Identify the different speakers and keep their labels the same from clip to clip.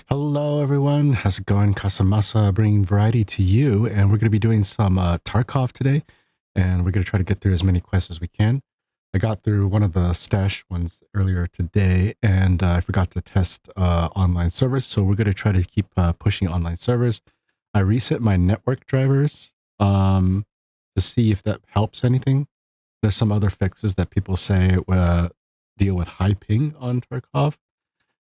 Speaker 1: Hello everyone, how's it going? Kasamasa bringing variety to you, and we're going to be doing some Tarkov today, and we're going to try to get through as many quests as we can. I got through one of the stash ones earlier today, and I forgot to test online servers, so we're going to try to keep pushing online servers. I reset my network drivers to see if that helps anything. There's some other fixes that people say deal with high ping on Tarkov.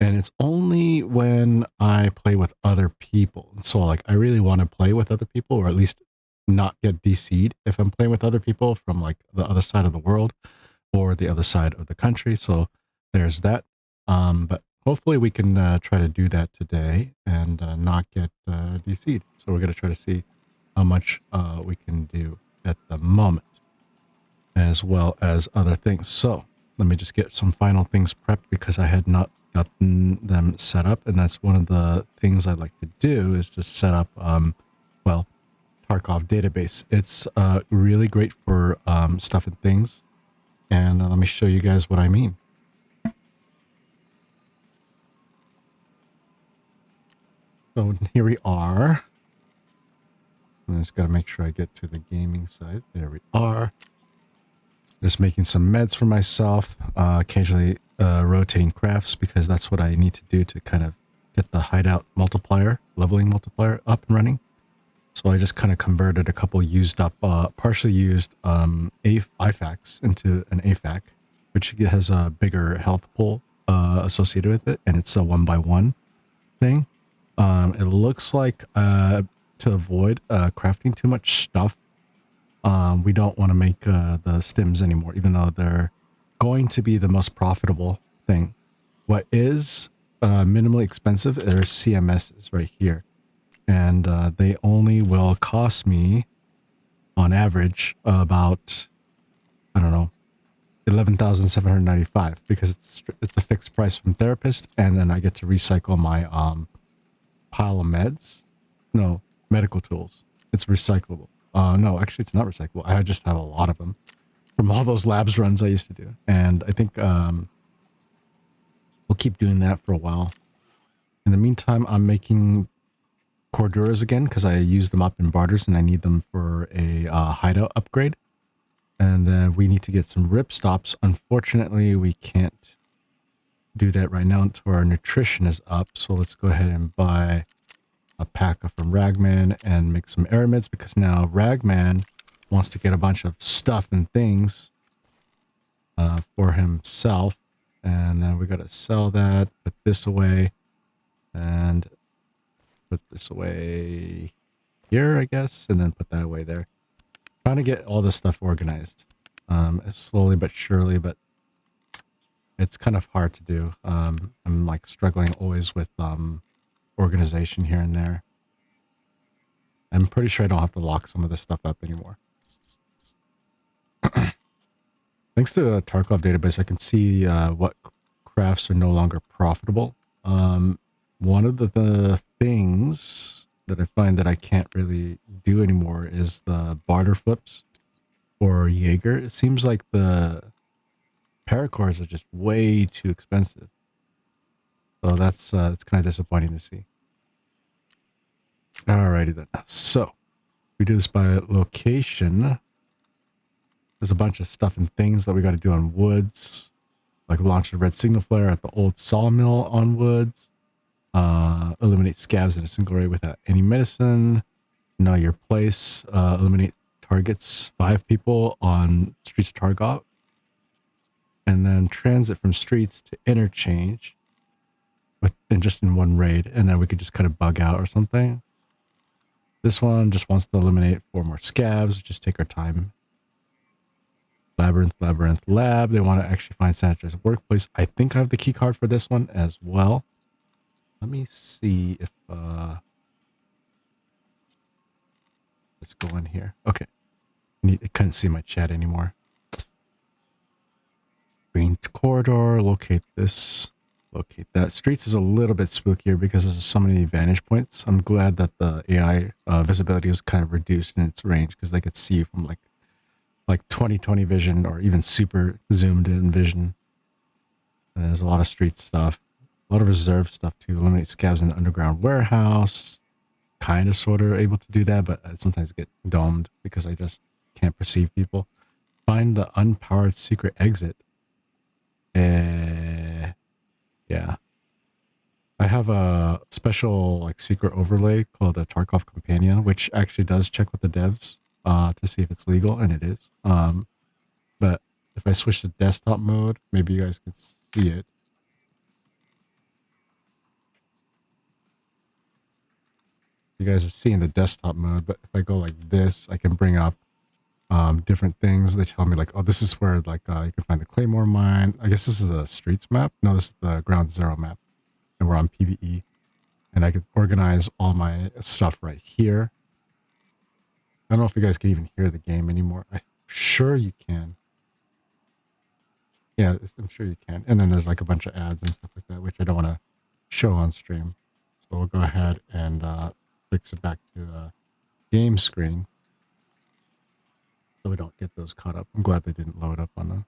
Speaker 1: And it's only when I play with other people. So like I really want to play with other people, or at least not get DC'd if I'm playing with other people from like the other side of the world or the other side of the country. So there's that. But hopefully we can try to do that today and not get DC'd. So we're going to try to see how much we can do at the moment, as well as other things. So let me just get some final things prepped because I had not gotten them set up, and that's one of the things I'd like to do is to set up well, Tarkov database. It's really great for stuff and things, and let me show you guys what I mean. So here we are. I just got to make sure I get to the gaming side. There we are. Just making some meds for myself, occasionally rotating crafts because that's what I need to do to kind of get the hideout multiplier, leveling multiplier up and running. So I just kind of converted a couple used up, partially used IFAKs into an AFAK, which has a bigger health pool associated with it, and it's a 1x1 thing. It looks like to avoid crafting too much stuff, we don't want to make the stims anymore, even though they're going to be the most profitable thing. What is minimally expensive are CMSs right here. And they only will cost me, on average, about, I don't know, 11,795 because it's a fixed price from Therapist, and then I get to recycle my pile of meds. No, medical tools. It's recyclable. No, actually, it's not recyclable. I just have a lot of them from all those labs runs I used to do. And I think we'll keep doing that for a while. In the meantime, I'm making Corduras again because I used them up in barters and I need them for a hideout upgrade. And then we need to get some rip stops. Unfortunately, we can't do that right now until our nutrition is up. So let's go ahead and buy a pack from Ragman and make some aramids, because now Ragman wants to get a bunch of stuff and things for himself. And then we got to sell that, put this away, and put this away here, I guess, and then put that away there. Trying to get all this stuff organized slowly but surely, but it's kind of hard to do. I'm like struggling always with organization here and there. I'm pretty sure I don't have to lock some of this stuff up anymore. Thanks to the Tarkov database, I can see what crafts are no longer profitable. One of the things that I find that I can't really do anymore is the barter flips for Jaeger. It seems like the paracores are just way too expensive. So that's it's kind of disappointing to see. Alrighty then. So we do this by location. There's a bunch of stuff and things that we got to do on woods, like launch a red signal flare at the old sawmill on woods. Eliminate scavs in a single raid without any medicine. Know your place. Eliminate targets 5 people on streets of Tarkov. And then transit from streets to interchange just in one raid. And then we could just kind of bug out or something. This one just wants to eliminate 4 more scavs. Just take our time. Labyrinth Lab. They want to actually find Saturyay's workplace. I think I have the key card for this one as well. Let me see if let's go in here. Okay. I couldn't see my chat anymore. Green corridor, locate this, locate that. Streets is a little bit spookier because there's so many vantage points. I'm glad that the AI visibility is kind of reduced in its range because they could see from like 20/20 vision or even super zoomed in vision. And there's a lot of street stuff, a lot of reserve stuff to eliminate scavs in the underground warehouse. Kind of sort of able to do that, but I sometimes get domed because I just can't perceive people. Find the unpowered secret exit. Yeah. I have a special like secret overlay called a Tarkov Companion, which actually does check with the devs to see if it's legal, and it is. But if I switch to desktop mode, maybe you guys can see it. You guys are seeing the desktop mode, but if I go like this, I can bring up different things. They tell me like, oh, this is where like you can find the Claymore mine. I guess this is the streets map. No, this is the ground zero map, and we're on PvE. And I could organize all my stuff right here. I don't know if you guys can even hear the game anymore. I'm sure you can. Yeah, I'm sure you can. And then there's like a bunch of ads and stuff like that, which I don't want to show on stream. So we'll go ahead and fix it back to the game screen so we don't get those caught up. I'm glad they didn't load up on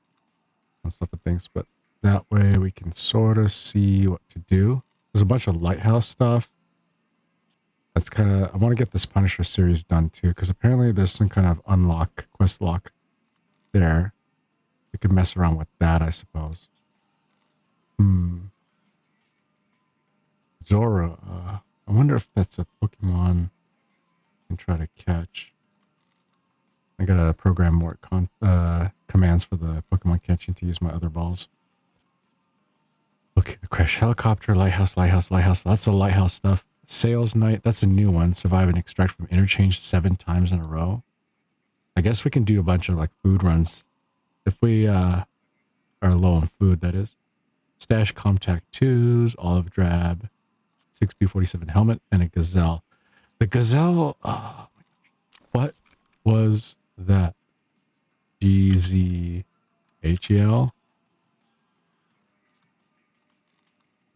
Speaker 1: stuff and things, but that way we can sort of see what to do. There's a bunch of lighthouse stuff. That's kind of, I want to get this Punisher series done too, because apparently there's some kind of unlock, quest lock there. We could mess around with that, I suppose. Zora. I wonder if that's a Pokemon I can try to catch. I gotta program more commands for the Pokemon catching to use my other balls. Okay, the crash helicopter, lighthouse. That's the lighthouse stuff. Sales night, that's a new one. Survive and extract from interchange 7 times in a row. I guess we can do a bunch of like food runs if we are low on food, that is. Stash Contact 2s, Olive Drab, 6B47 helmet, and a Gazelle. The Gazelle, oh my gosh. What was that? GZHEL?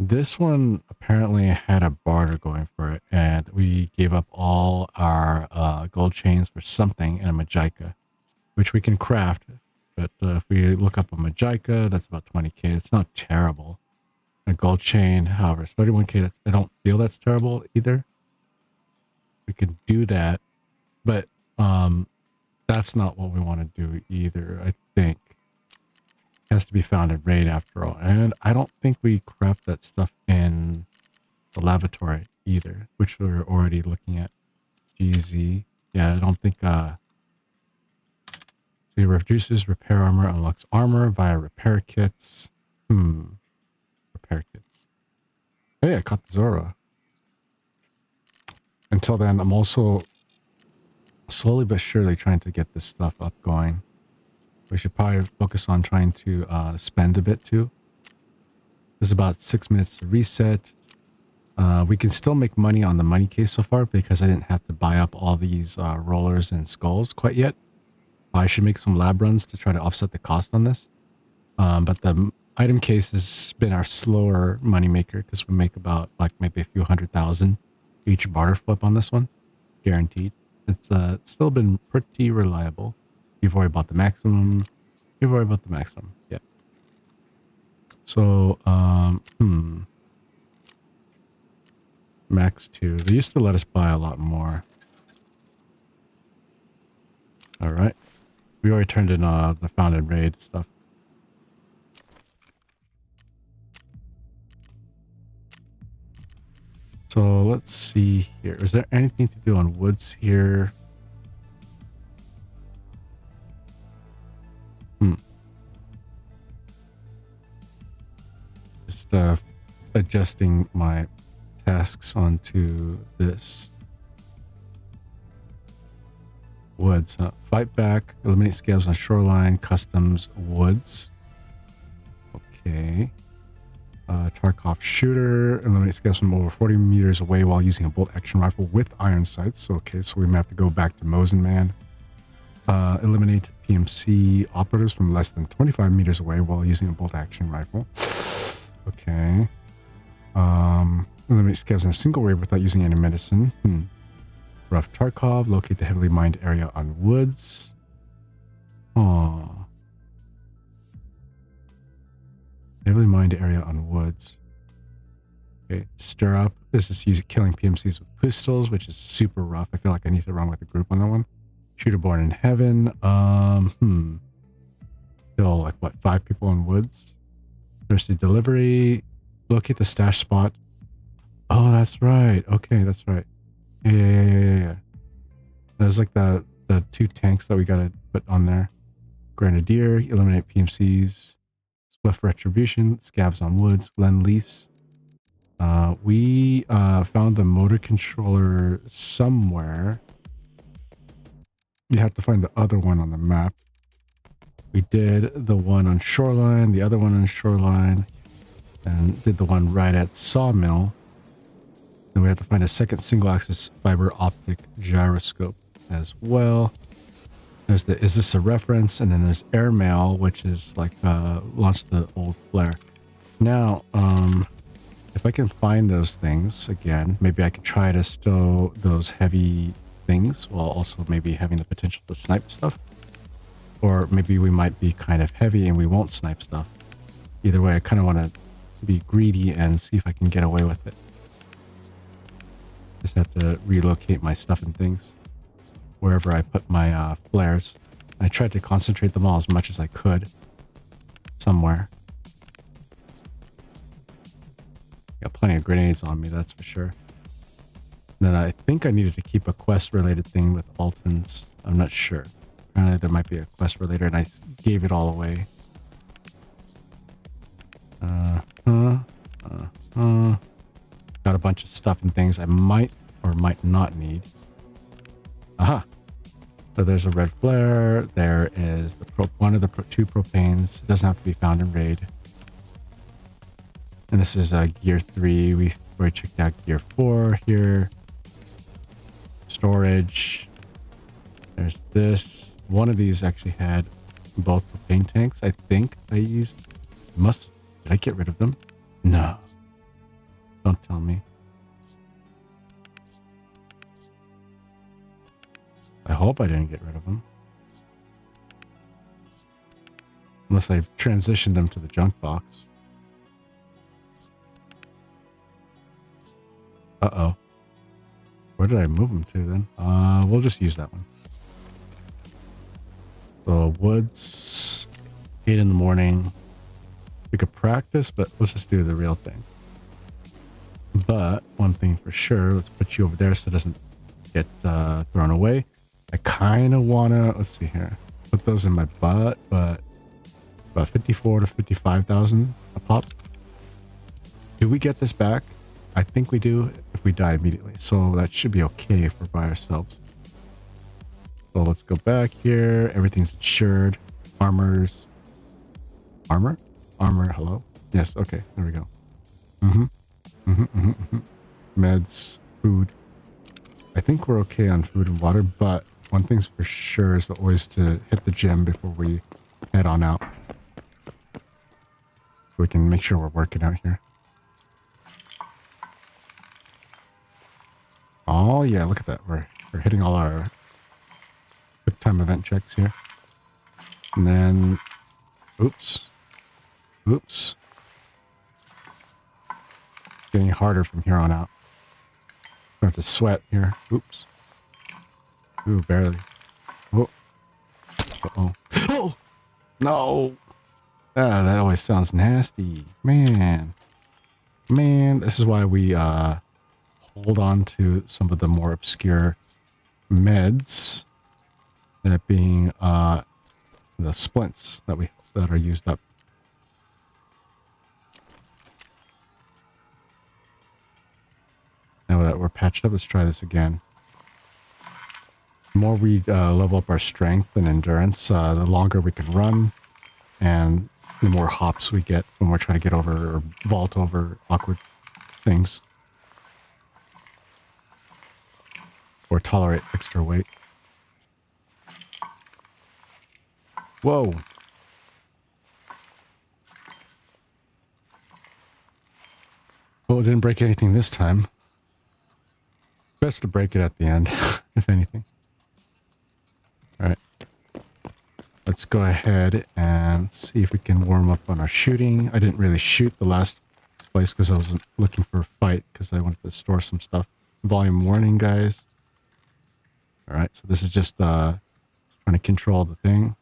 Speaker 1: This one apparently had a barter going for it, and we gave up all our gold chains for something in a Magica, which we can craft. But if we look up a Magica, that's about 20k. It's not terrible. A gold chain, however, it's 31k. I don't feel that's terrible either. We can do that, but that's not what we want to do either, I think. Has to be found in raid after all, and I don't think we craft that stuff in the lavatory either, which we're already looking at. GZ, yeah, I don't think so it reduces repair armor, unlocks armor via repair kits. Repair kits. Hey, I caught the Zora. Until then, I'm also slowly but surely trying to get this stuff up going. We should probably focus on trying to spend a bit too. There's about 6 minutes to reset. We can still make money on the money case so far because I didn't have to buy up all these rollers and skulls quite yet. I should make some lab runs to try to offset the cost on this. But the item case has been our slower money maker because we make about like maybe a few 100,000 each barter flip on this one. Guaranteed. It's still been pretty reliable. You've already bought the maximum. You've already bought the maximum. Yeah. So, Max 2. They used to let us buy a lot more. All right. We already turned in the found and raid stuff. So let's see here. Is there anything to do on woods here? Just adjusting my tasks onto this. Woods. Fight back. Eliminate scabs on shoreline. Customs. Woods. Okay. Tarkov shooter. Eliminate scabs from over 40 meters away while using a bolt action rifle with iron sights. Okay, so we may have to go back to Mosenman. Eliminate PMC operatives from less than 25 meters away while using a bolt action rifle. Okay. Eliminate scabs in a single raid without using any medicine. Rough Tarkov. Locate the heavily mined area on woods. Oh. Heavily mined area on woods. Okay. Stir up. This is killing PMCs with pistols, which is super rough. I feel like I need to run with a group on that one. Shooter born in heaven. Still like what, 5 people in woods. Thirsty delivery. Locate the stash spot. Oh, that's right. Okay, that's right. Yeah. There's like the 2 tanks that we gotta put on there. Grenadier. Eliminate PMCs. Swift retribution. Scabs on woods. Lend lease. We found the motor controller somewhere. You have to find the other one on the map. We did the one on shoreline, the other one on shoreline, and did the one right at Sawmill. Then we have to find a second single-axis fiber optic gyroscope as well. There's the is this a reference? And then there's airmail, which is like launch the old flare. Now, if I can find those things again, maybe I can try to stow those heavy things while also maybe having the potential to snipe stuff. Or maybe we might be kind of heavy and we won't snipe stuff. Either way, I kind of want to be greedy and see if I can get away with it. Just have to relocate my stuff and things wherever I put my flares. I tried to concentrate them all as much as I could somewhere. Got plenty of grenades on me, that's for sure. Then I think I needed to keep a quest related thing with Altons. I'm not sure. Apparently there might be a quest related and I gave it all away. Got a bunch of stuff and things I might or might not need. Aha! So there's a red flare. There is the one of the 2 propanes. It doesn't have to be found in raid. And this is gear 3. We already checked out gear 4 here. Storage. There's this. One of these actually had both propane tanks. I think I used... Did I get rid of them? No. Don't tell me. I hope I didn't get rid of them. Unless I transitioned them to the junk box. Uh-oh. Where did I move them to then? We'll just use that one. So woods, 8 in the morning. We could practice, but let's just do the real thing. But one thing for sure, let's put you over there so it doesn't get thrown away. I kind of want to, let's see here, put those in my butt, but about 54 to 55,000 a pop. Do we get this back? I think we do if we die immediately. So that should be okay if we're by ourselves. So let's go back here. Everything's insured. Armor, hello? Yes, okay, there we go. Meds, food. I think we're okay on food and water, but one thing's for sure is always to hit the gym before we head on out. So we can make sure we're working out here. Oh yeah, look at that. We're hitting all our quick time event checks here. And then oops. Getting harder from here on out. I have to sweat here. Oops. Ooh, barely. Oh. Uh-oh. Oh! No! Ah, that always sounds nasty. Man, this is why we hold on to some of the more obscure meds. That being the splints that are used up. Now that we're patched up, let's try this again. The more we level up our strength and endurance, the longer we can run, and the more hops we get when we're trying to get over or vault over awkward things. Or tolerate extra weight. Whoa. Well, it didn't break anything this time. Best to break it at the end, if anything. Alright. Let's go ahead and see if we can warm up on our shooting. I didn't really shoot the last place because I wasn't looking for a fight because I wanted to store some stuff. Volume warning, guys. Alright, so this is just trying to control the thing.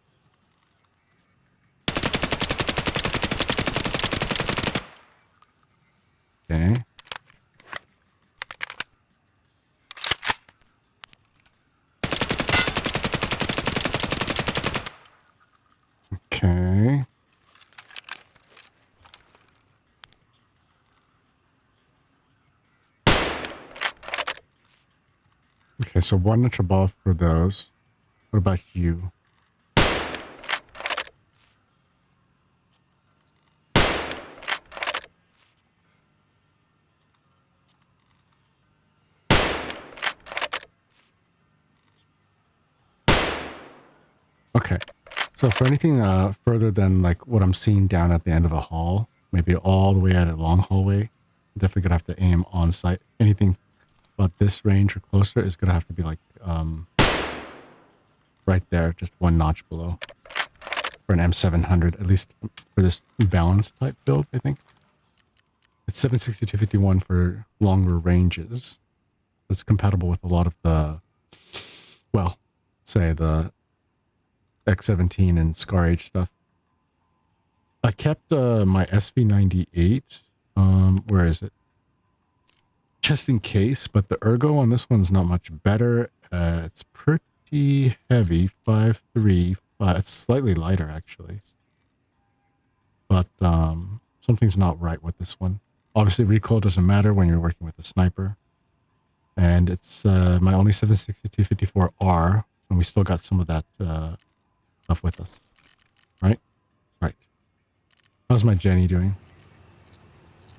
Speaker 1: Okay. Okay. Okay, so 1 inch above for those. What about you? Okay. So for anything further than like what I'm seeing down at the end of a hall, maybe all the way at a long hallway, definitely gonna have to aim on site. Anything about this range or closer is gonna have to be like right there, just 1 notch below. For an M700, at least for this balanced type build, I think. It's 76251 for longer ranges. It's compatible with a lot of the, well, say the X17 and Scar H stuff. I kept my SV98. Where is it? Just in case, but the ergo on this one's not much better. It's pretty heavy, 5.3. It's slightly lighter actually, but something's not right with this one. Obviously, recoil doesn't matter when you're working with a sniper, and it's my only 762-54R, and we still got some of that stuff with us, right? Right. How's my Jenny doing?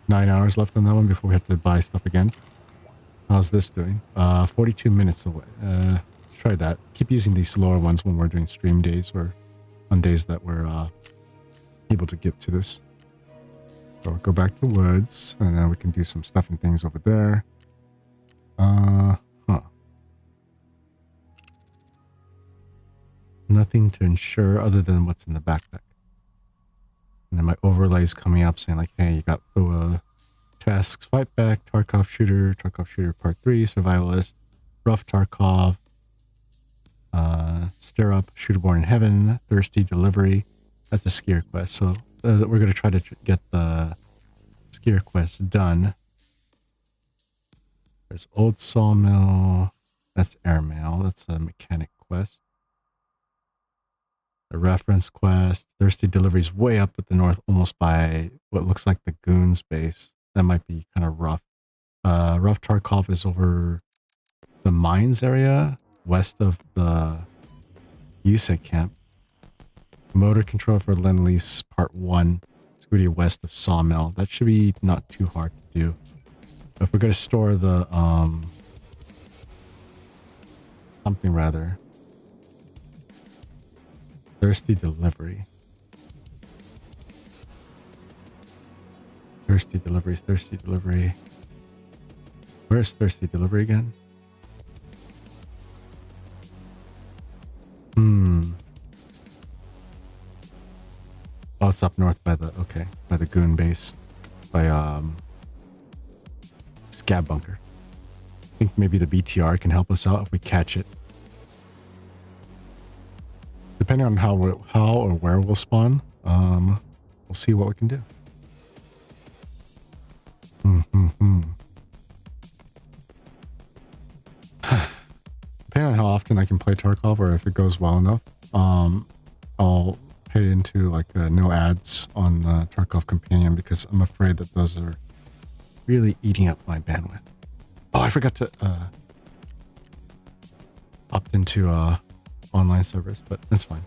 Speaker 1: 9 hours left on that one before we have to buy stuff again. How's this doing? 42 minutes away. Let's try that. Keep using these slower ones when we're doing stream days or on days that we're able to get to this. So we'll go back to woods, and then we can do some stuff and things over there. Nothing to ensure other than what's in the backpack. And then my overlay's coming up saying like, hey, you got the tasks, fight back, Tarkov shooter part 3, survivalist, rough Tarkov, stir up, shooter born in heaven, thirsty delivery. That's a skier quest. So we're going to try to get the skier quest done. There's old sawmill. That's airmail. That's a mechanic quest. The reference quest. Thirsty delivery's way up at the north, almost by what looks like the goons base. That might be kind of rough. Rough Tarkov is over the mines area, west of the UTC camp. Motor control for Lend-Lease Part 1. It's going to be west of Sawmill. That should be not too hard to do. If we're going to store the, something rather. Thirsty delivery. Thirsty delivery. Where's thirsty delivery again? Oh, it's up north by the, okay, by the goon base. By, Scab bunker. I think maybe the BTR can help us out if we catch it. Depending on how or where we'll spawn, we'll see what we can do. Depending on how often I can play Tarkov or if it goes well enough, I'll pay into like no ads on the Tarkov companion because I'm afraid that those are really eating up my bandwidth. Oh, I forgot to opt into online servers, but that's fine.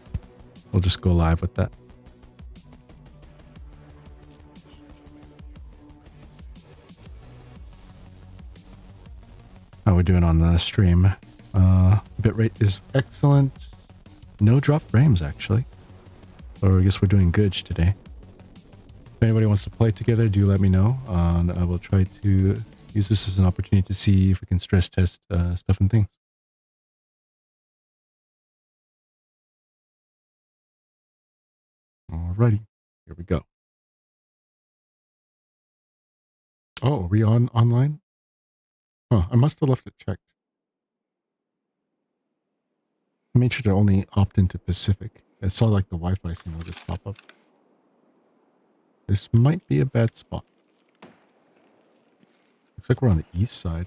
Speaker 1: We'll just go live with that. How are we doing on the stream? Bitrate is excellent. No drop frames, actually. So I guess we're doing good today. If anybody wants to play together, do let me know. And I will try to use this as an opportunity to see if we can stress test stuff and things. Alrighty, here we go. Oh, are we online? Huh, I must have left it checked. I made sure to only opt into Pacific. I saw like the Wi-Fi signal just pop up. This might be a bad spot. Looks like we're on the east side,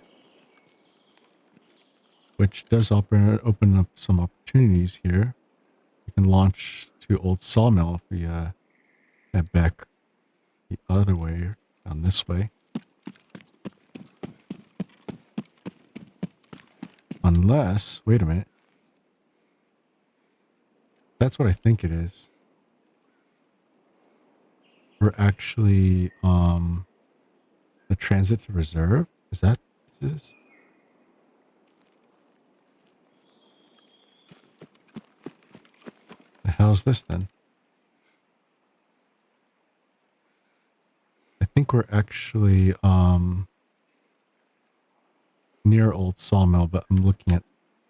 Speaker 1: which does open up some opportunities here. We can launch to Old Sawmill if we head back the other way, down this way. Unless, wait a minute. That's what I think it is. We're actually the transit to reserve. Is that what this is? The hell's this then? I think we're actually near Old Sawmill, but I'm looking at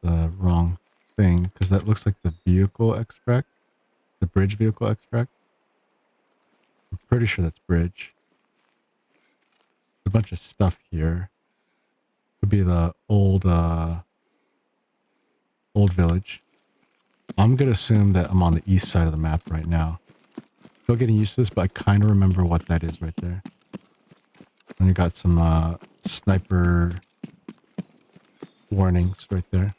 Speaker 1: the wrong thing because that looks like the vehicle extract, the bridge vehicle extract. I'm pretty sure that's bridge. There's a bunch of stuff here. Could be the old village. I'm gonna assume that I'm on the east side of the map right now. Still getting used to this, but I kind of remember what that is right there. And you got some sniper warnings right there.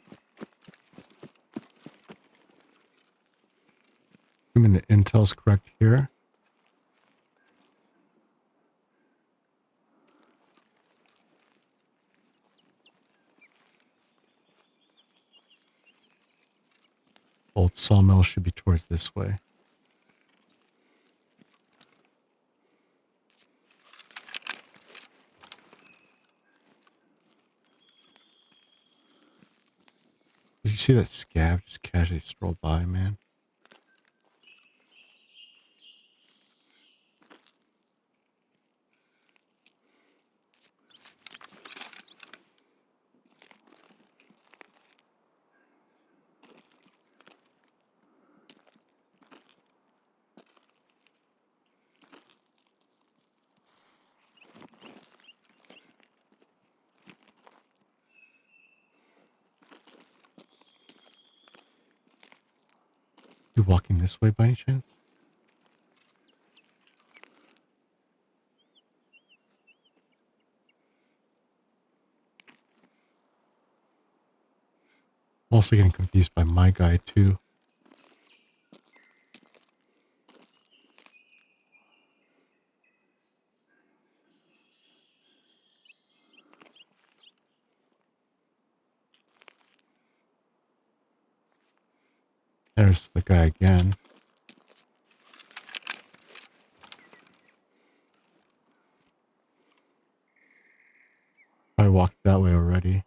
Speaker 1: I mean, the intel's correct here. Old Sawmill should be towards this way. Did you see that scav just casually stroll by, man? You walking this way by any chance? I'm also getting confused by my guy too. There's the guy again. I walked that way already.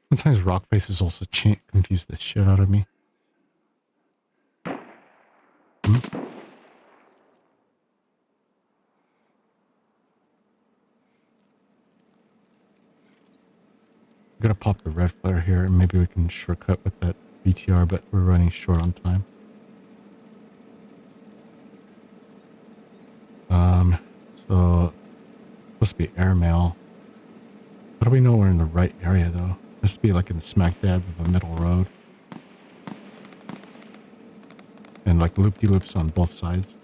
Speaker 1: Sometimes rock faces also confuse the shit out of me. Hmm? I'm gonna pop the red flare here and maybe we can shortcut with that BTR, but we're running short on time. So supposed to be airmail. How do we know we're in the right area though? Has to be like in the smack dab of a middle road. And like loop-de-loops on both sides.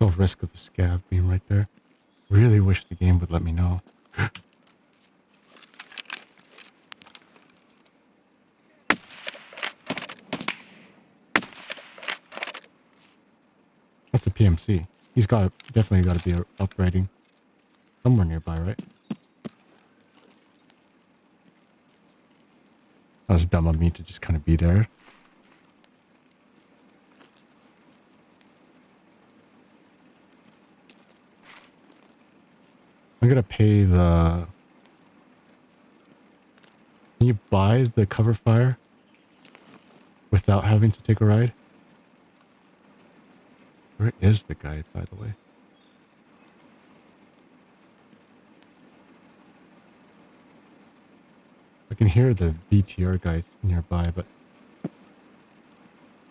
Speaker 1: No risk of a scav being right there. Really wish the game would let me know. That's a PMC. He's got definitely got to be upgrading somewhere nearby, right? That was dumb of me to just kind of be there. I'm gonna pay the... Can you buy the cover fire without having to take a ride? Where is the guide, by the way? I can hear the BTR guy nearby, but I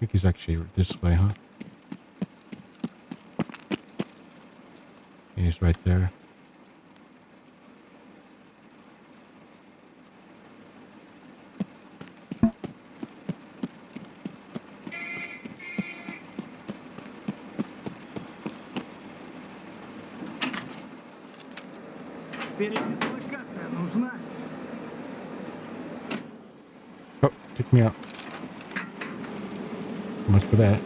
Speaker 1: think he's actually this way, huh? He's right there.
Speaker 2: Передислокация нужна.
Speaker 1: Oh, kick me out. So much for that.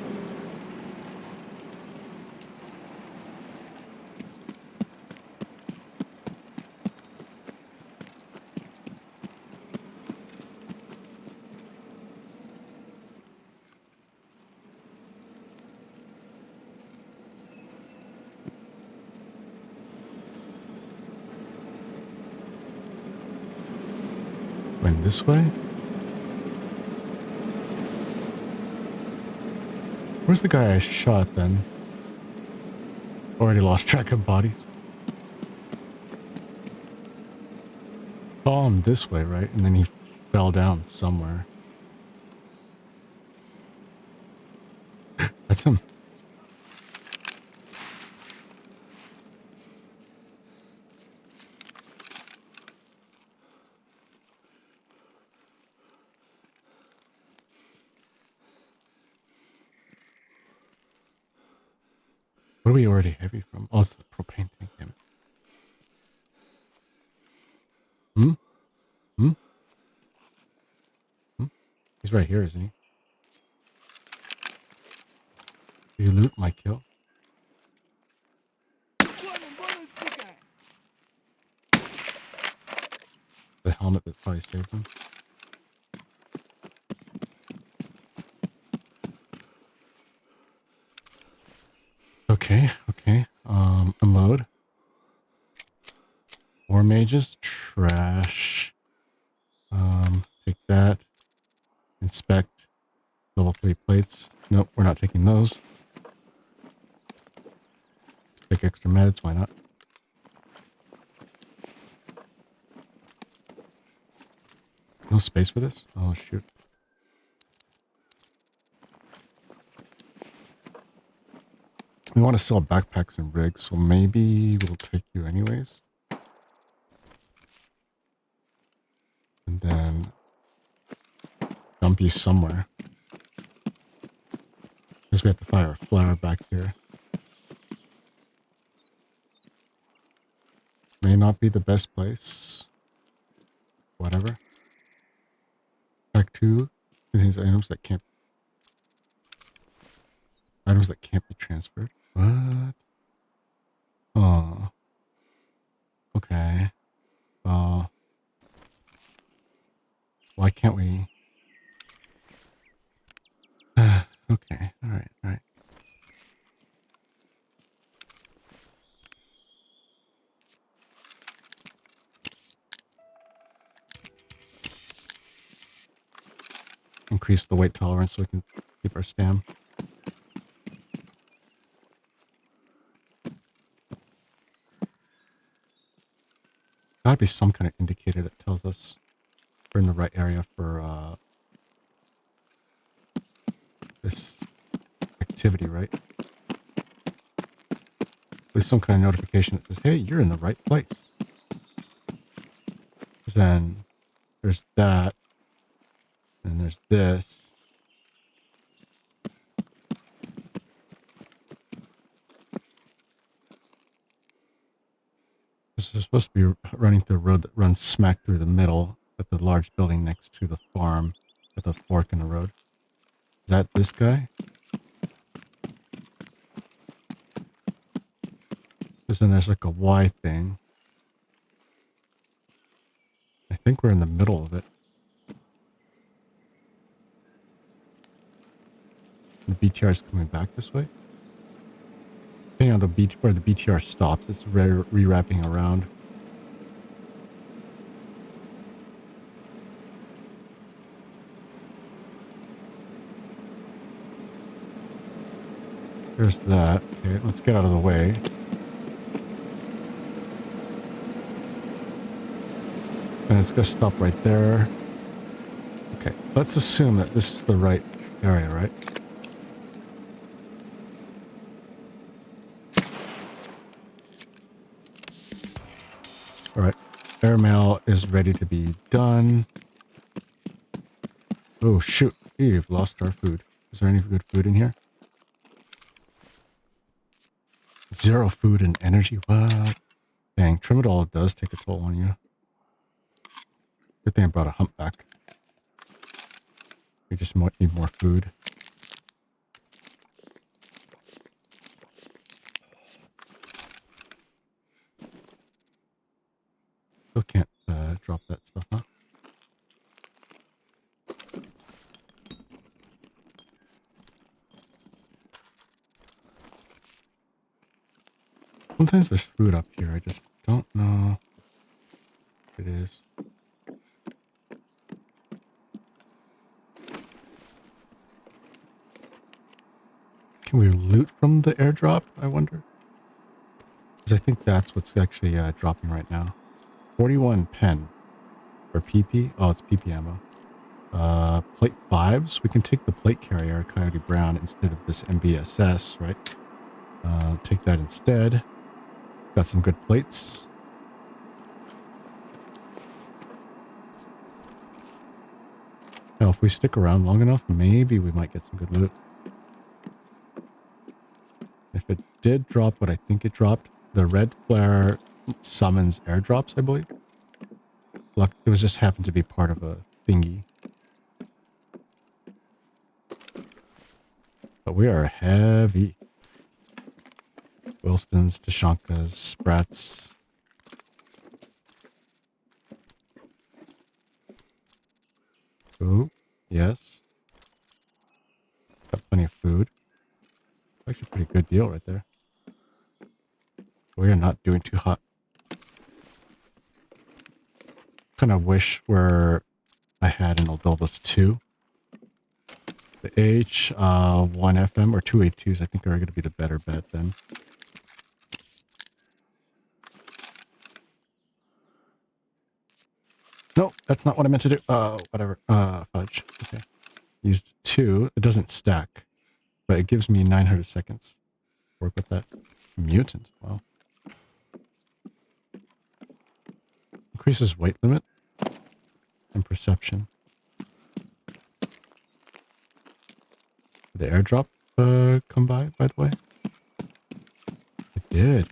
Speaker 1: Went this way? Where's the guy I shot then? Already lost track of bodies. Saw him this way, right? And then he fell down somewhere. That's him. What are we already heavy from? Oh, it's the propane tank, damn it. Hmm? Hmm? Hmm? He's right here, isn't he? Did you loot my kill? The helmet that probably saved him. Okay, okay. Unload. War mages, trash. Take that. Inspect. Level 3 plates. Nope, we're not taking those. Take extra meds, why not? No space for this? Oh, shoot. We want to sell backpacks and rigs, so maybe we'll take you anyways. And then dump you somewhere. Because we have to fire a flare back here. May not be the best place. Whatever. Pack 2 contains items that can't be transferred. What? Oh. Okay. Why can't we? Okay. All right. increase the weight tolerance so we can keep our stam. Gotta be some kind of indicator that tells us we're in the right area for this activity, right? At least some kind of notification that says, hey, you're in the right place. Because then there's that, and there's this. This is supposed to be running through a road that runs smack through the middle with the large building next to the farm with a fork in the road. Is that this guy? Because then there's like a Y thing. I think we're in the middle of it. The BTR is coming back this way. Depending on where the BTR stops, it's re-wrapping around. There's that. Okay, let's get out of the way. And it's going to stop right there. Okay, let's assume that this is the right area, right? All right, airmail is ready to be done. Oh, shoot. We've lost our food. Is there any good food in here? 0 food and energy. What? Dang, Trimadol does take a toll on you. Good thing I brought a humpback. We just might need more food. Still can't drop that stuff, huh? Sometimes there's food up here. I just don't know what it is. Can we loot from the airdrop, I wonder? Because I think that's what's actually dropping right now. 41 pen for PP. Oh, it's PP ammo. Plate 5s. We can take the plate carrier, Coyote Brown, instead of this MBSS, right? Take that instead. Got some good plates. Now, if we stick around long enough, maybe we might get some good loot. If it did drop what I think it dropped, the red flare summons airdrops, I believe. Luck, it was just happened to be part of a thingy. But we are heavy. Wilston's, Tashankas, Sprats. Ooh, yes. Got plenty of food. Actually, a pretty good deal right there. We are not doing too hot. Kind of wish where I had an Oldobus 2. The H1FM or 282s, I think, are going to be the better bet then. No, that's not what I meant to do. Whatever. Fudge. Okay. Used 2. It doesn't stack, but it gives me 900 seconds. Work with that. Mutant. Wow. Increases weight limit and perception. Did the airdrop come by the way? It did.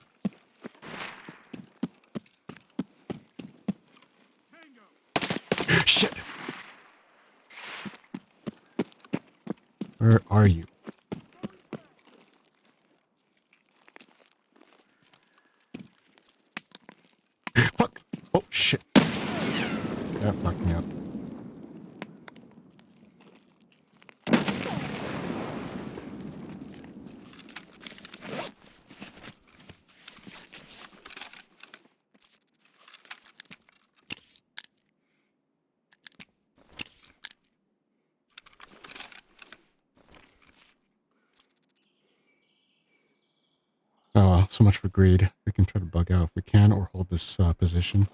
Speaker 1: Shit! Where are you? Fuck! Oh, shit. That fucked me up. so much for greed. We can try to bug out if we can, or hold this position.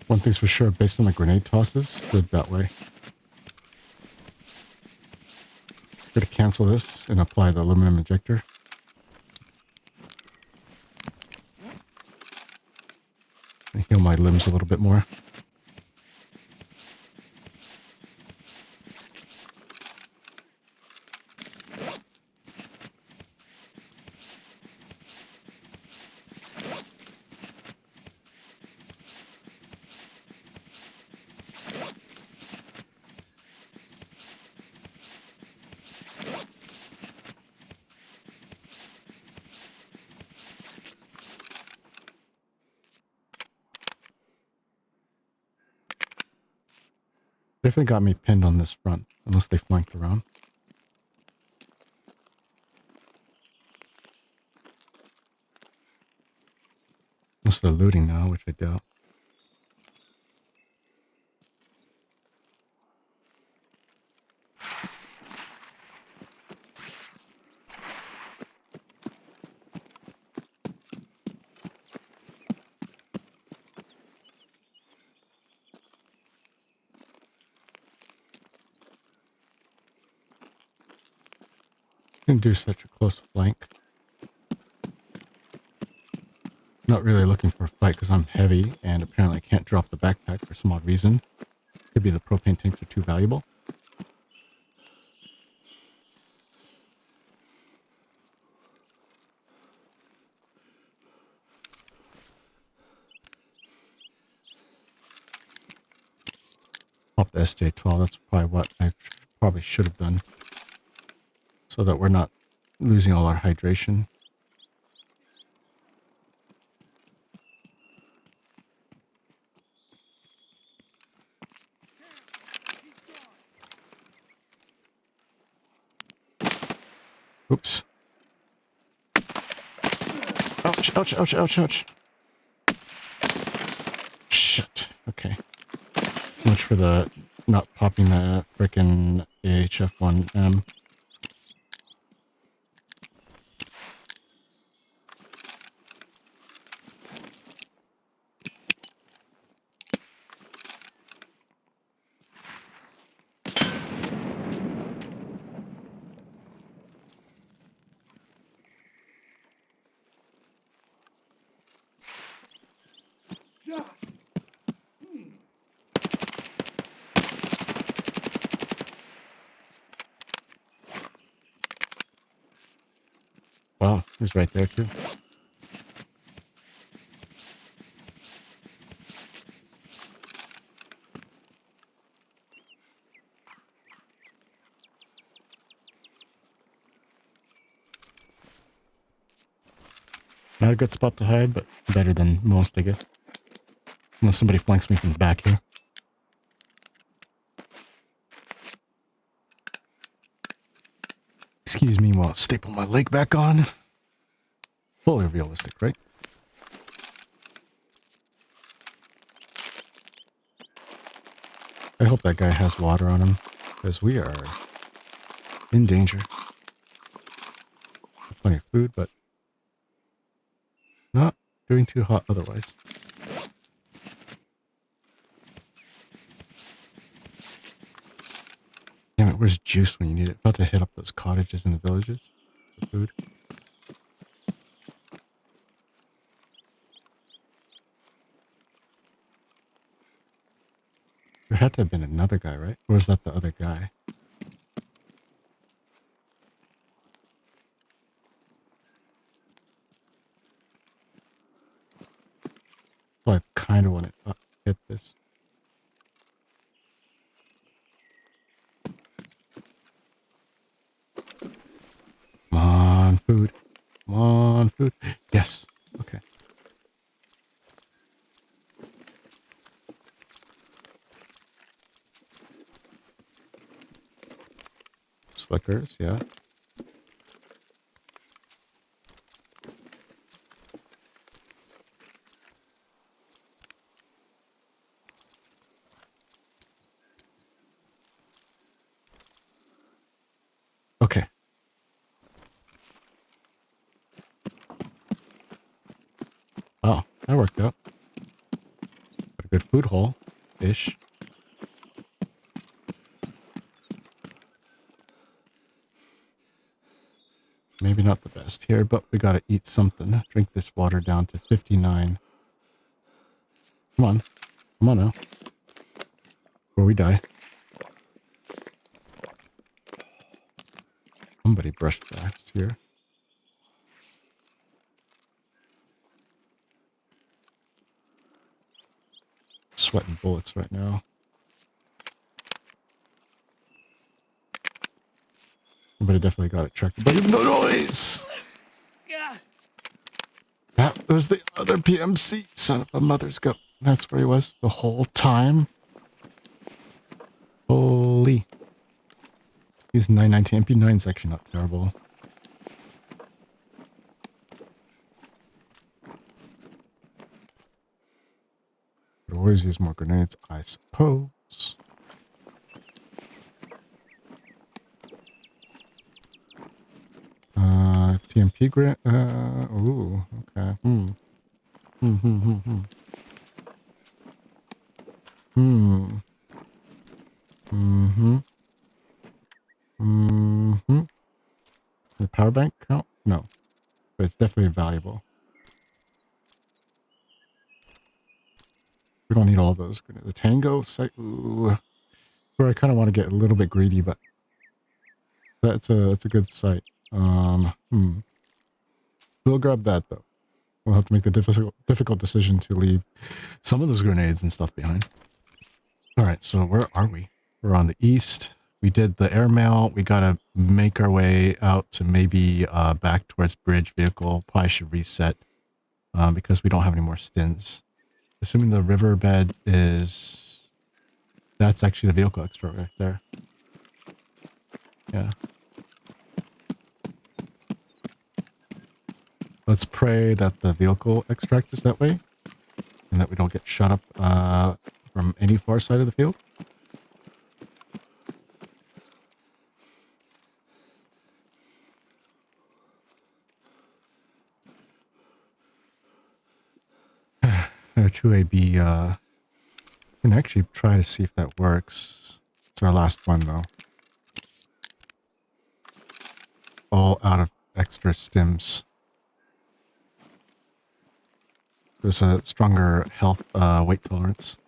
Speaker 1: One thing's for sure, based on the grenade tosses, good that way. Going to cancel this and apply the aluminum injector. And heal my limbs a little bit more. Definitely got me pinned on this front, unless they flanked around. Unless they're looting now, which I doubt. Didn't do such a close flank. Not really looking for a fight because I'm heavy and apparently I can't drop the backpack for some odd reason. Could be the propane tanks are too valuable. Pop the SJ-12, that's probably what I probably should have done. So that we're not losing all our hydration. Oops. Ouch, ouch, ouch, ouch, ouch. Shit. Okay. So much for the not popping the frickin' AHF-1M. Wow, he was right there too. Not a good spot to hide, but better than most, I guess. Unless somebody flanks me from the back here. Excuse me while I staple my leg back on. Fully realistic, right? I hope that guy has water on him, because we are in danger. Plenty of food, but not doing too hot otherwise. Damn it, where's juice when you need it? About to hit up those cottages in the villages for food. There had to have been another guy, right? Or was that the other guy? So I kind of want to hit this. Come on, food. Come on, food. Yes. Okay. Slickers, yeah. that worked out. Got a good food hole-ish. Maybe not the best here, but we gotta eat something. Drink this water down to 59. Come on. Come on now. Before we die. Somebody brushed backs here. Sweating bullets right now. Somebody definitely got it tracked. But no noise! That was the other PMC. Son of a mother's goat. That's where he was the whole time. Holy. He's 919. MP9's actually not terrible. Could always use more grenades, I suppose. TMP grenade. Ooh, okay. Hmm. The power bank count? No. But it's definitely valuable. We don't need all those. The Tango site. Ooh. Where I kind of want to get a little bit greedy, but that's a good site. We'll grab that though. We'll have to make the difficult decision to leave some of those grenades and stuff behind. All right, so where are we? We're on the east. We did the airmail. We got to make our way out to maybe back towards bridge vehicle. Probably should reset because we don't have any more stins. Assuming the riverbed is... That's actually the vehicle extra right there. Yeah. Let's pray that the vehicle extract is that way. And that we don't get shot up from any far side of the field. To a B, can actually try to see if that works. It's our last one though. All out of extra stims. There's a stronger health weight tolerance.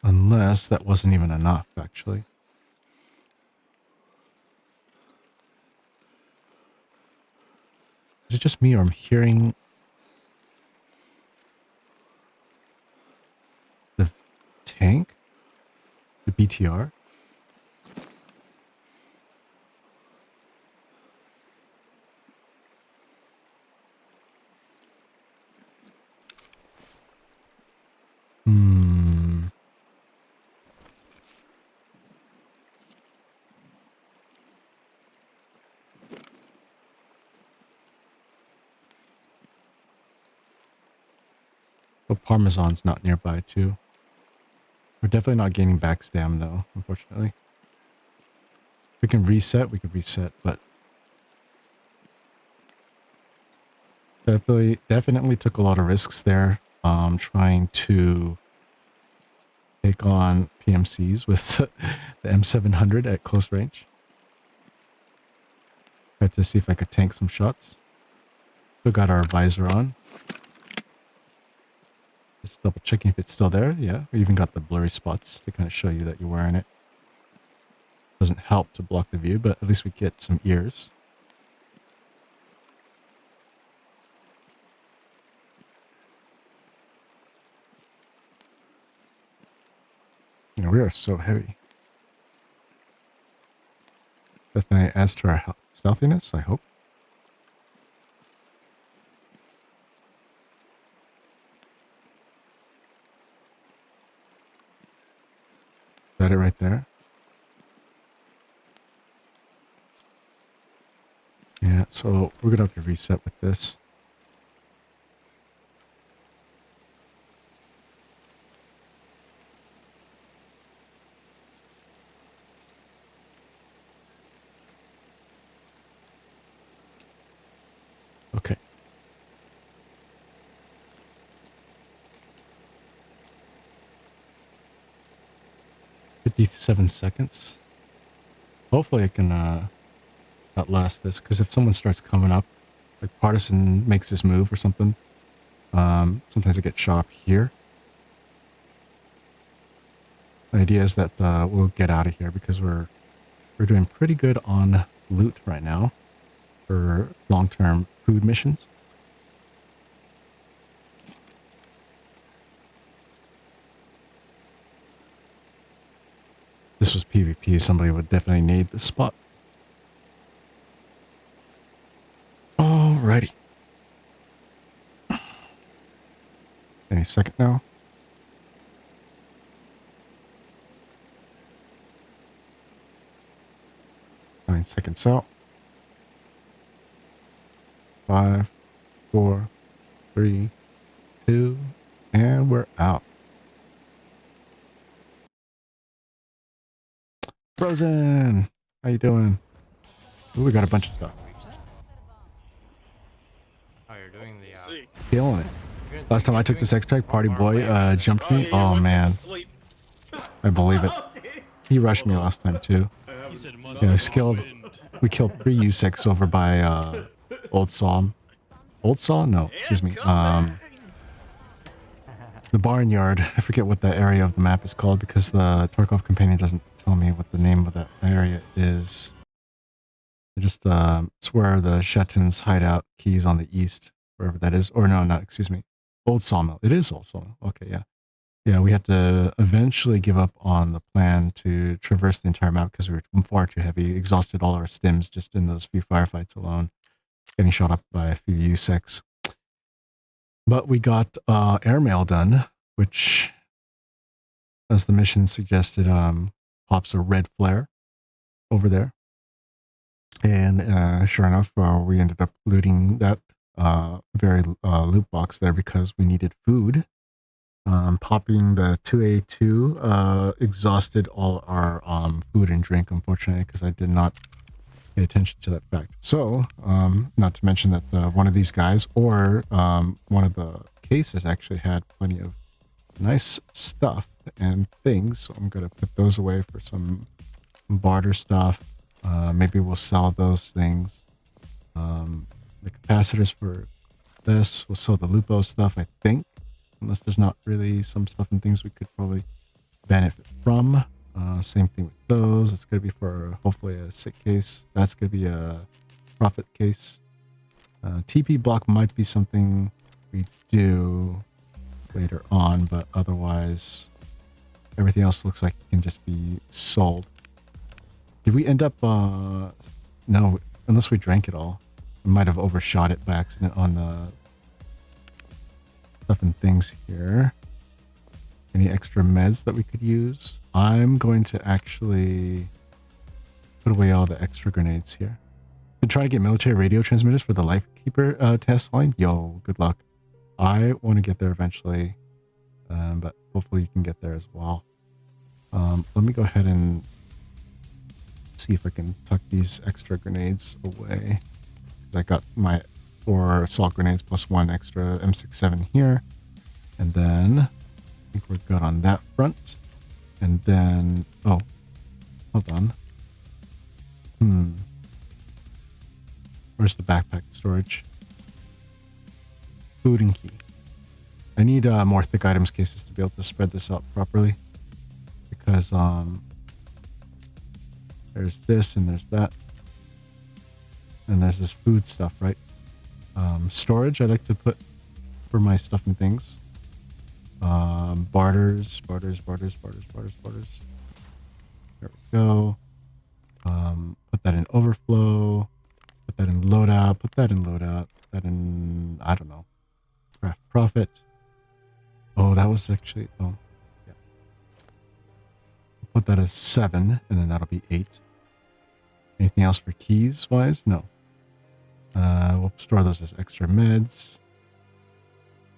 Speaker 1: Unless that wasn't even enough, actually. Is it just me or I'm hearing the tank? The BTR? Oh, Parmesan's not nearby, too. We're definitely not gaining back stam, though, unfortunately. If we can reset, we could reset, but... Definitely took a lot of risks there, trying to take on PMCs with the M700 at close range. Tried to see if I could tank some shots. Still got our visor on. Just double checking if it's still there. Yeah, we even got the blurry spots to kind of show you that you're wearing it. Doesn't help to block the view, but at least we get some ears. You know, we are so heavy. Definitely adds to our stealthiness, I hope. Is that it right there? Yeah, so we're gonna have to reset with this. 57 seconds. Hopefully I can outlast this, because if someone starts coming up, like Partisan makes this move or something, sometimes I get shot up here. The idea is that we'll get out of here because we're doing pretty good on loot right now for long-term food missions. This was PvP. Somebody would definitely need this spot. Alrighty. Any second now. Nine seconds out. 5, 4, 3, 2, and we're out. Frozen, how you doing? Ooh, we got a bunch of stuff.
Speaker 3: Oh, you're doing the
Speaker 1: Killing it. Last time I took this extract, Party Boy jumped me. Oh man, I believe it. He rushed me last time too. Yeah, we killed 3 USECs over by Old Saw. Old Saw? No, excuse me. The barnyard. I forget what that area of the map is called because the Tarkov companion doesn't tell me what the name of that area is. It just it's where the Shetlands hideout keys on the east, wherever that is. Or no, not excuse me. Old Sawmill. It is Old Sawmill. Okay, yeah. Yeah, we had to eventually give up on the plan to traverse the entire map because we were far too heavy. Exhausted all our stims just in those few firefights alone. Getting shot up by a few USECs. But we got airmail done, which, as the mission suggested, pops a red flare over there. And sure enough, we ended up looting that very loot box there because we needed food. Popping the 2A2 exhausted all our food and drink, unfortunately, because I did not pay attention to that fact. So, not to mention that one of these guys, or one of the cases, actually had plenty of nice stuff and things. So I'm going to put those away for some barter stuff. Maybe we'll sell those things. The capacitors for this. We'll sell the Lupo stuff, I think. Unless there's not really some stuff and things we could probably benefit from. Same thing with those. It's going to be for hopefully a sick case. That's going to be a profit case. TP block might be something we do later on, but otherwise everything else looks like it can just be sold. Did we end up no, unless we drank it all. We might have overshot it by accident on the stuff and things here. Any extra meds that we could use? I'm going to actually put away all the extra grenades here. Been trying to get military radio transmitters for the Lifekeeper test line. Yo, good luck. I want to get there eventually, but hopefully you can get there as well. Let me go ahead and see if I can tuck these extra grenades away. I got my 4 assault grenades plus 1 extra M67 here. And then I think we're good on that front. And then, oh, hold on. Where's the backpack storage? Food and key. I need more thick items cases to be able to spread this out properly. Because there's this and there's that. And there's this food stuff, right? Storage I like to put for my stuff and things. Barters. There we go. Put that in overflow. Put that in loadout. Put that in loadout. Put that in, I don't know. Craft profit. Oh, that was actually, oh, yeah. Put that as 7, and then that'll be 8. Anything else for keys wise? No. We'll store those as extra meds.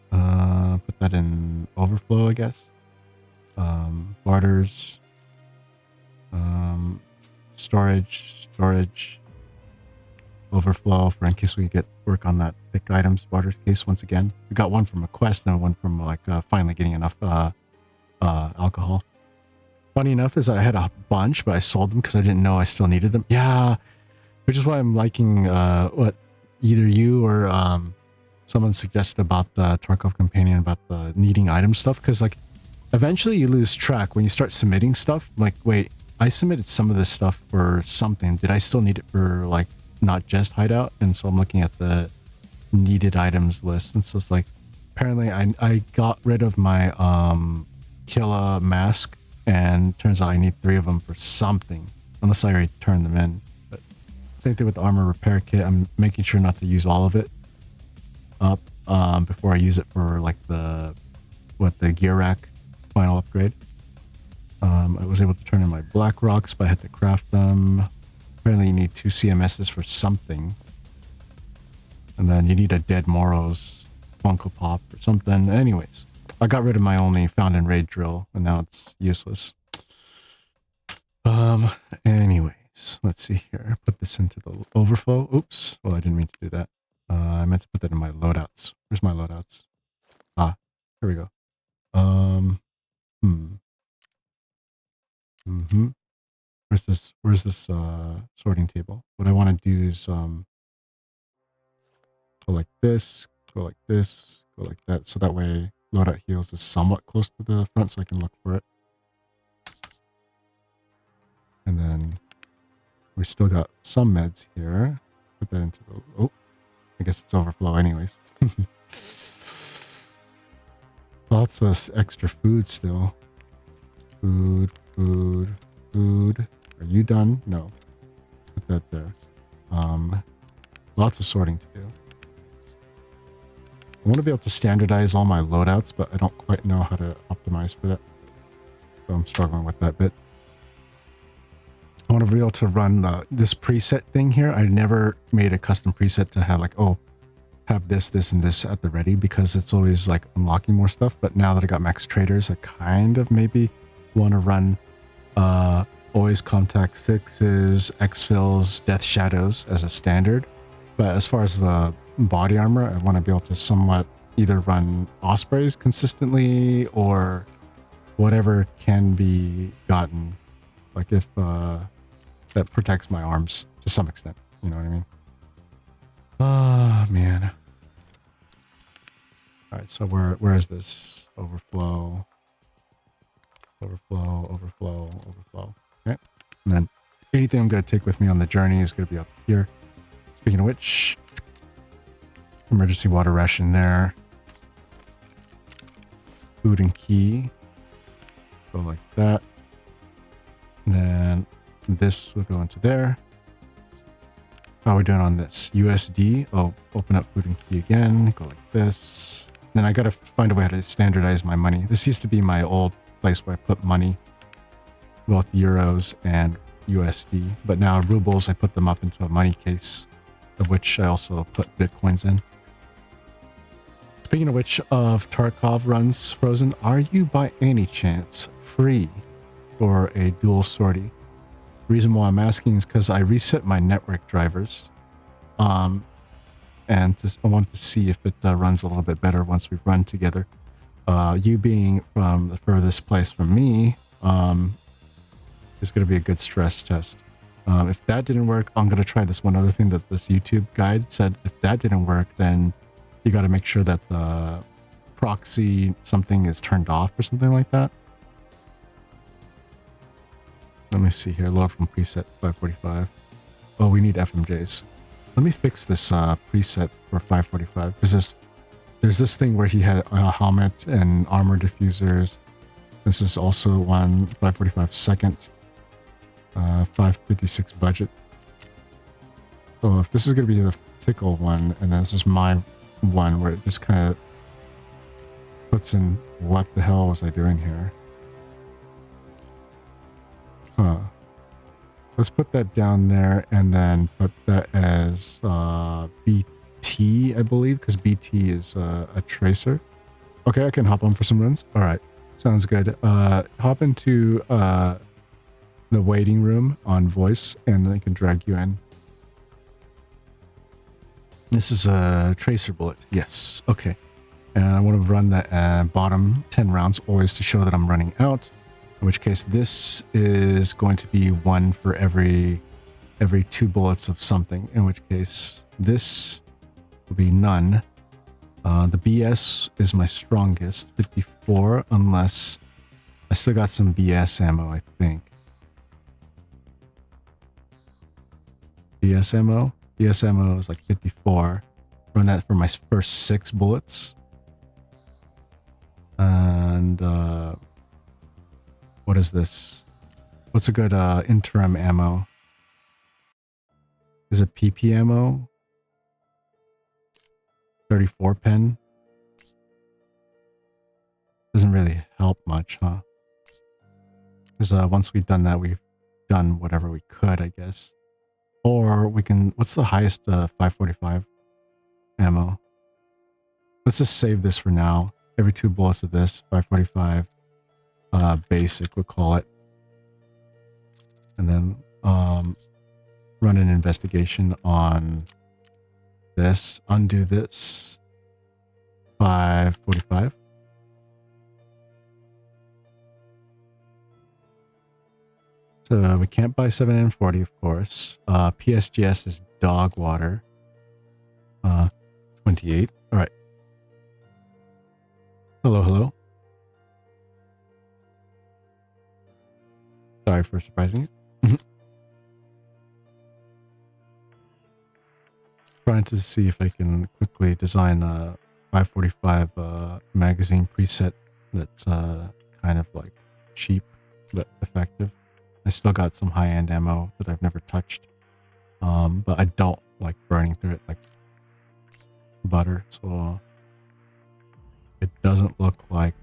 Speaker 1: Put that in overflow, I guess. Barters. Storage. Overflow for in case we get work on that thick items barter case once again. We got one from a quest and one from like finally getting enough alcohol. Funny enough is I had a bunch, but I sold them because I didn't know I still needed them. Yeah, which is why I'm liking what either you or someone suggested about the Tarkov companion about the needing item stuff, because like eventually you lose track when you start submitting stuff. Like, wait, I submitted some of this stuff for something. Did I still need it for like not just hideout? And so I'm looking at the needed items list, and so it's like apparently I got rid of my Killa mask, and turns out I need 3 of them for something, unless I already turned them in. But same thing with the armor repair kit. I'm making sure not to use all of it up before I use it for like the gear rack final upgrade. I was able to turn in my black rocks, but I had to craft them. Apparently you need 2 CMSs for something, and then you need a Dead Moros Funko Pop or something. Anyways, I got rid of my only found in raid drill, and now it's useless. Anyways, let's see here. Put this into the overflow. Oops. Well, I didn't mean to do that. I meant to put that in my loadouts. Where's my loadouts? Ah, here we go. Where's this sorting table? What I want to do is go like this, go like this, go like that, so that way loadout heals is somewhat close to the front, so I can look for it. And then we still got some meds here. Put that into the... Oh, I guess it's overflow anyways. Lots of extra food still. Food. Are you done? No. Put that there. Lots of sorting to do. I want to be able to standardize all my loadouts, but I don't quite know how to optimize for that. So I'm struggling with that bit. I want to be able to run this preset thing here. I never made a custom preset to have like, oh, have this, and this at the ready, because it's always like unlocking more stuff. But now that I got max traders, I kind of maybe want to run always contact 6s, exfils, death shadows as a standard. But as far as the body armor, I want to be able to somewhat either run ospreys consistently or whatever can be gotten, like if that protects my arms to some extent, you know what I mean? Oh man. All right, so where is this? Overflow. Okay. And then anything I'm going to take with me on the journey is going to be up here. Speaking of which, emergency water ration there. Food and key. Go like that. And then this will go into there. How are we doing on this? USD. Oh, open up food and key again. Go like this. Then I got to find a way how to standardize my money. This used to be my old place where I put money, both euros and USD. But now rubles, I put them up into a money case, of which I also put bitcoins in. Speaking of which, of Tarkov runs Frozen, are you by any chance free for a dual sortie? The reason why I'm asking is because I reset my network drivers, and I wanted to see if it runs a little bit better once we run together. You being from the furthest place from me is going to be a good stress test. If that didn't work, I'm going to try this one other thing that this YouTube guide said. If that didn't work, then you got to make sure that the proxy something is turned off or something like that. Let me see here. Load from preset 545. Oh, we need FMJs. Let me fix this preset for 545 because there's this thing where he had a helmet and armor diffusers. This is also one 545 second, 556 budget. So if this is going to be the tickle one, and then this is my one where it just kind of puts in what the hell was I doing here? Let's put that down there and then put that as BT, I believe, because BT is a tracer. Okay, I can hop on for some runs. All right, sounds good. Hop into the waiting room on voice, and then I can drag you in. This is a tracer bullet. Yes, okay. And I want to run that bottom 10 rounds always to show that I'm running out. In which case, this is going to be 1 for every 2 bullets of something. In which case, this will be none. The BS is my strongest, 54, unless I still got some BS ammo, I think. BS ammo? BS ammo is like 54. Run that for my first 6 bullets. And what is this? What's a good interim ammo? Is it PP ammo? 34 pen? Doesn't really help much, huh? Because once we've done that, we've done whatever we could, I guess. Or we can... What's the highest 545 ammo? Let's just save this for now. Every 2 bullets of this, 545. Basic, we'll call it. And then run an investigation on this. Undo this. 545. So we can't buy 7N40, of course. PSGS is dog water. 28. All right. Hello, hello. Sorry for surprising you. Trying to see if I can quickly design a 545 magazine preset that's kind of like cheap but effective. I still got some high-end ammo that I've never touched, but I don't like burning through it like butter, so it doesn't look like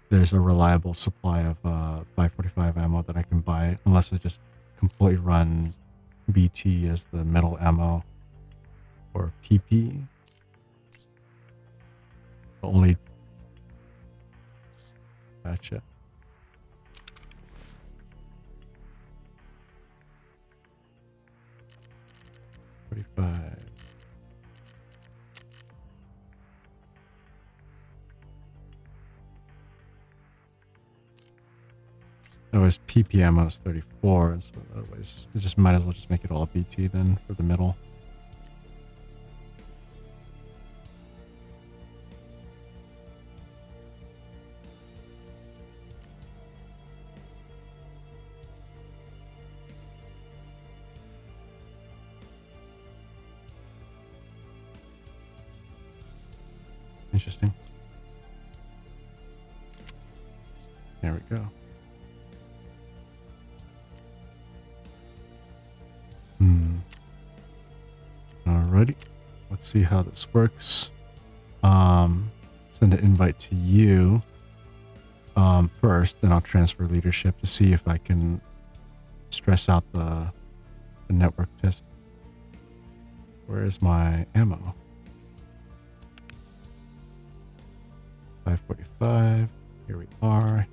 Speaker 1: there's a reliable supply of 545 ammo that I can buy unless I just completely run BT as the metal ammo or PP. Only... Gotcha. $45. Otherwise, PP ammo is 34, so otherwise, it just might as well just make it all BT then for the middle. Interesting. There we go. Alrighty. Let's see how this works. Send an invite to you first, then I'll transfer leadership to see if I can stress out the network test. Where is my ammo? 545. Here we are.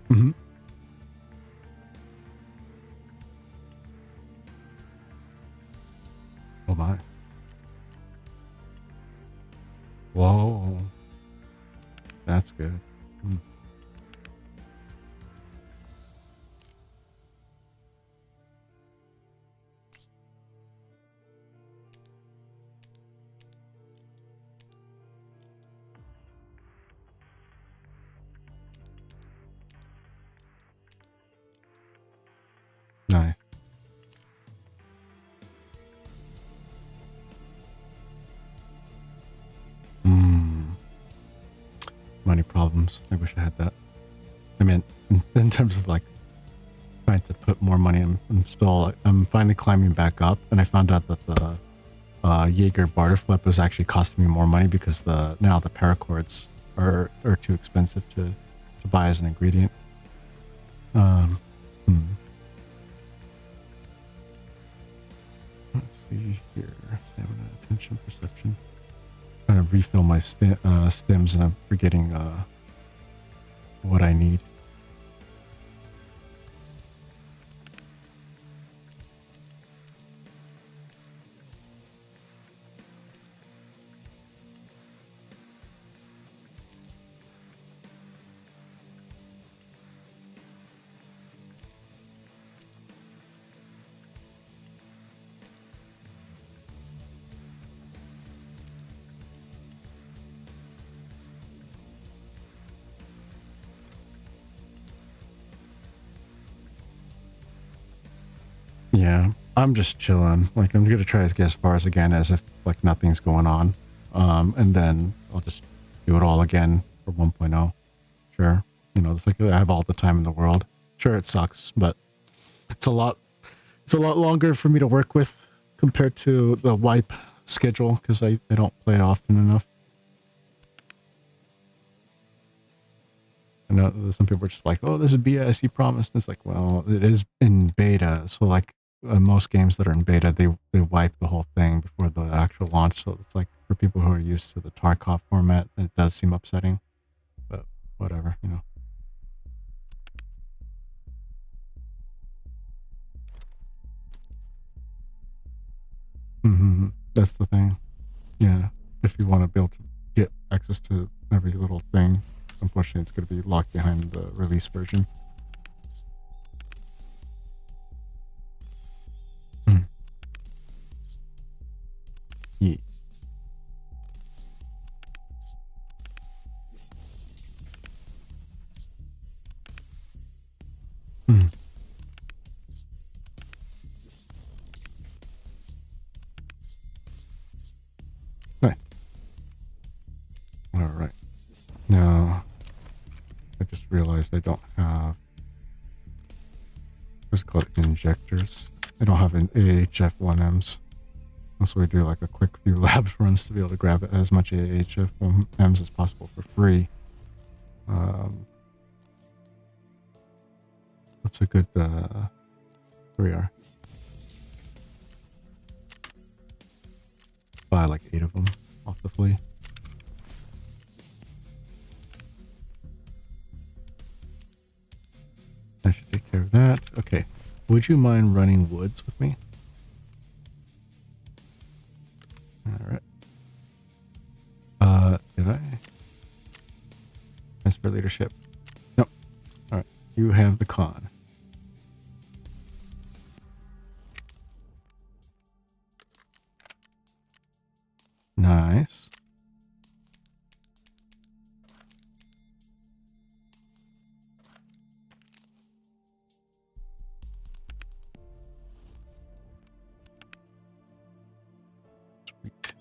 Speaker 1: Mm-hmm. Oh my. Whoa. That's good. Mm. Nice. Money problems. I wish I had that. I mean, in terms of like trying to put more money in, I'm finally climbing back up, and I found out that the Jaeger barter flip was actually costing me more money because now the paracords are too expensive to buy as an ingredient. Let's see here. Stamina, attention, perception. Trying to refill my stims, and I'm forgetting what I need. Yeah, I'm just chilling. Like, I'm gonna try to get as far as again as if like nothing's going on. And then I'll just do it all again for 1.0. Sure. You know, it's like I have all the time in the world. Sure, it sucks, but it's a lot longer for me to work with compared to the wipe schedule because I don't play it often enough. I know some people are just like, oh, this is BS, you promised. And it's like, well, it is in beta. So like most games that are in beta, they wipe the whole thing before the actual launch. So it's like for people who are used to the Tarkov format, it does seem upsetting, but whatever, you know. That's the thing. Yeah. If you want to be able to get access to every little thing, unfortunately, it's going to be locked behind the release version. Yeah. Right. All right. Now, I just realized I don't have, what's it called, injectors. I don't have an AHF-1Ms. That's why we do like a quick few labs runs to be able to grab as much AHF-1Ms as possible for free. What's a good, here we are. Buy like 8 of them off the flea. I should take care of that. Okay. Would you mind running woods with me? All right. Did I? As for leadership. Nope. All right. You have the con. Nice. Sweet.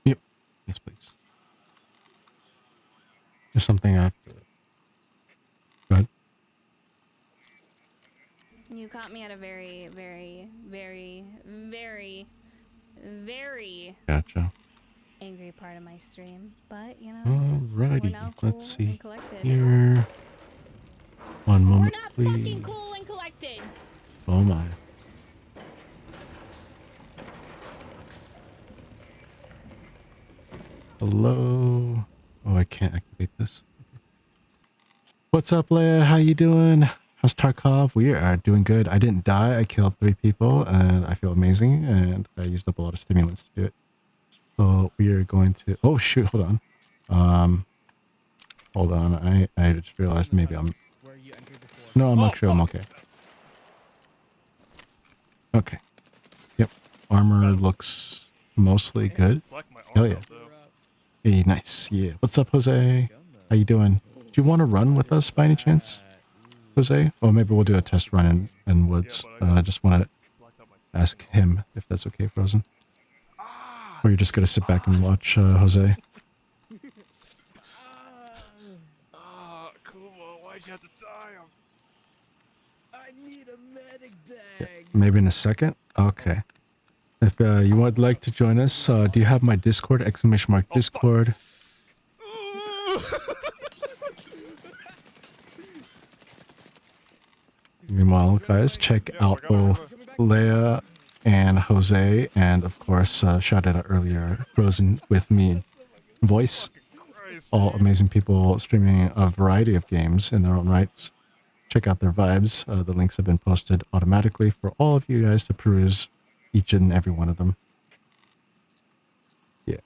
Speaker 1: Yep. Yes, please. There's something I have to... Go ahead.
Speaker 4: You caught me at a very, very, very, very, very
Speaker 1: Gotcha.
Speaker 4: angry part of my stream, but you know, we're
Speaker 1: Alrighty,
Speaker 4: now cool
Speaker 1: let's see
Speaker 4: and collected.
Speaker 1: here. One
Speaker 4: We're
Speaker 1: moment,
Speaker 4: not
Speaker 1: please.
Speaker 4: fucking cool and collected.
Speaker 1: Oh my. Hello. Oh, I can't activate this. What's up, Leia? How you doing? How's Tarkov? We are doing good. I didn't die. I killed 3 people, and I feel amazing. And I used up a lot of stimulants to do it. So we are going to. Oh shoot! Hold on. Hold on. I just realized maybe I'm. No, I'm actually I'm okay. Okay. Yep. Armor looks mostly good. Hell yeah. Hey, nice. Yeah. What's up, Jose? How you doing? Do you want to run with us by any chance, Jose? Or maybe we'll do a test run in woods. I just want to ask him if that's okay, Frozen. Or you're just going to sit back and watch Jose?
Speaker 3: Kumo, why'd you have to tie him?
Speaker 5: I need a medic bag.
Speaker 1: Yeah, maybe in a second? Okay. If you would like to join us, do you have my Discord? !Discord. Meanwhile, guys, check out both Leia and Jose, and of course, shouted out earlier, Frozen with me voice. All amazing people streaming a variety of games in their own rights. Check out their vibes. The links have been posted automatically for all of you guys to peruse each and every one of them. Yeah.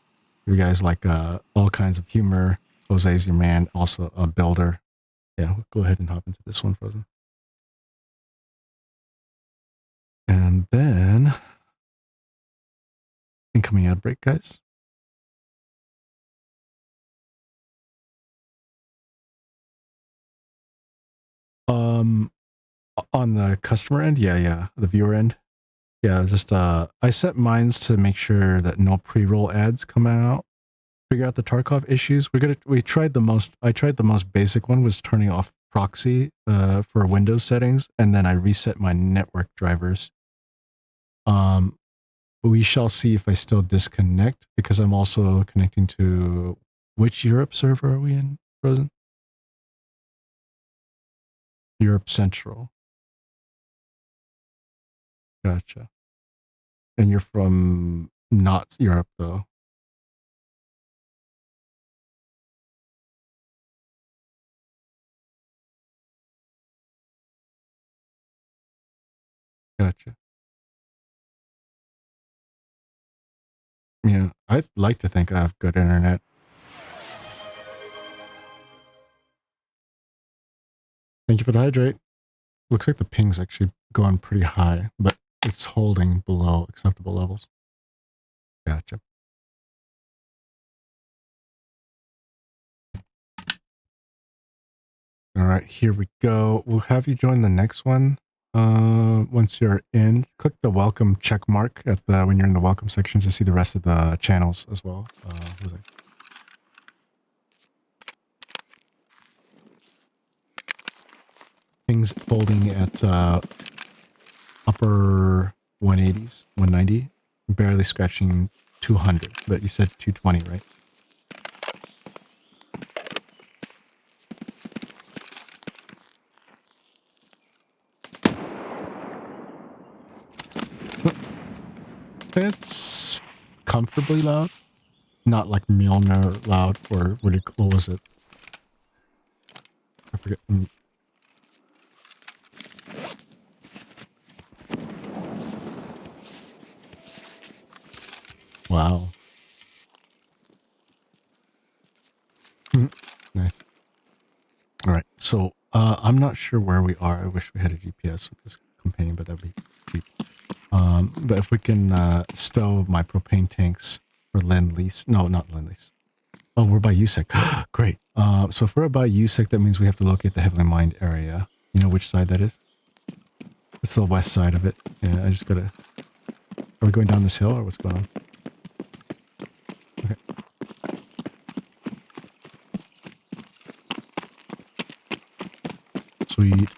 Speaker 1: You guys like all kinds of humor. Jose's your man, also a builder. Yeah, we'll go ahead and hop into this one, Frozen. And then, incoming ad break, guys. On the customer end, yeah, the viewer end, yeah. Just I set mines to make sure that no pre-roll ads come out. Figure out the Tarkov issues. I tried the most basic one, was turning off proxy for Windows settings, and then I reset my network drivers. We shall see if I still disconnect, because I'm also connecting to which Europe server are we in, Frozen? Europe Central. Gotcha. And you're from not Europe though. Gotcha. Yeah, I'd like to think I have good internet. Thank you for the hydrate. Looks like the ping's actually going pretty high, but it's holding below acceptable levels. Gotcha. All right, here we go. We'll have you join the next one. Once you're in, click the welcome check mark at the when you're in the welcome section to see the rest of the channels as well. What was it? Ping's holding at upper 180s, 190, barely scratching 200, but you said 220, right? So it's comfortably loud, not like Mjolnir loud, or what was it? I forget. Wow. Nice. All right. So I'm not sure where we are. I wish we had a GPS with this companion, but that'd be cheap. But if we can stow my propane tanks for Lend-Lease. No, not Lend-Lease. Oh, we're by USEC. Great. So if we're by USEC, that means we have to locate the heavily mined area. You know which side that is? It's the west side of it. Yeah, I just gotta... Are we going down this hill or what's going on? Okay. Sweet.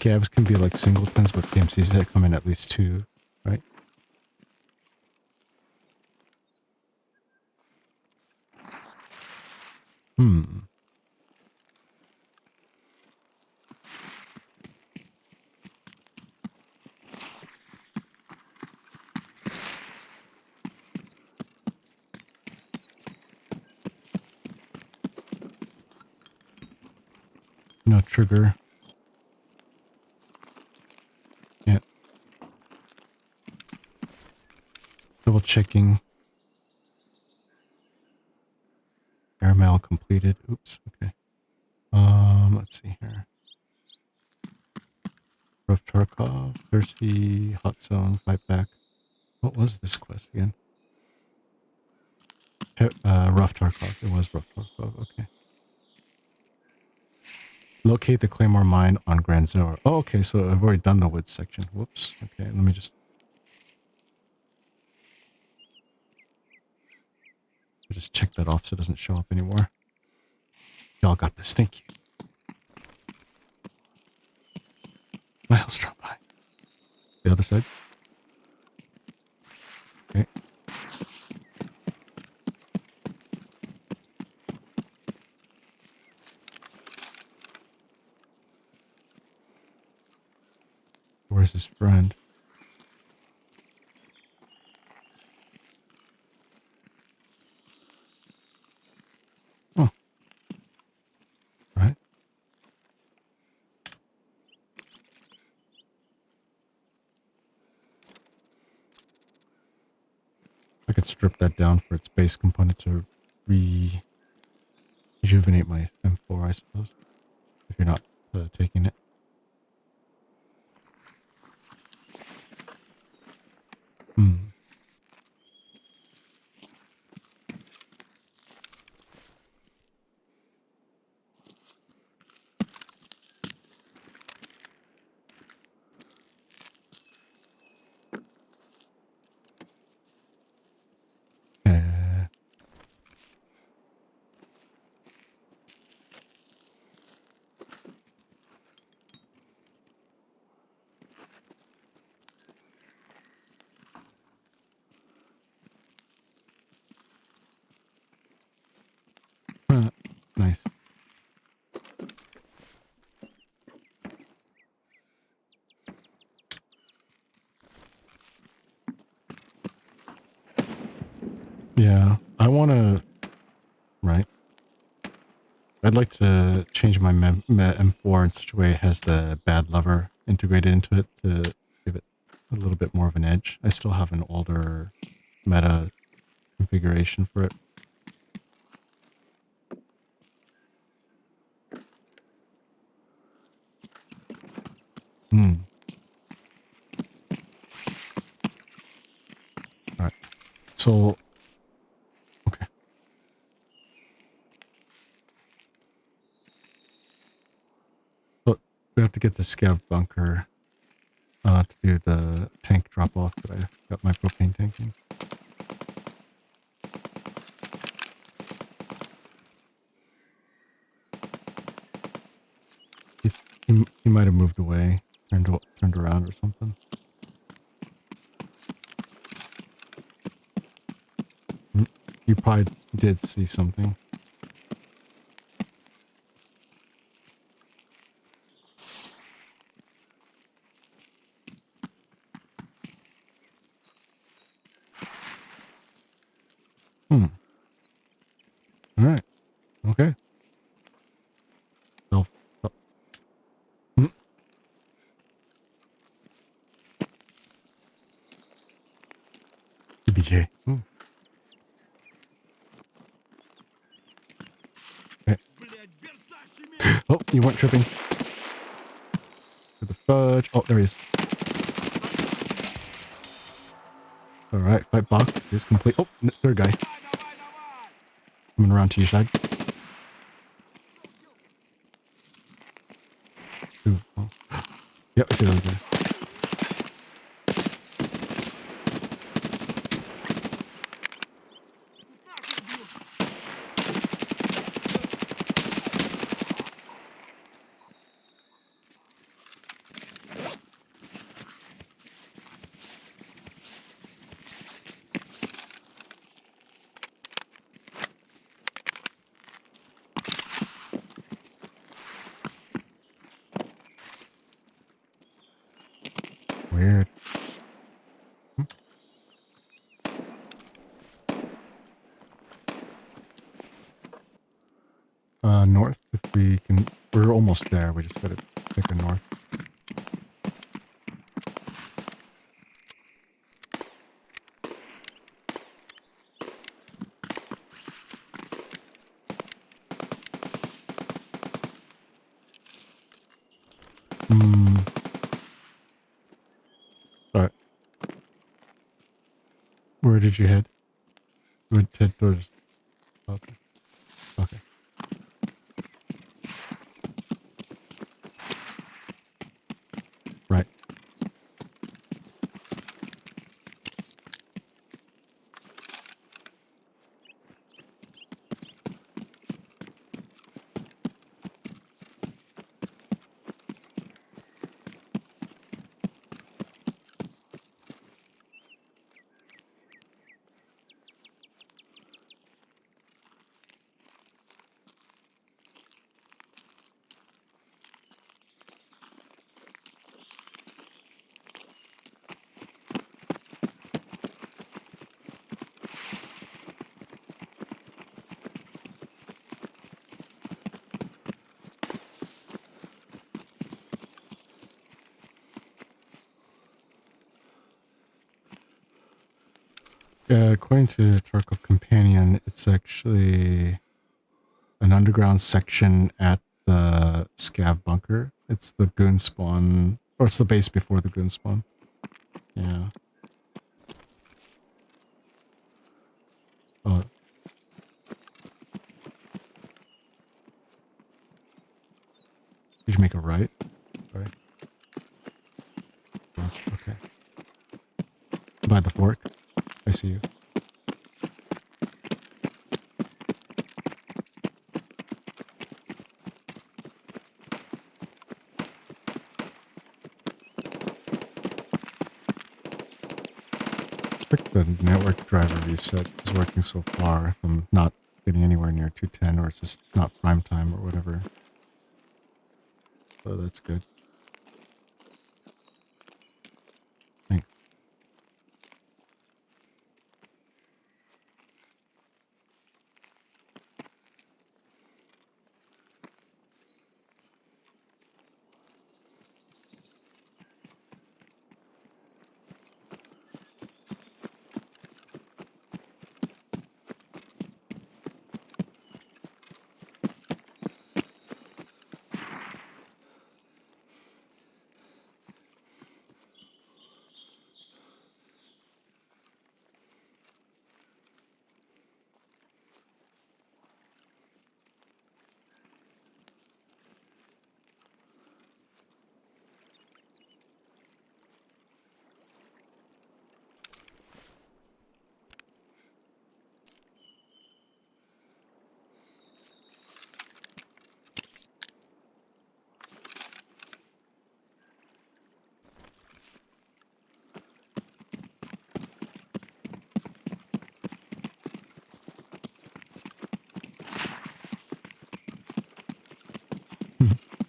Speaker 1: scavs can be like singletons, but PMCs that come in at least 2, right? No trigger. Yeah. Double checking. Airmail completed. Oops. Okay. Let's see here. Rough Tarkov, thirsty, hot zone, fight back. What was this quest again? Rough Tarkov. It was Rough Tarkov. Okay. Locate the Claymore mine on Grand Zora. Oh, okay. So I've already done the woods section. Whoops. Okay. Let me just check that off so it doesn't show up anymore. Y'all got this. Thank you. Miles drop by. The other side. Okay. Where's his friend? Oh. Right. I could strip that down for its base component to rejuvenate my M4, I suppose. If you're not taking it. Nice. Yeah, I want to... Right. I'd like to change my M4 in such a way it has the bad lever integrated into it to give it a little bit more of an edge. I still have an older meta configuration for it. Alright. So... Okay. So we have to get the scav bunker to do the tank drop off that I got my propane tank in. He might have moved away, turned around or something. You probably did see something. Alright. Okay. So, BJ. Okay. Oh, you weren't tripping. For the fudge. Oh, there he is. Alright, fight block is complete. Oh, third guy. Coming around to your side. Ooh, oh. Yep, I see those guys. Weird. North, if we can. We're almost there. We just gotta pick a north. Alright. Where did you head? You would head towards. Okay. Okay. Right. According to Tarkov Companion, it's actually an underground section at the scav bunker. It's the goon spawn, or it's the base before the goon spawn. Yeah. Oh. Did you make a right? Sorry. Oh, okay. By the fork. I see you. I think the network driver reset is working so far. If I'm not getting anywhere near 210, or it's just not prime time or whatever. So that's good. Thanks.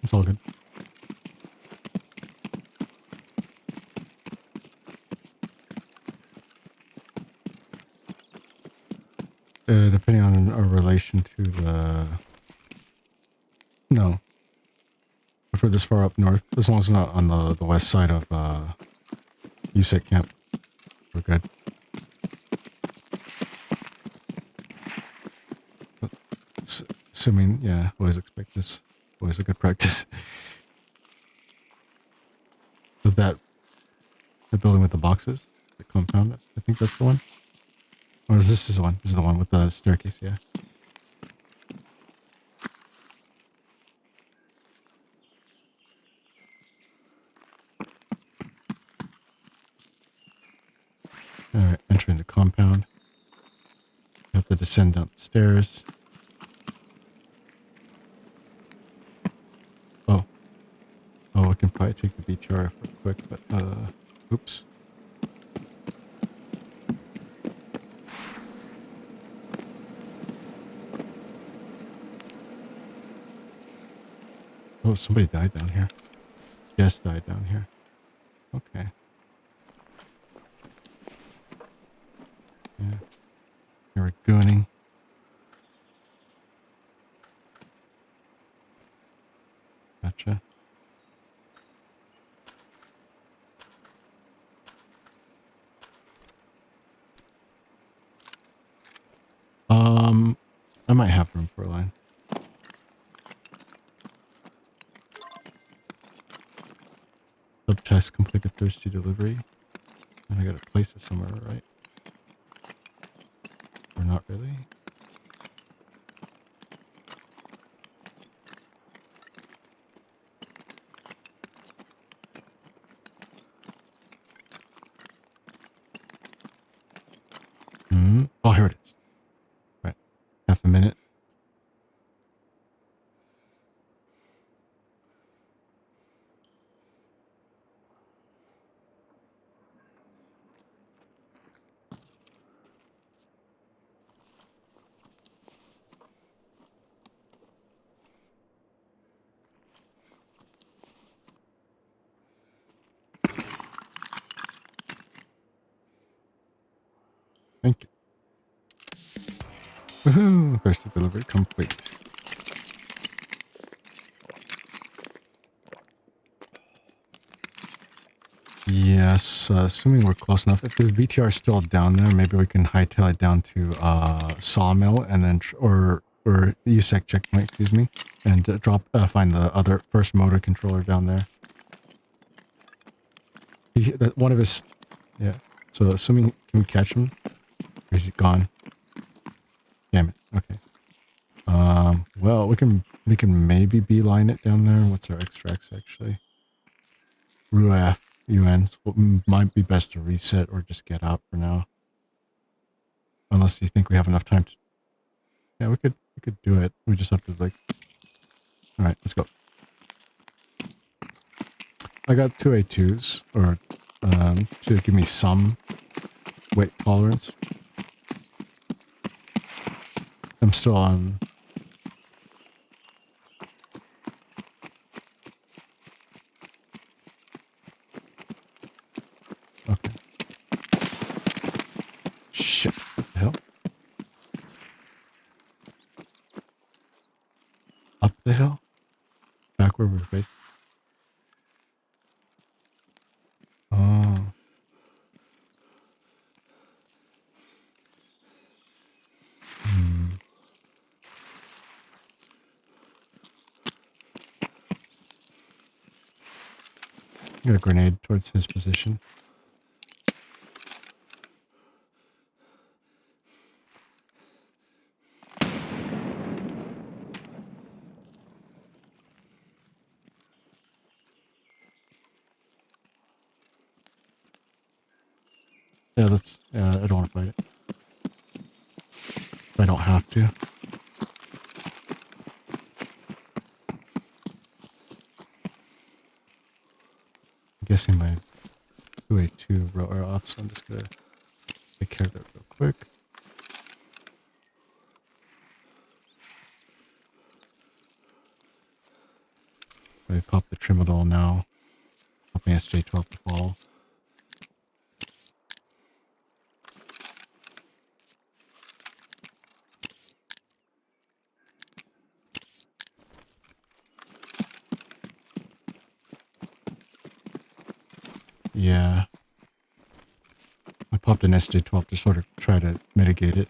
Speaker 1: It's all good. Depending on our relation to the... No. If we're this far up north, as long as we're not on the west side of UTC-8 camp, we're good. Assuming, yeah, always expect this. Always a good practice. With that, the building with the boxes, the compound, I think that's the one. Or is this the one? This is the one with the staircase, yeah. Alright, entering the compound. You have to descend down the stairs. Oh, I can probably take the BTR real quick, but, oops. Oh, somebody died down here. Jess died down here. Okay. I might have room for a line. Subtest completed thirsty delivery. And I gotta place it somewhere, right? Or not really? Oh, here it is. Right. Half a minute. Thank you. Woohoo! Thirsty delivery complete. Yes, assuming we're close enough. If the VTR is still down there, maybe we can hightail it down to Sawmill and then or USEC checkpoint, excuse me, and find the other first motor controller down there. One of his, yeah. So assuming, can we catch him? Or is he gone? Damn it. Okay. Well, we can maybe beeline it down there. What's our extracts actually? RUF UNs. What might be best to reset or just get out for now. Unless you think we have enough time to. Yeah, we could do it. We just have to like. All right, let's go. I got 2 A2s or to give me some weight tolerance. I'm still on. Okay. Shit. What the hell? Up the hill? Back where we're based? Oh. Got a grenade towards his position. Yeah, let's. I don't want to fight it. If I don't have to. I'm guessing my 2A2 rower off, so I'm just gonna take care of that real quick. I pop the Trimadol now. Pop my SJ12 to fall. Yeah. I popped an SJ12 to sort of try to mitigate it.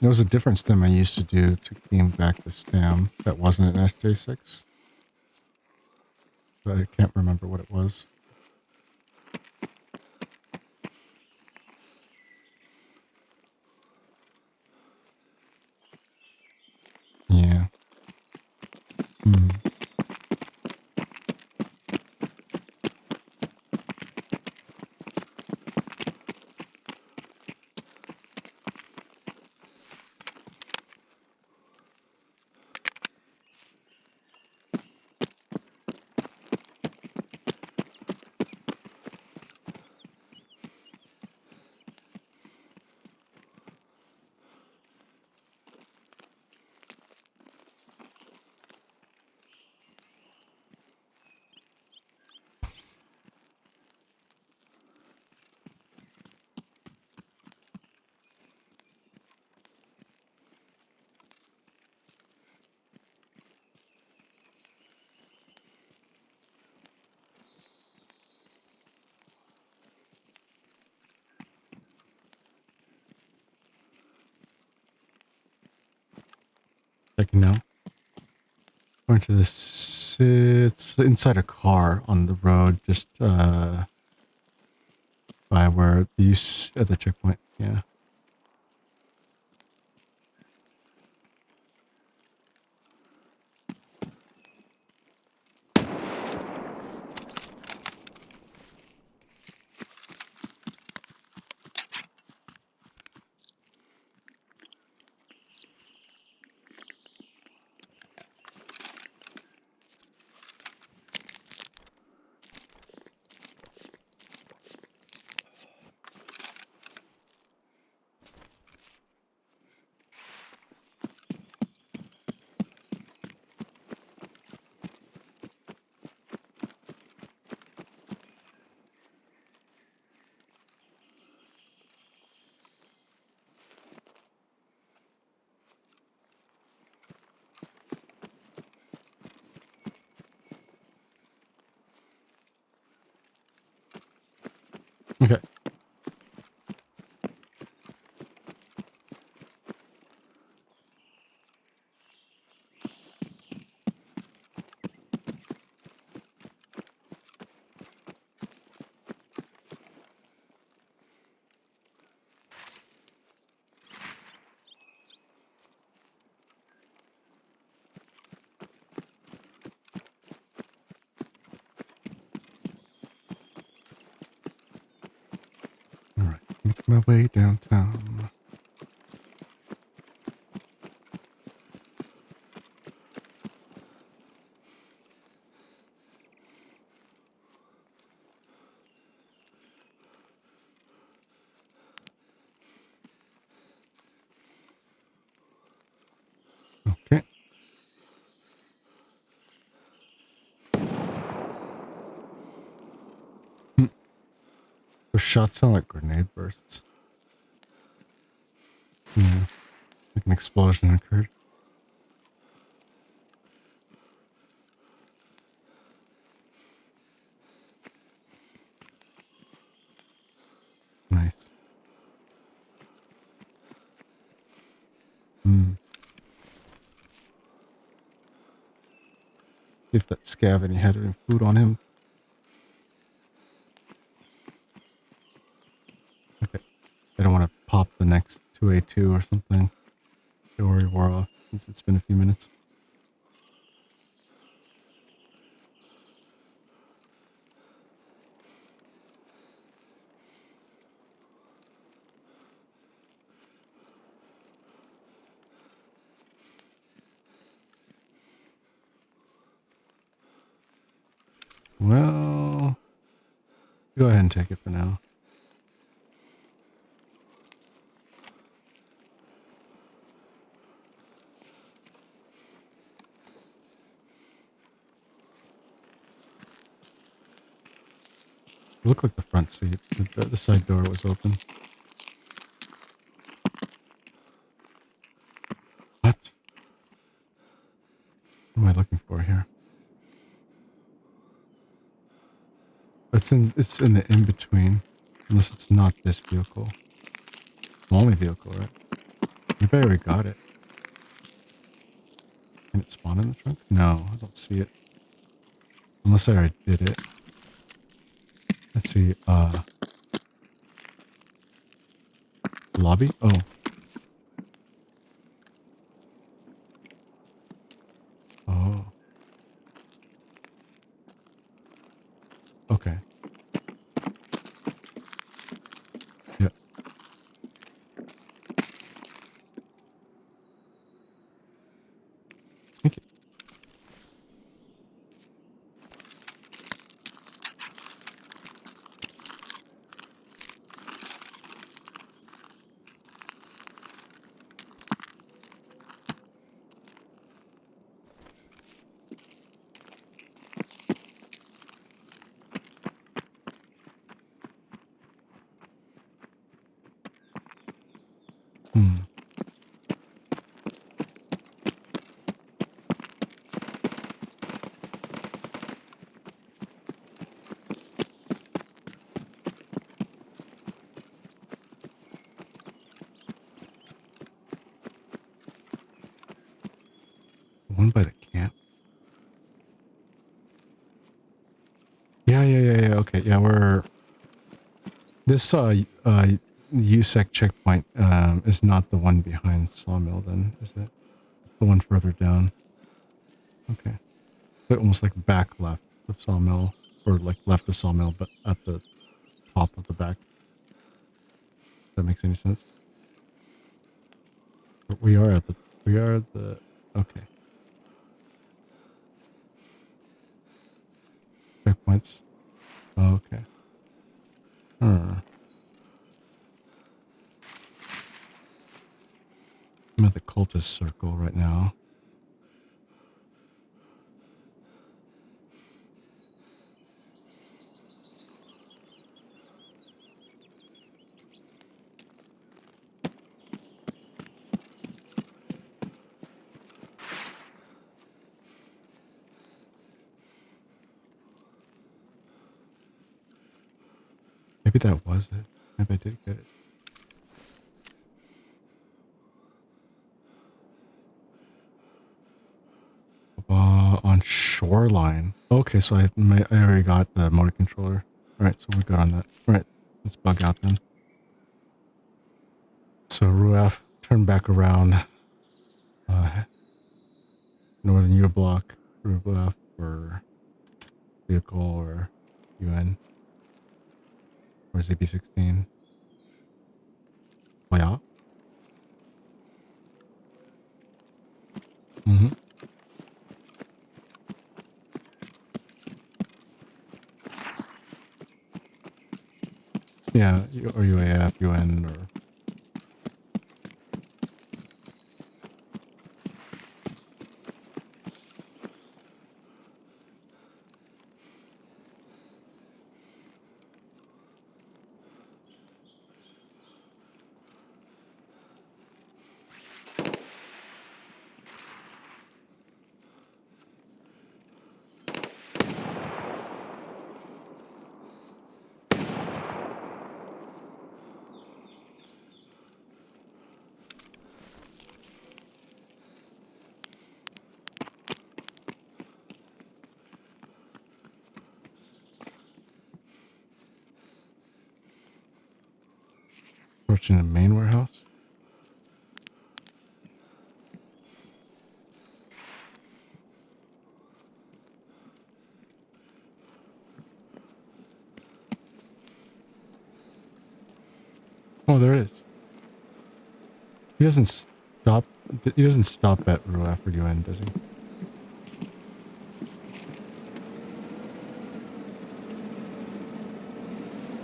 Speaker 1: There was a different stem I used to do to gain back the stem that wasn't an SJ6. But I can't remember what it was. Yeah. Checking now. Going to this. It's inside a car on the road, just by where these at the checkpoint. Yeah. Okay. All right. Making my way downtown. Okay. Those shots sound like grenade bursts. Yeah. Like an explosion occurred. Nice. See if that scav any had any food on him. Okay. I don't want to pop the next 2A2 or something. They already wore off since it's been a few minutes. Well, go ahead and take it for now. It looked like the front seat. The side door was open. What? What am I looking for here? It's in the in-between. Unless it's not this vehicle. The only vehicle, right? Maybe I already got it. Can it spawn in the trunk? No, I don't see it. Unless I already did it. Let's see, lobby? Oh. Oh. Okay. Yep. Thank you. Hmm. one by the camp. Yeah. Okay, yeah, we're this USEC checkpoint is not the one behind Sawmill. Then is it? It's the one further down. Okay, so almost like back left of Sawmill, or like left of Sawmill, but at the top of the back. If that makes any sense. But we are at the okay. Checkpoints. Oh, okay. I'm at the cultist circle right now. Maybe that was it. Maybe I did get it. On Shoreline. Okay, so I already got the motor controller. Alright, so we're good on that. Alright, let's bug out then. So Ruaf, turn back around. Northern U block. Ruaf for vehicle or UN. Or ZB16. Oh yeah? Mm-hmm. Yeah, or UAF, UN, or... Approaching the main warehouse. Oh, there it is. He doesn't stop. He doesn't stop at Ruaf or UN, does he?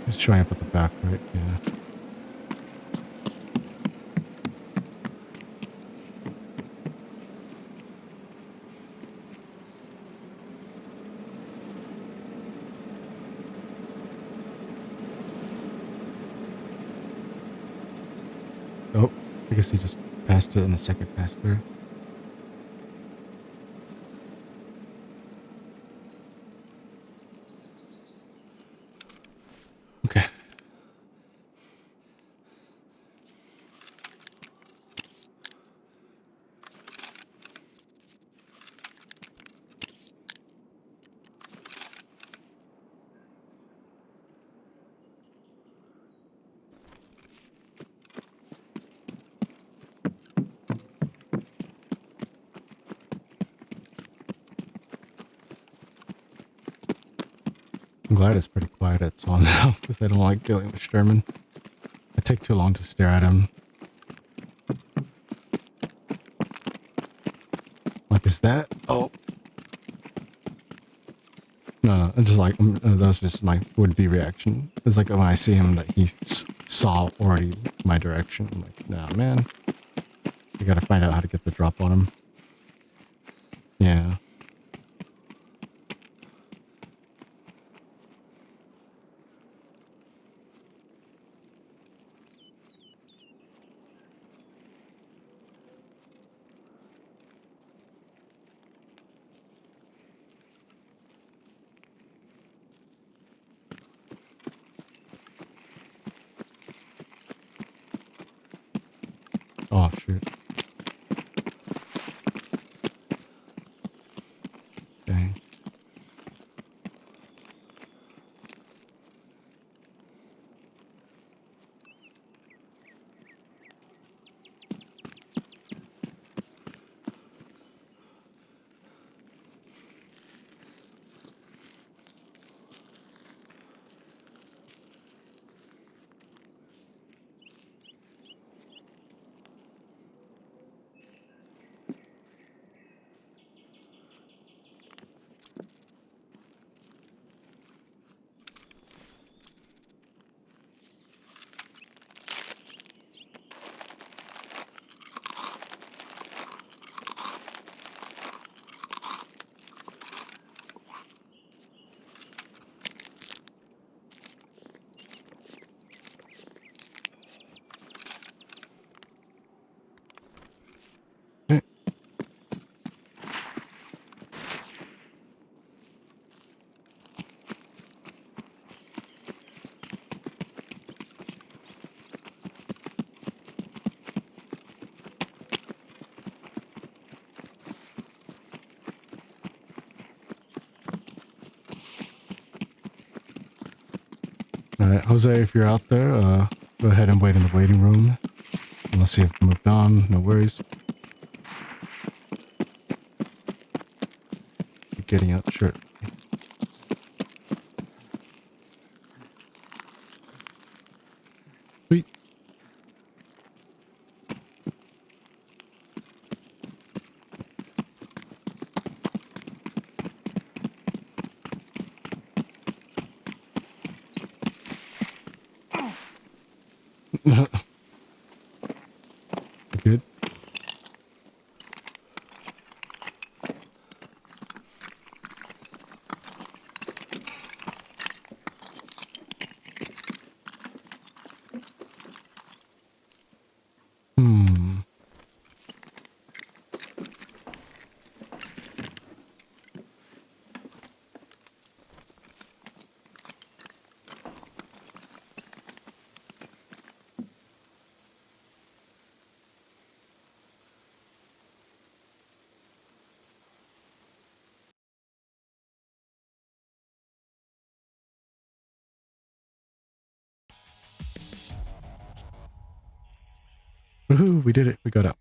Speaker 1: He's showing up at the back, right? Yeah. Oh, I guess he just passed it in the second pass through. Okay. I'm glad it's pretty quiet at Saw now, because I don't like dealing with Sherman. I take too long to stare at him. Like, is that? Oh. No, I'm just like, that was just my would-be reaction. It's like when I see him that he saw already my direction. I'm like, nah, man. I gotta find out how to get the drop on him. Yeah. Oh, shoot. right, Jose, if you're out there, go ahead and wait in the waiting room. And let's see if we moved on. No worries. Keep getting up, sure. Sweet. Good. Hmm. Woohoo, we did it. We got up.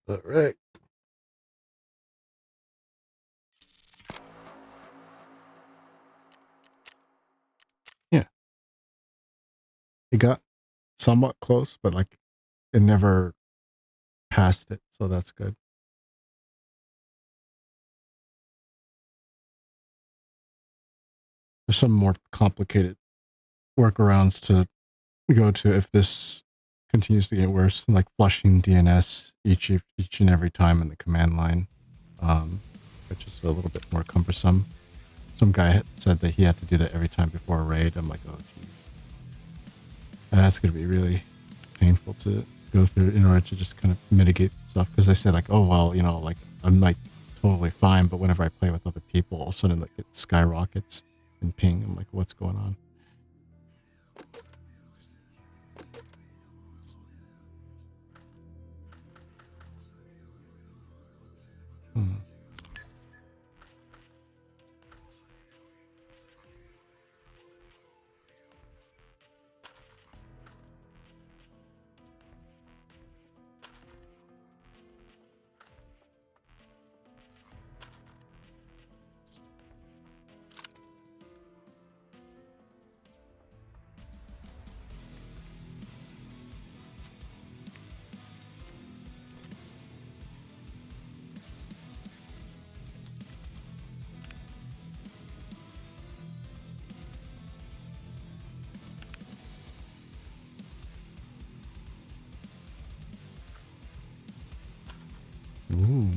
Speaker 1: All right. Yeah. It got somewhat close, but like it never passed it. So that's good. There's some more complicated workarounds to go to if this continues to get worse, like flushing DNS each and every time in the command line, which is a little bit more cumbersome. Some guy said that he had to do that every time before a raid. I'm like, oh geez, that's gonna be really painful to go through in order to just kind of mitigate stuff. Because I said like, oh well, you know, like I'm like totally fine, but whenever I play with other people, all of a sudden like it skyrockets in ping. I'm like, what's going on? Hmm. Ooh.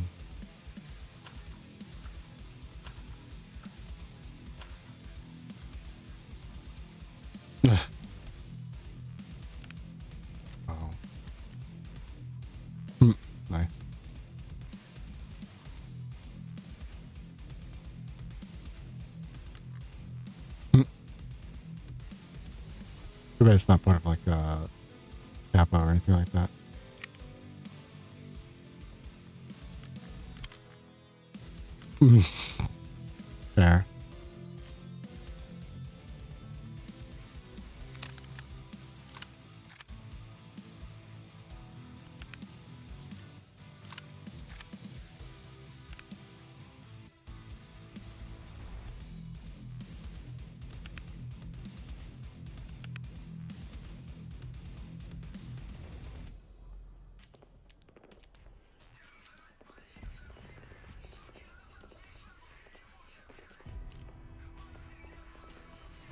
Speaker 1: Oh. Hmm. Nice. Hmm. Too bad it's not part of like Kappa or anything like that. Fair.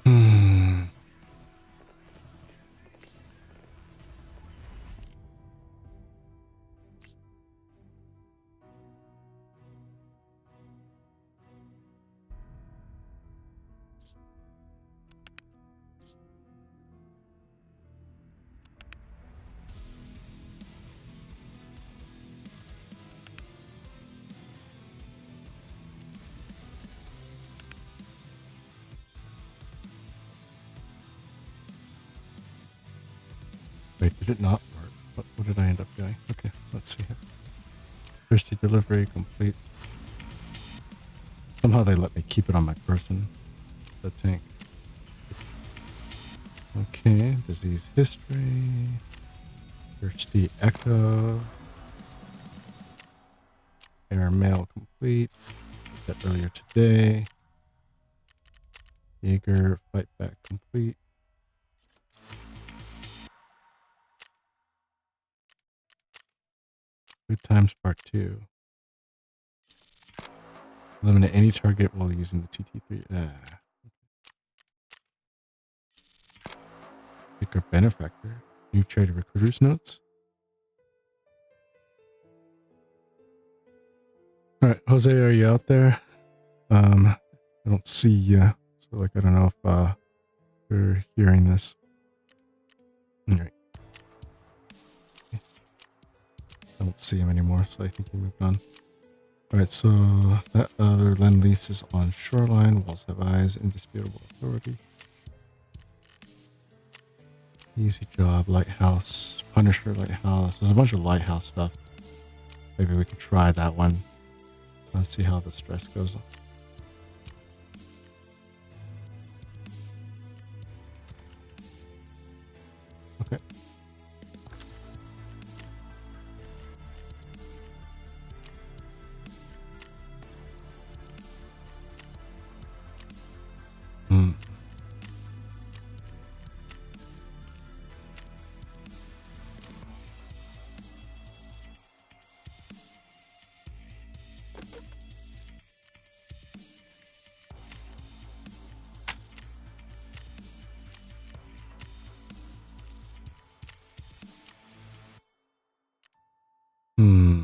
Speaker 1: Hmm. Wait, did it not work? What did I end up doing? Okay, let's see here. Thirsty delivery complete. Somehow they let me keep it on my person. The tank. Okay, disease history. Thirsty Echo. Airmail complete. Did that earlier today. Jaeger fight back complete. Good times part 2. Eliminate any target while using the TT3. Pick our benefactor. New trader recruiters notes. All right, Jose, are you out there? I don't see you, so like I don't know if you're hearing this. All right. I don't see him anymore, so I think he moved on. All right, so that other lend lease is on shoreline. Walls have eyes. Indisputable authority. Easy job. Lighthouse. Punisher lighthouse. There's a bunch of lighthouse stuff. Maybe we could try that one. Let's see how the stress goes. Okay. Hmm. Hmm.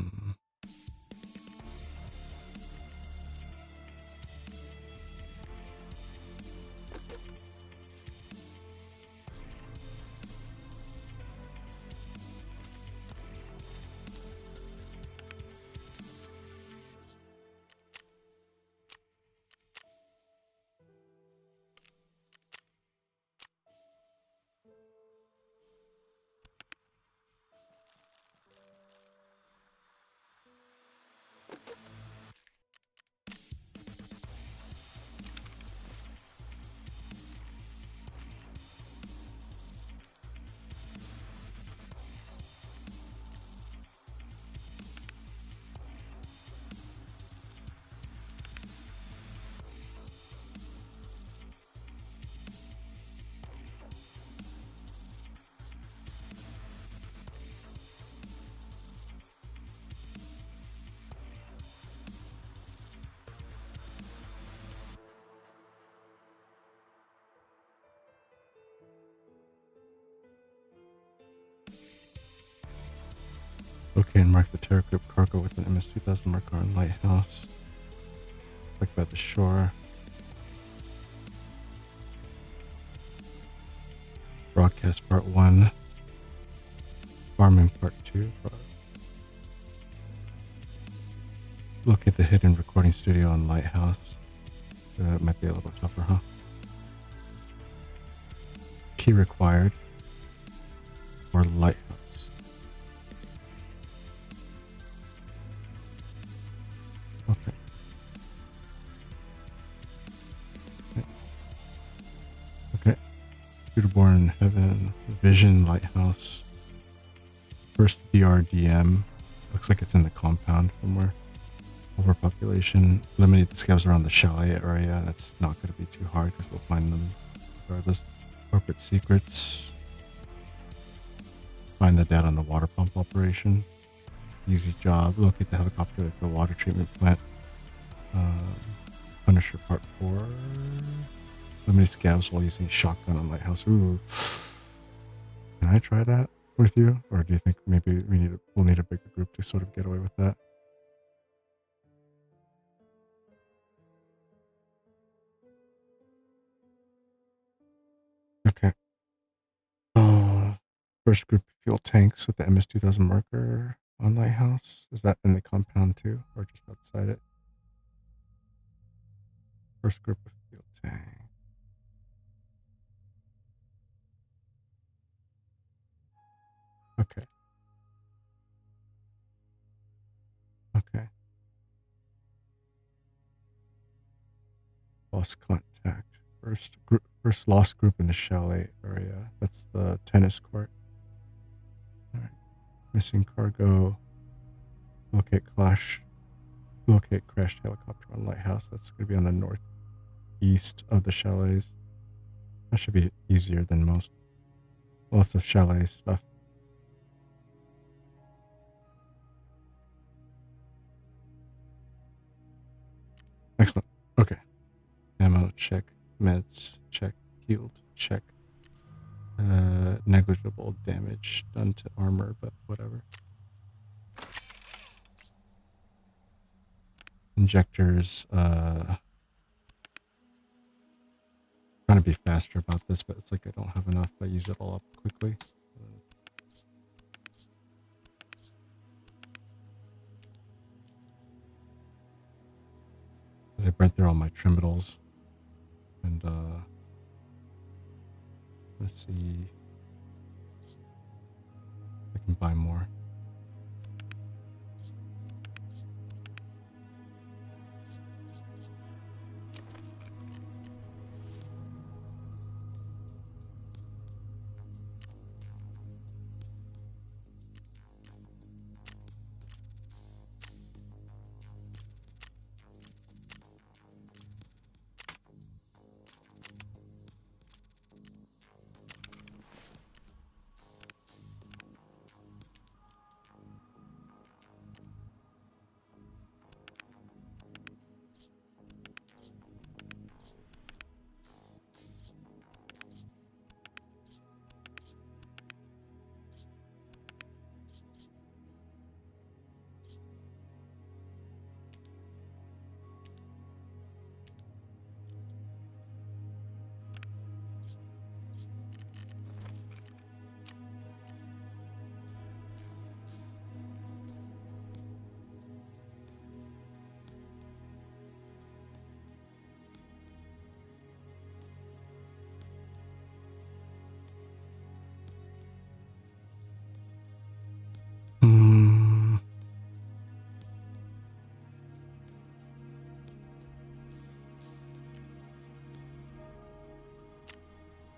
Speaker 1: Okay, and mark the Terra Group cargo with an MS-2000 marker on Lighthouse. Like by the shore. Broadcast part 1. Farming part 2. Look at the hidden recording studio on Lighthouse. It might be a little tougher, huh? Key required. Or Lighthouse. Okay. Okay. Computerborn in Heaven. Vision Lighthouse. First DRDM. Looks like it's in the compound somewhere. Overpopulation. Eliminate the scavs around the chalet area. That's not going to be too hard because we'll find them regardless. Corporate secrets. Find the data on the water pump operation. Easy job. Locate the helicopter at the water treatment plant. Punisher part 4. Eliminate scavs while using shotgun on Lighthouse. Ooh. Can I try that with you? Or do you think maybe we'll need a bigger group to sort of get away with that? Okay. First group of fuel tanks with the MS-2000 marker on Lighthouse. Is that in the compound too, or just outside it? First group of fuel tank. Okay. Okay. Lost contact. First lost group in the chalet area. That's the tennis court. All right. Missing cargo. Locate crashed helicopter on lighthouse. That's going to be on the northeast of the chalets. That should be easier than most. Lots of chalet stuff. Excellent. Okay. Ammo check. Meds check. Healed check. Negligible damage done to armor, but whatever. Injectors. Trying to be faster about this, but it's like I don't have enough. I use it all up quickly. I burnt through all my trimetals. And let's see if I can buy more.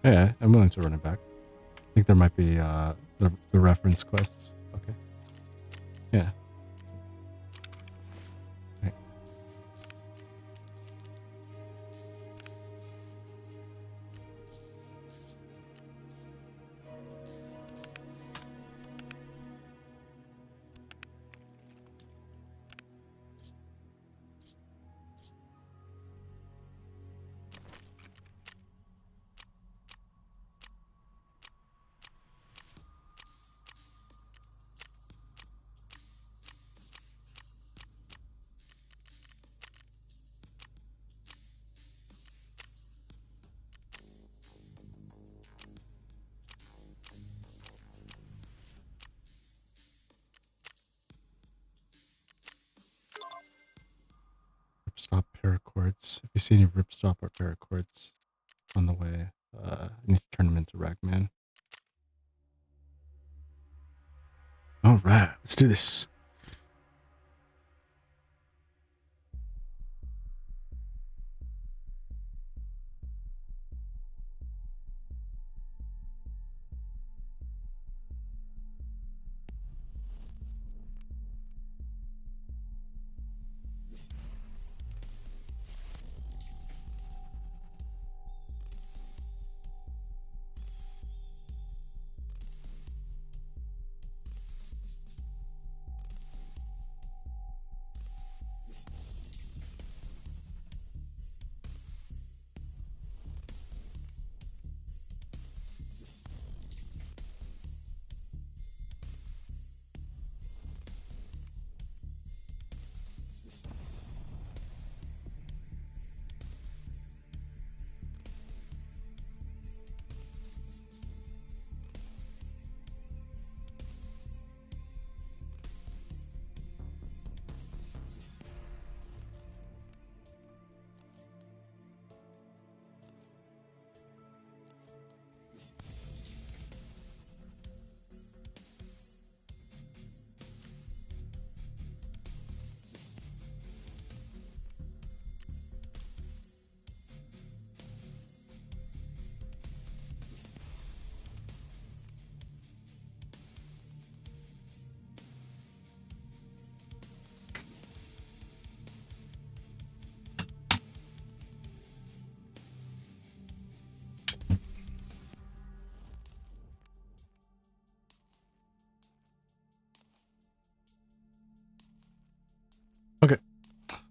Speaker 1: Yeah, I'm willing to run it back. I think there might be the reference quests. Okay. Yeah. Okay. Ripstop paracords. If you see any ripstop or paracords on the way, you need to turn them into Ragman. All right, let's do this.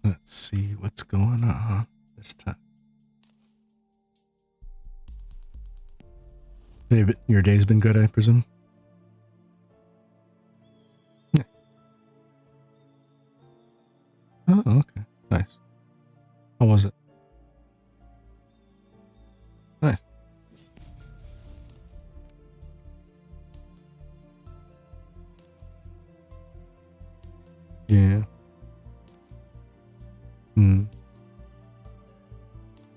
Speaker 1: Let's see what's going on this time. David, your day's been good, I presume? Yeah. Oh, okay. Nice. How was it? Nice. Yeah. Hmm.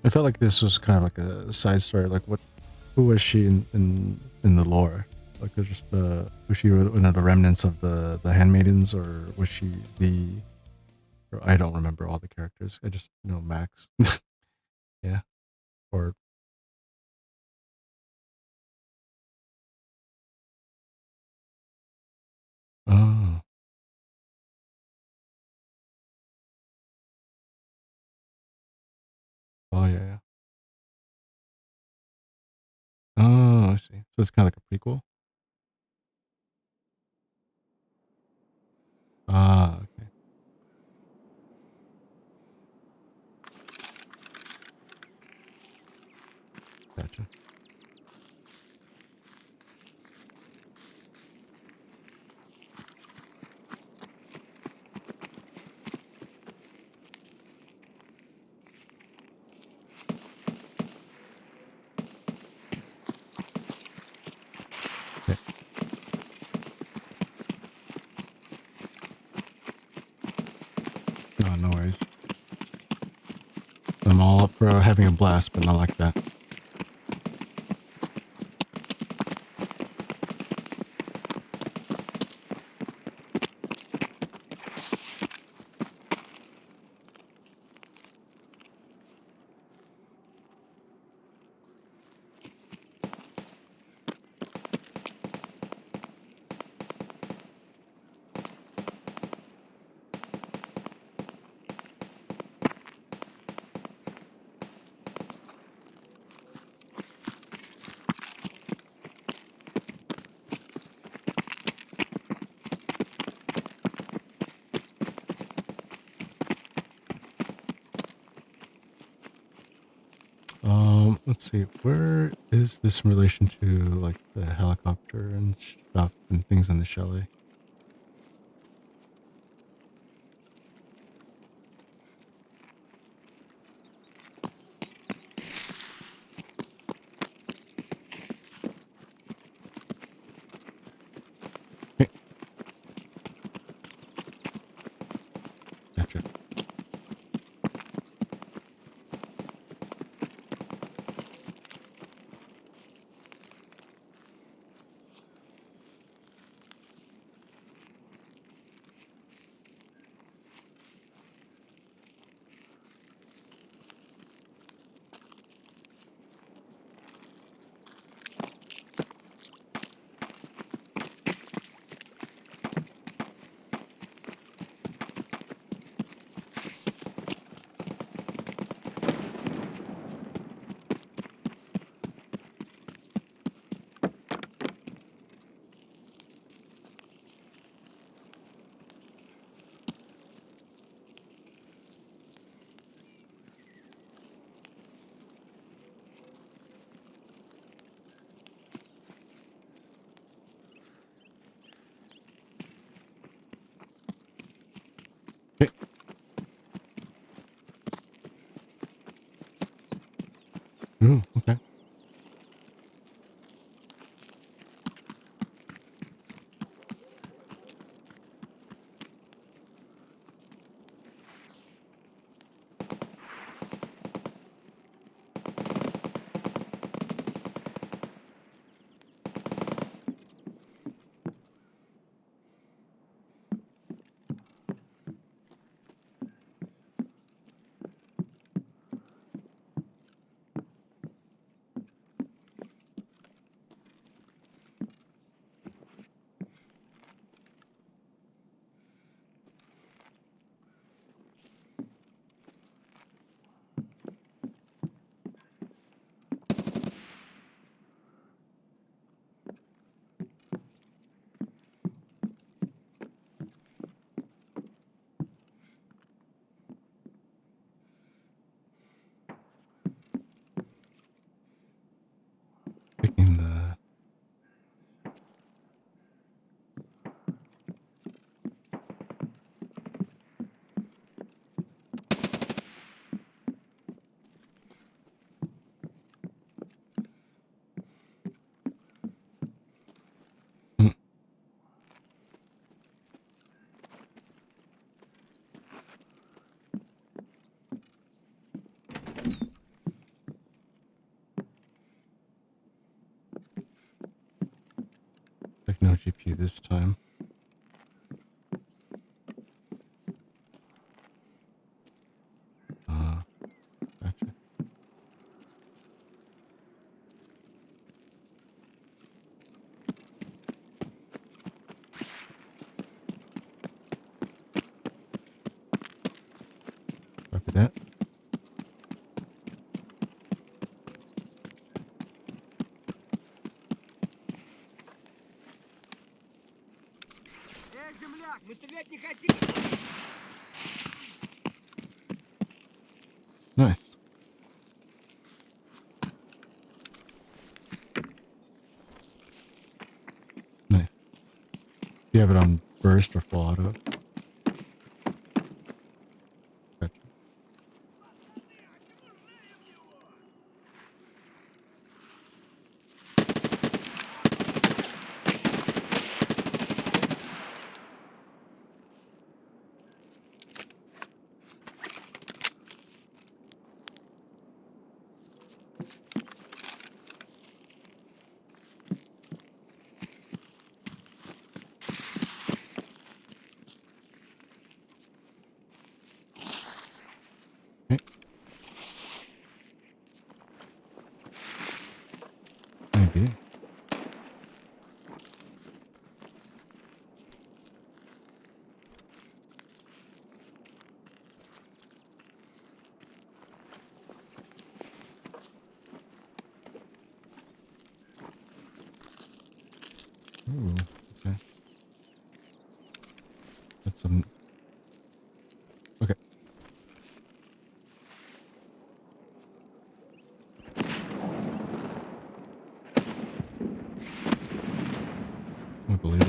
Speaker 1: I felt like this was kind of like a side story. Like, who was she in the lore? Like, was just was she one of the remnants of the handmaidens, or was she the? Or I don't remember all the characters. I just know Max. Yeah. Or oh, oh yeah, yeah. Oh, I see. So it's kind of like a prequel. Ah, okay, gotcha. Okay. Oh, no worries. I'm all up for having a blast, but not like that. Let's see. Where is this in relation to like the helicopter and stuff and things in the chalet? Okay, gotcha. Picking the... Hmm. Like no GP this time. Gotcha. Copy that.
Speaker 5: Эй, земляк, мы стрелять не хотим!
Speaker 1: Nice. Nice. Do you have it on burst or full auto? Gotcha. Okay. Maybe. Ooh, okay. That's some... Okay. I believe it.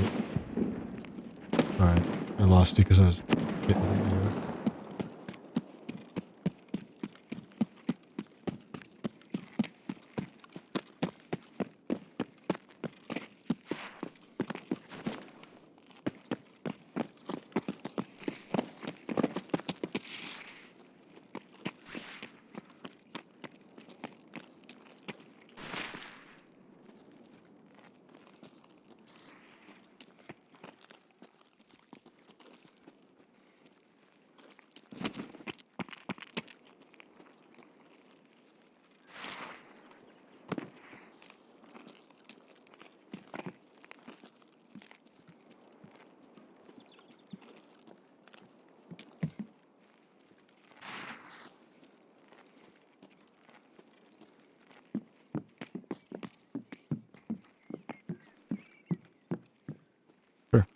Speaker 1: Alright. I lost you because I was getting you. Sure.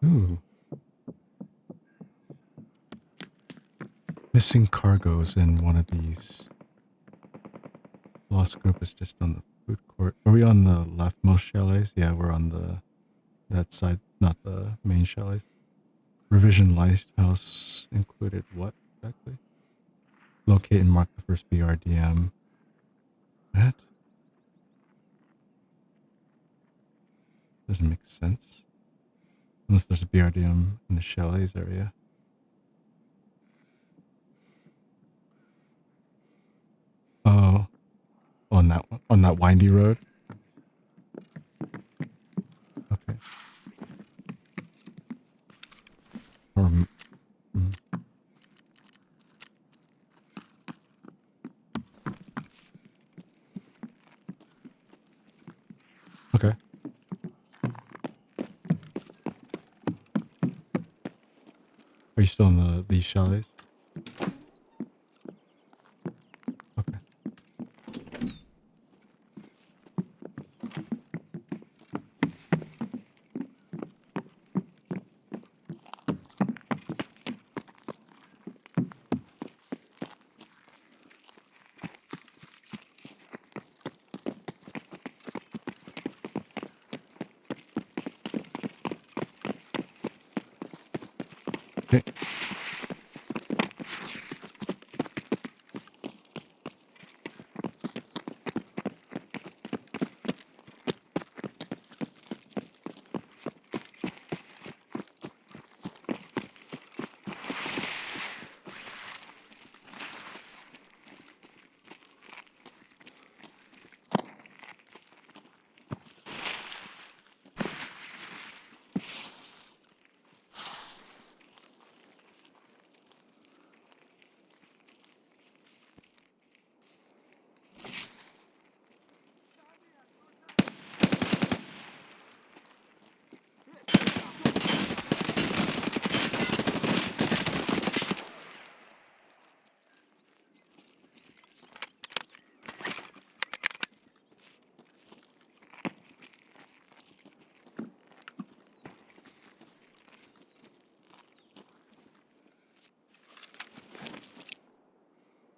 Speaker 1: Ooh. Missing cargoes in one of these. Lost group is just on the food court. Are we on the leftmost chalets? Yeah, we're on that side, not the main chalets. Revision lighthouse included what exactly? Locate and mark the first BRDM. What? Doesn't make sense. Unless there's a BRDM in the chalets area. Oh, on that one, on that windy road. Okay. Or, Okay. Are you still in these chalets? Okay. Okay.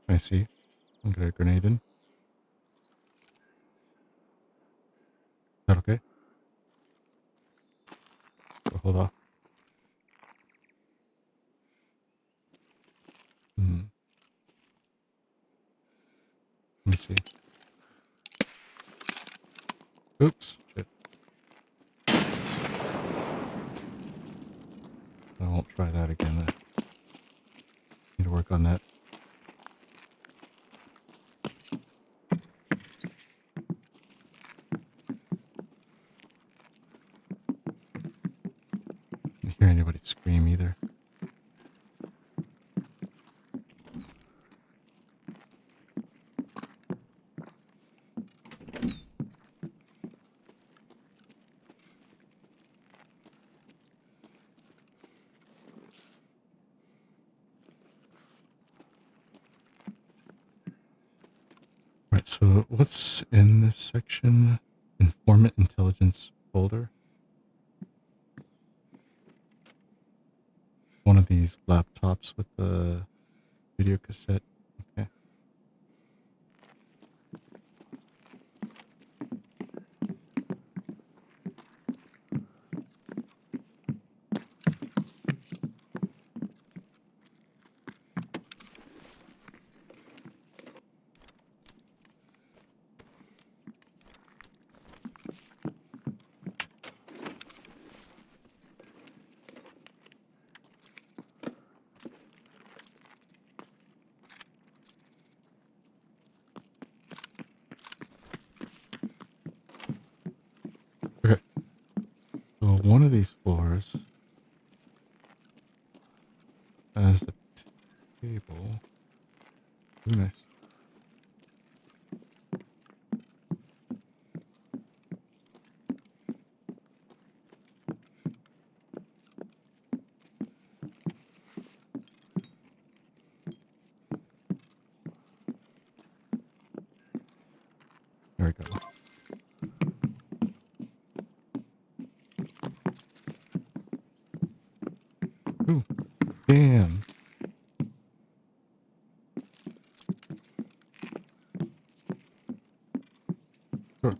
Speaker 1: I see. I'm gonna grenade in. Is that okay? So hold off. Hmm. Let me see. Oops. Shit. I won't try that again. I need to work on that. Didn't hear anybody scream either. Right, so what's in this section? Informant intelligence folder. One of these laptops with the video cassette. Okay. Okay. So one of these floors has a table. Ooh, nice. There we go. Ooh, damn. Sure.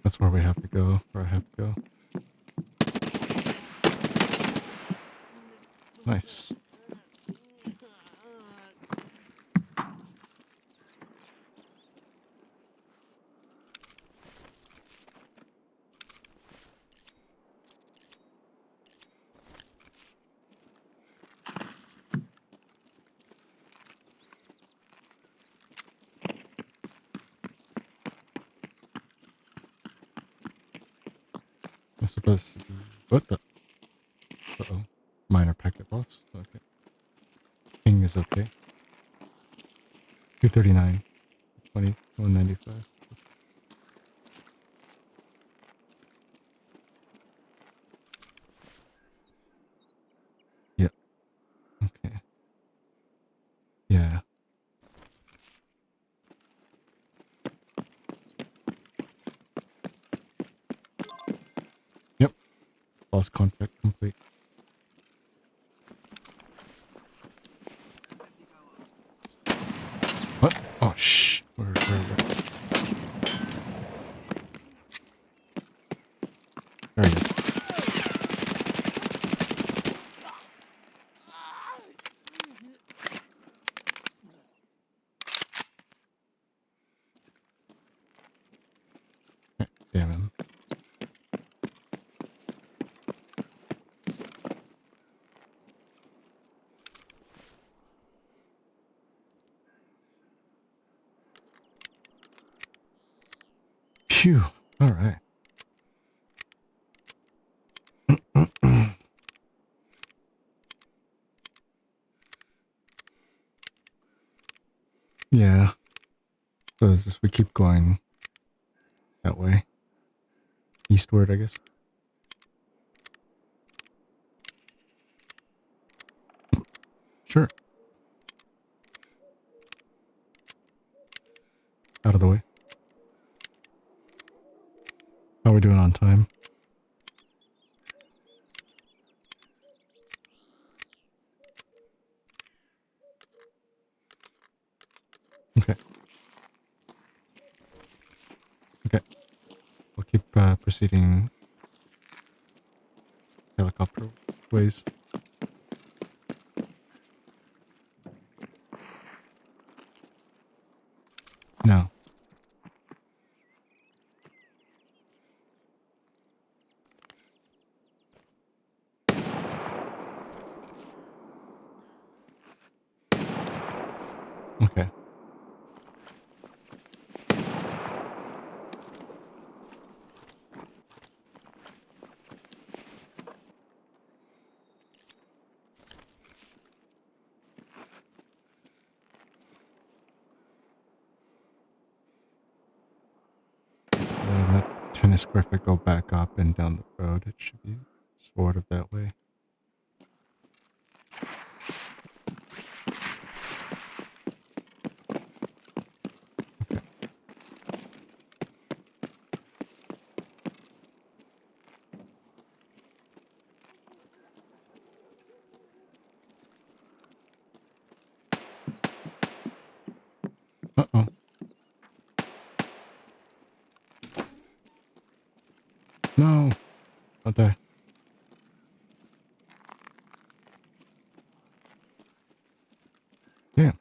Speaker 1: That's where we have to go, where I have to go. Nice. I'm supposed to be... What the... Uh-oh. Minor packet loss. Okay. Ping is okay. 239. 20. 195. Yep. Okay. Yeah. Yep. Lost contact complete. What? Oh, shh. Where? There he is. Damn him. Phew. All right. Yeah. So it's just we keep going that way. Eastward, I guess. Sure. Out of the way. How are we doing on time? Okay. Okay. We'll keep proceeding helicopter ways. No. Okay. Let tennis square foot go back up and down the road. It should be sort of that way. Okay. Uh-oh. No. Not there. Damn.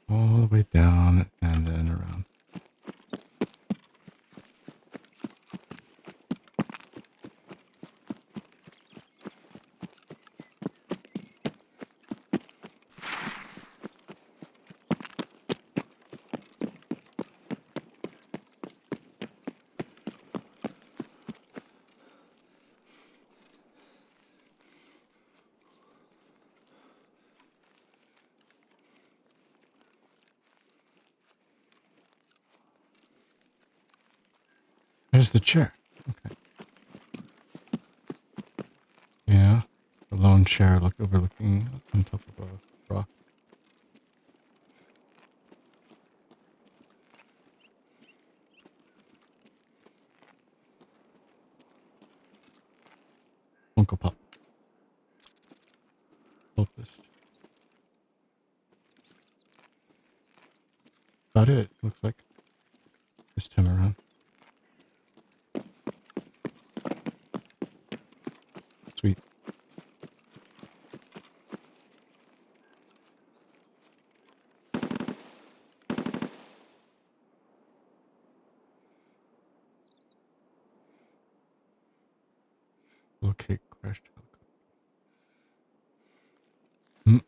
Speaker 1: All the way down and then around. There's the chair. Okay. Yeah. A lone chair overlooking on top of a rock. Funko Pop. Focused. About it, looks like. This time around. Sweet. Locate crashed helicopter. Hmm.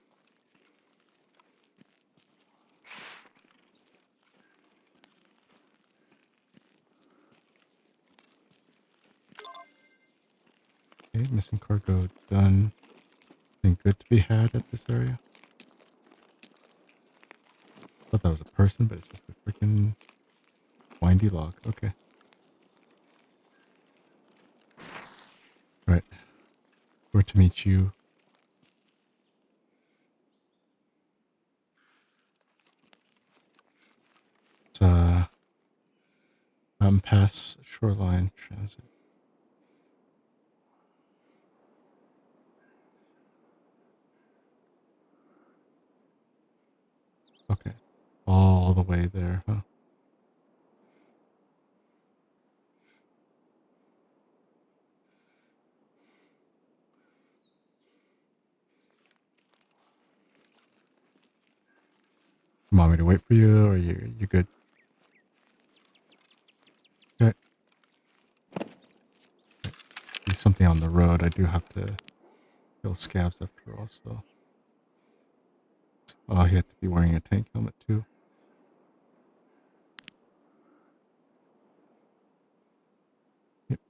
Speaker 1: Okay, missing cargo done. Anything good to be had at this area? Thought that was a person, but it's just a freaking windy log. Okay. Right. Where to meet you? It's Mountain Pass Shoreline Transit. Okay. All the way there, huh? You want me to wait for you, or you good? Okay. There's something on the road. I do have to kill scabs after all, so. Oh, you have to be wearing a tank helmet too. Yep.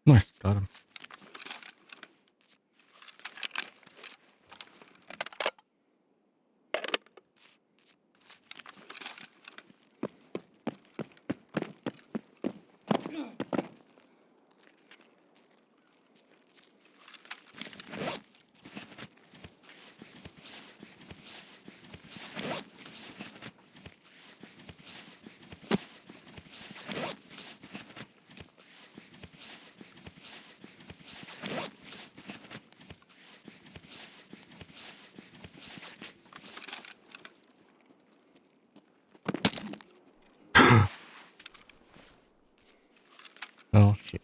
Speaker 1: Nice, got him. Oh shit.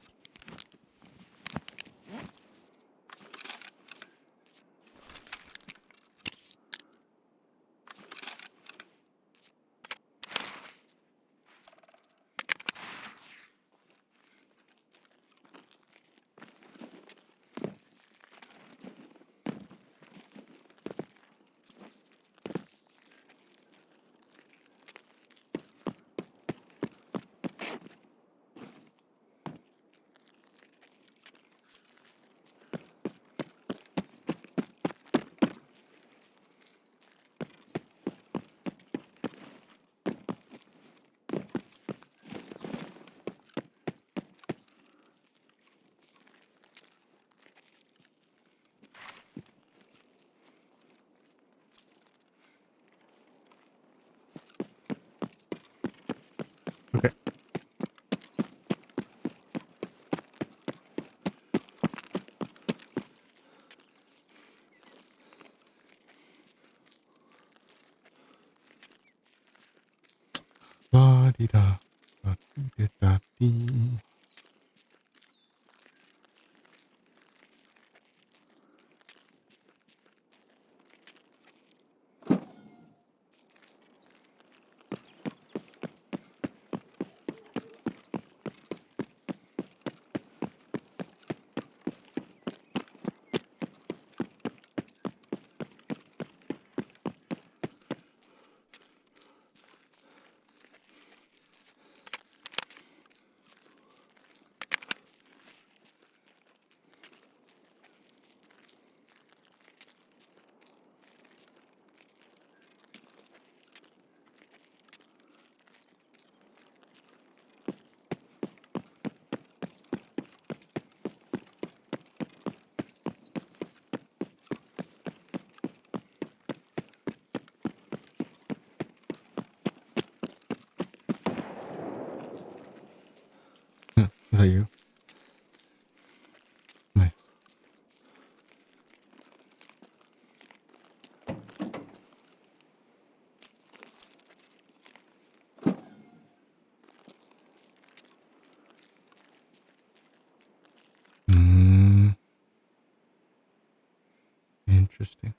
Speaker 1: Okay. La di da, da di da dee. Is that you? Nice. Interesting.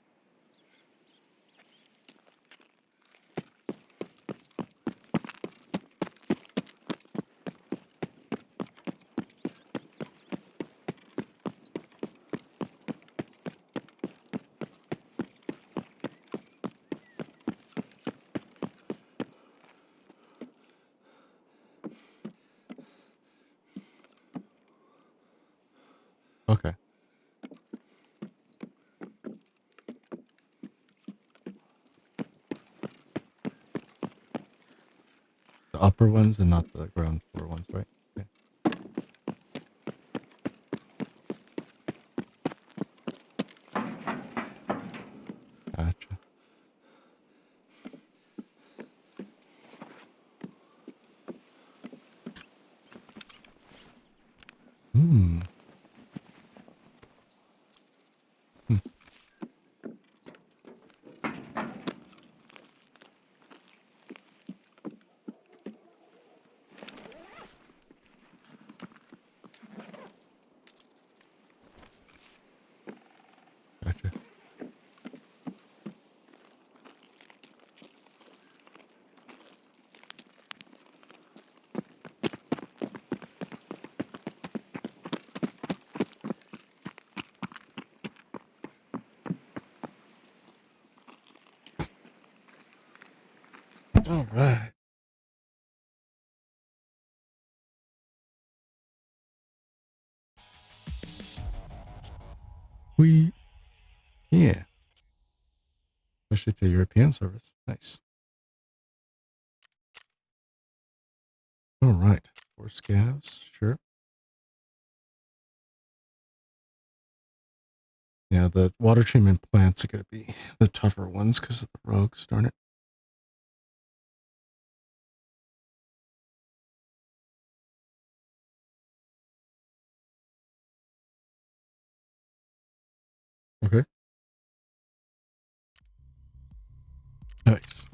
Speaker 1: Okay. The upper ones and not the ground floor ones, right? Okay. Gotcha. Hmm. Hmm. Gotcha. All right. We, yeah, especially to European service. Nice. All right. 4 scavs, sure. Yeah, the water treatment plants are going to be the tougher ones because of the rogues, darn it. Okay. Nice.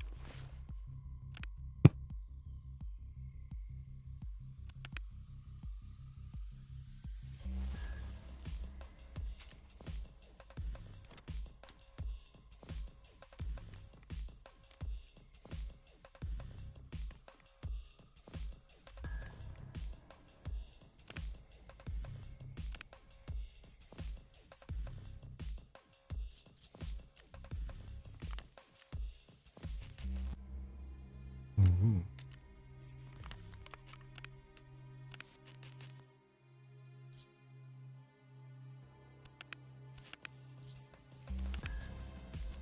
Speaker 1: Ooh.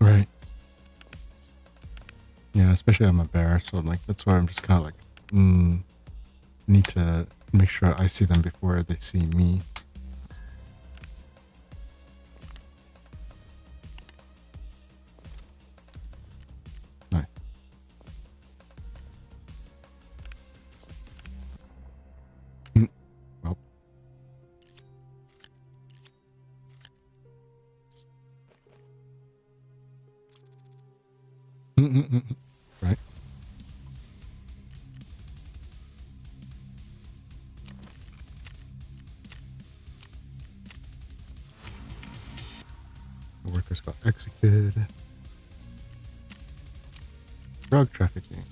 Speaker 1: Right. Yeah, especially I'm a bear, so like that's why I'm just kind of like, need to make sure I see them before they see me. Nice. Mm, well. Right. The workers got executed. Drug trafficking.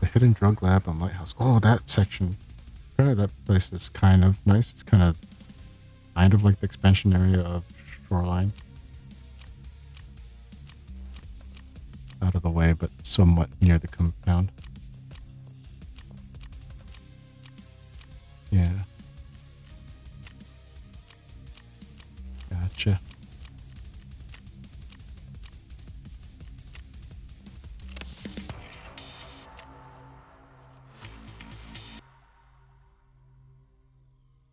Speaker 1: The hidden drug lab on Lighthouse. Oh, that section. Apparently that place is kind of nice. It's kind of like the expansion area of Shoreline. Out of the way, but somewhat near the compound. Yeah. Gotcha.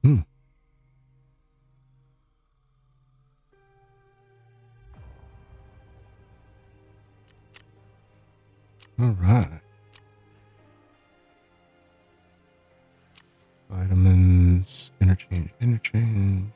Speaker 1: Hmm. All right. 5 Vitamins, interchange.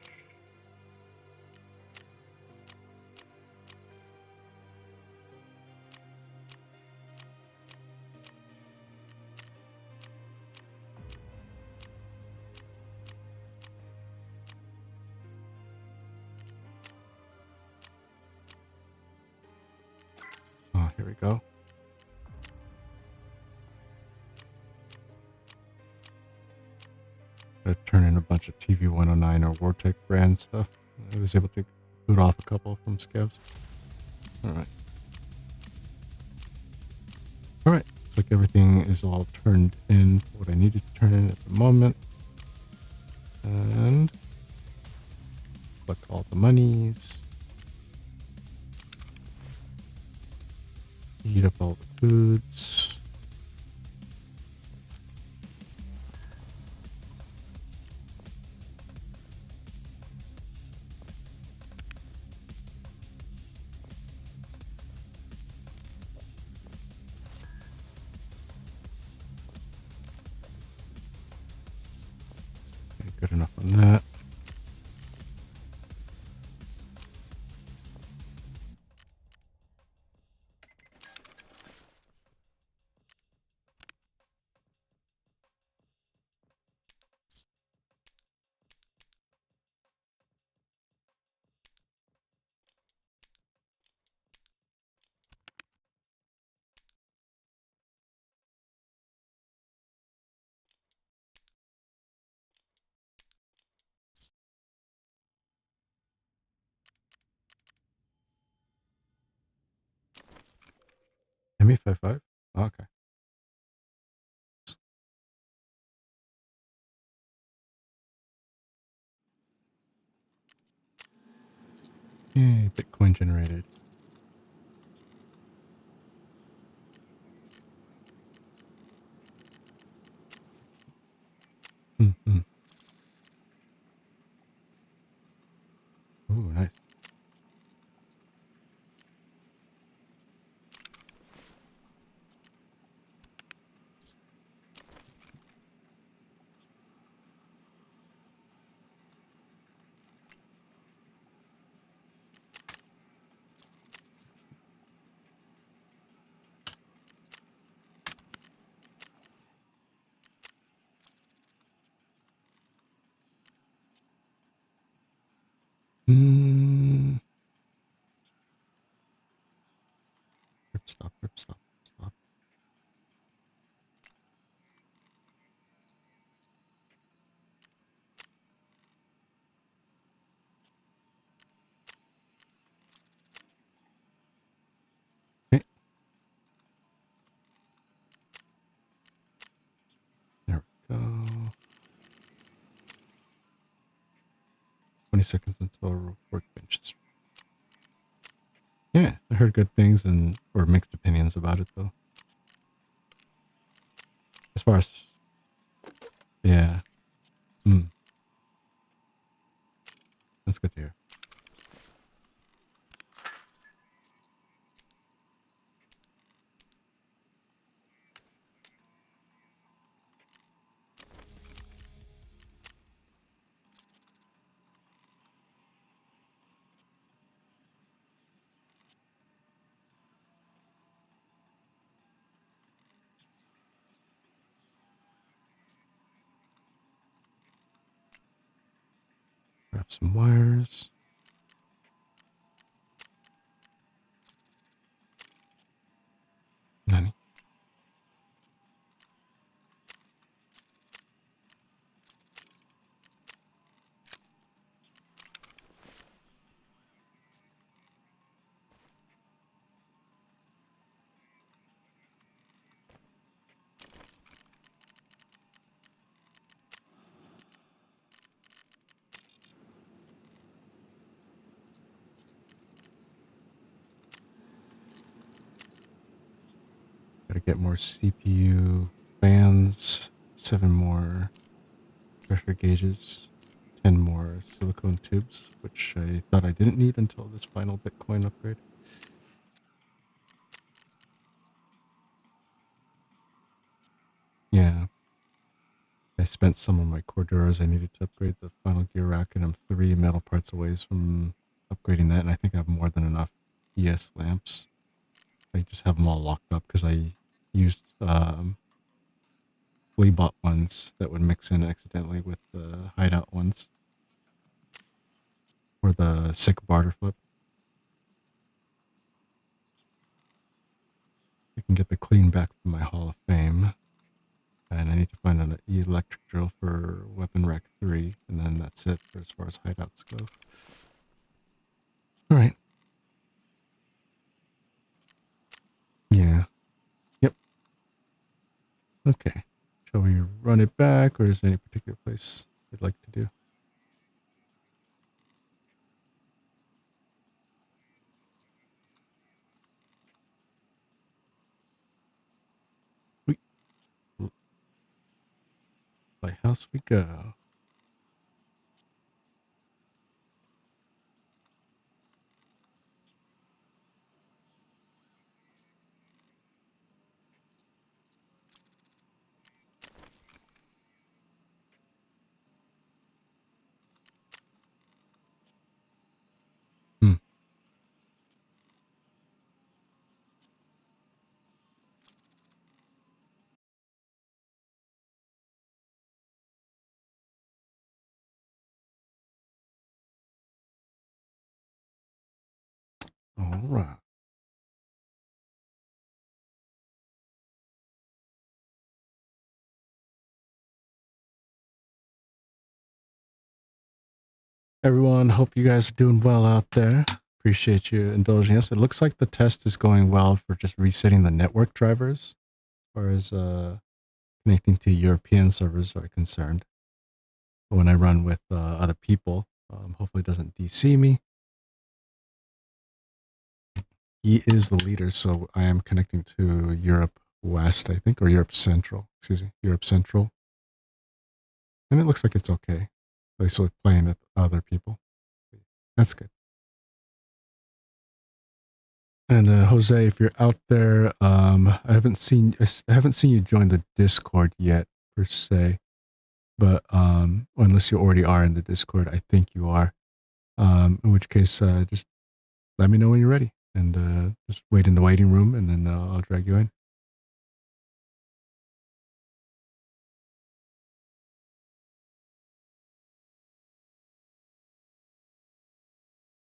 Speaker 1: Oh, here we go. Turn in a bunch of TV 109 or Vortec brand stuff. I was able to boot off a couple from scavs. Alright. Alright. Looks like everything is all turned in for what I needed to turn in at the moment. And collect all the monies. Heat up all the foods. Okay, good enough on that. ME55? Okay. Yay, Bitcoin generated. Mm-hmm. Ooh, nice. Rip stop. Okay. There we go. 20 seconds until workbench is. Yeah, I heard good things or mixed opinions about it though. As far as, yeah. That's good to hear. Grab some wires. Nani? Gotta get more CPU fans, 7 more pressure gauges, 10 more silicone tubes, which I thought I didn't need until this final Bitcoin upgrade. Yeah. I spent some of my Corduros. I needed to upgrade the final gear rack, and I'm 3 metal parts away from upgrading that. And I think I have more than enough ES lamps. I just have them all locked up because I used flea bot ones that would mix in accidentally with the hideout ones or the sick barter flip. I can get the clean back from my Hall of Fame. And I need to find an electric drill for weapon rack 3, and then that's it for as far as hideouts go. All right. Yeah. Yep. Okay. Shall we run it back, or is there any particular place you'd like to do? We lighthouse we go. Hmm. All right. Everyone, hope you guys are doing well out there. Appreciate you indulging us. It looks like the test is going well for just resetting the network drivers as far as connecting to European servers are concerned. But when I run with other people, hopefully it doesn't DC me. He is the leader, so I am connecting to Europe West, I think, or Europe Central. Excuse me, Europe Central. And it looks like it's okay. Like, so playing with other people. That's good. And Jose, if you're out there, I haven't seen you join the Discord yet per se, but unless you already are in the Discord, I think you are. In which case, just let me know when you're ready, and just wait in the waiting room, and then I'll drag you in.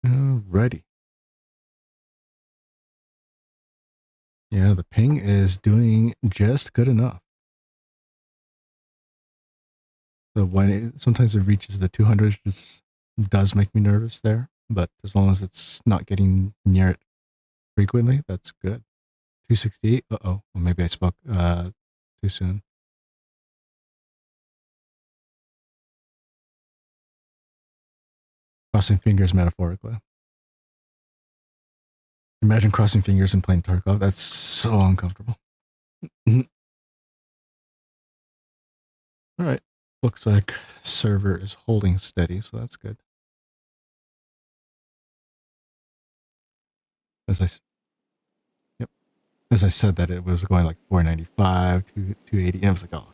Speaker 1: Alrighty. Yeah, the ping is doing just good enough. So when sometimes it reaches the 200s, it does make me nervous there. But as long as it's not getting near it frequently, that's good. 268. Uh-oh. Well, maybe I spoke too soon. Crossing fingers metaphorically. Imagine crossing fingers and playing Tarkov. That's so uncomfortable. All right. Looks like server is holding steady, so that's good. Yep. As I said that it was going like 495, 280. I was like, oh.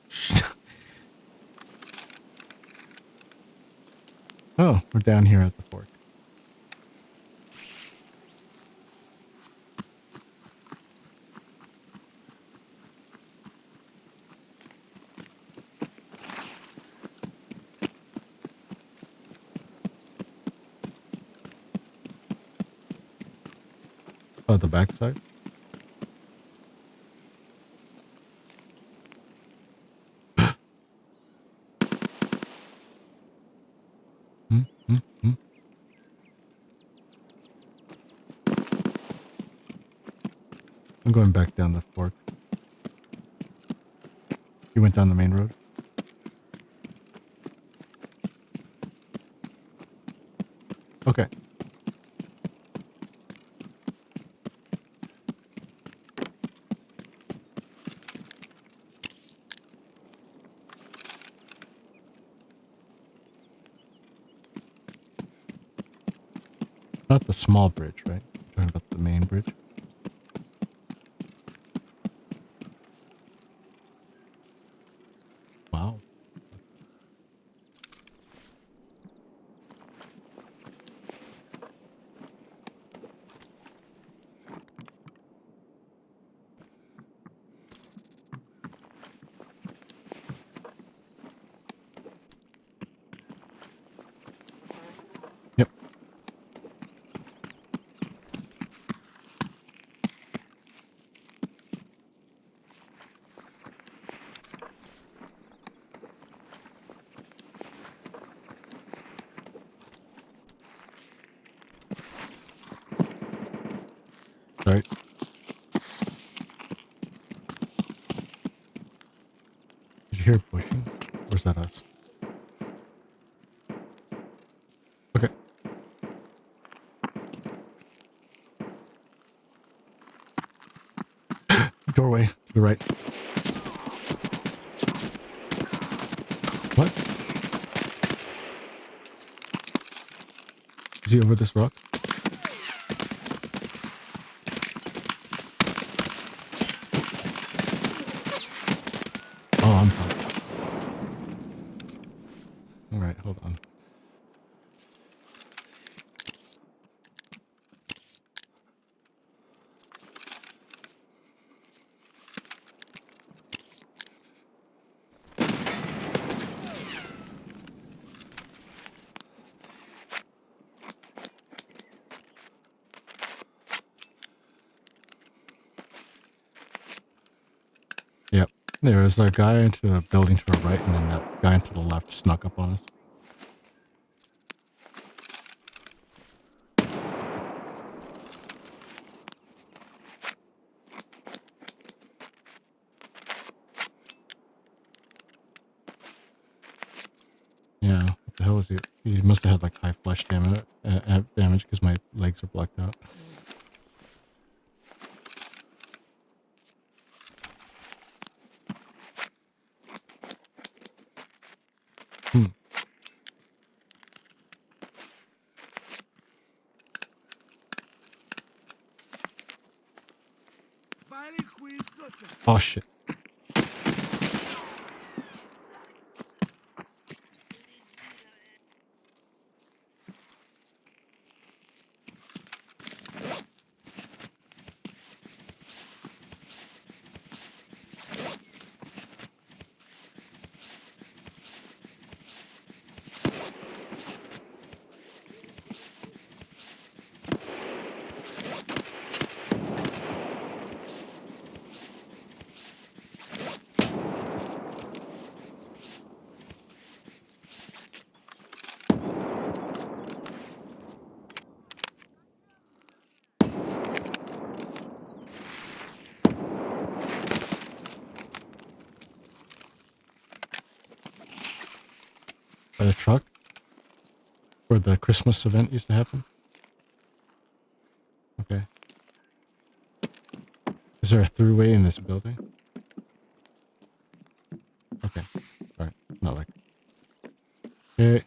Speaker 1: Oh, we're down here at the fork. Oh, the backside? Hmm. I'm going back down the fork. You went down the main road? Okay. Not the small bridge, right? You're talking about the main bridge? Wow. hear pushing. Or is that us? Okay. Doorway to the right. What? Is he over this rock? Oh, I'm fine. Alright, hold on. Yep. There was a guy into a building to our right, and then that guy to the left snuck up on us. Yeah, what the hell was he? He must have had like high flesh damage because my legs are blacked out. Hmm. Oh shit. By the truck? Where the Christmas event used to happen? Okay. Is there a throughway in this building? Okay. Alright. Not like. Okay.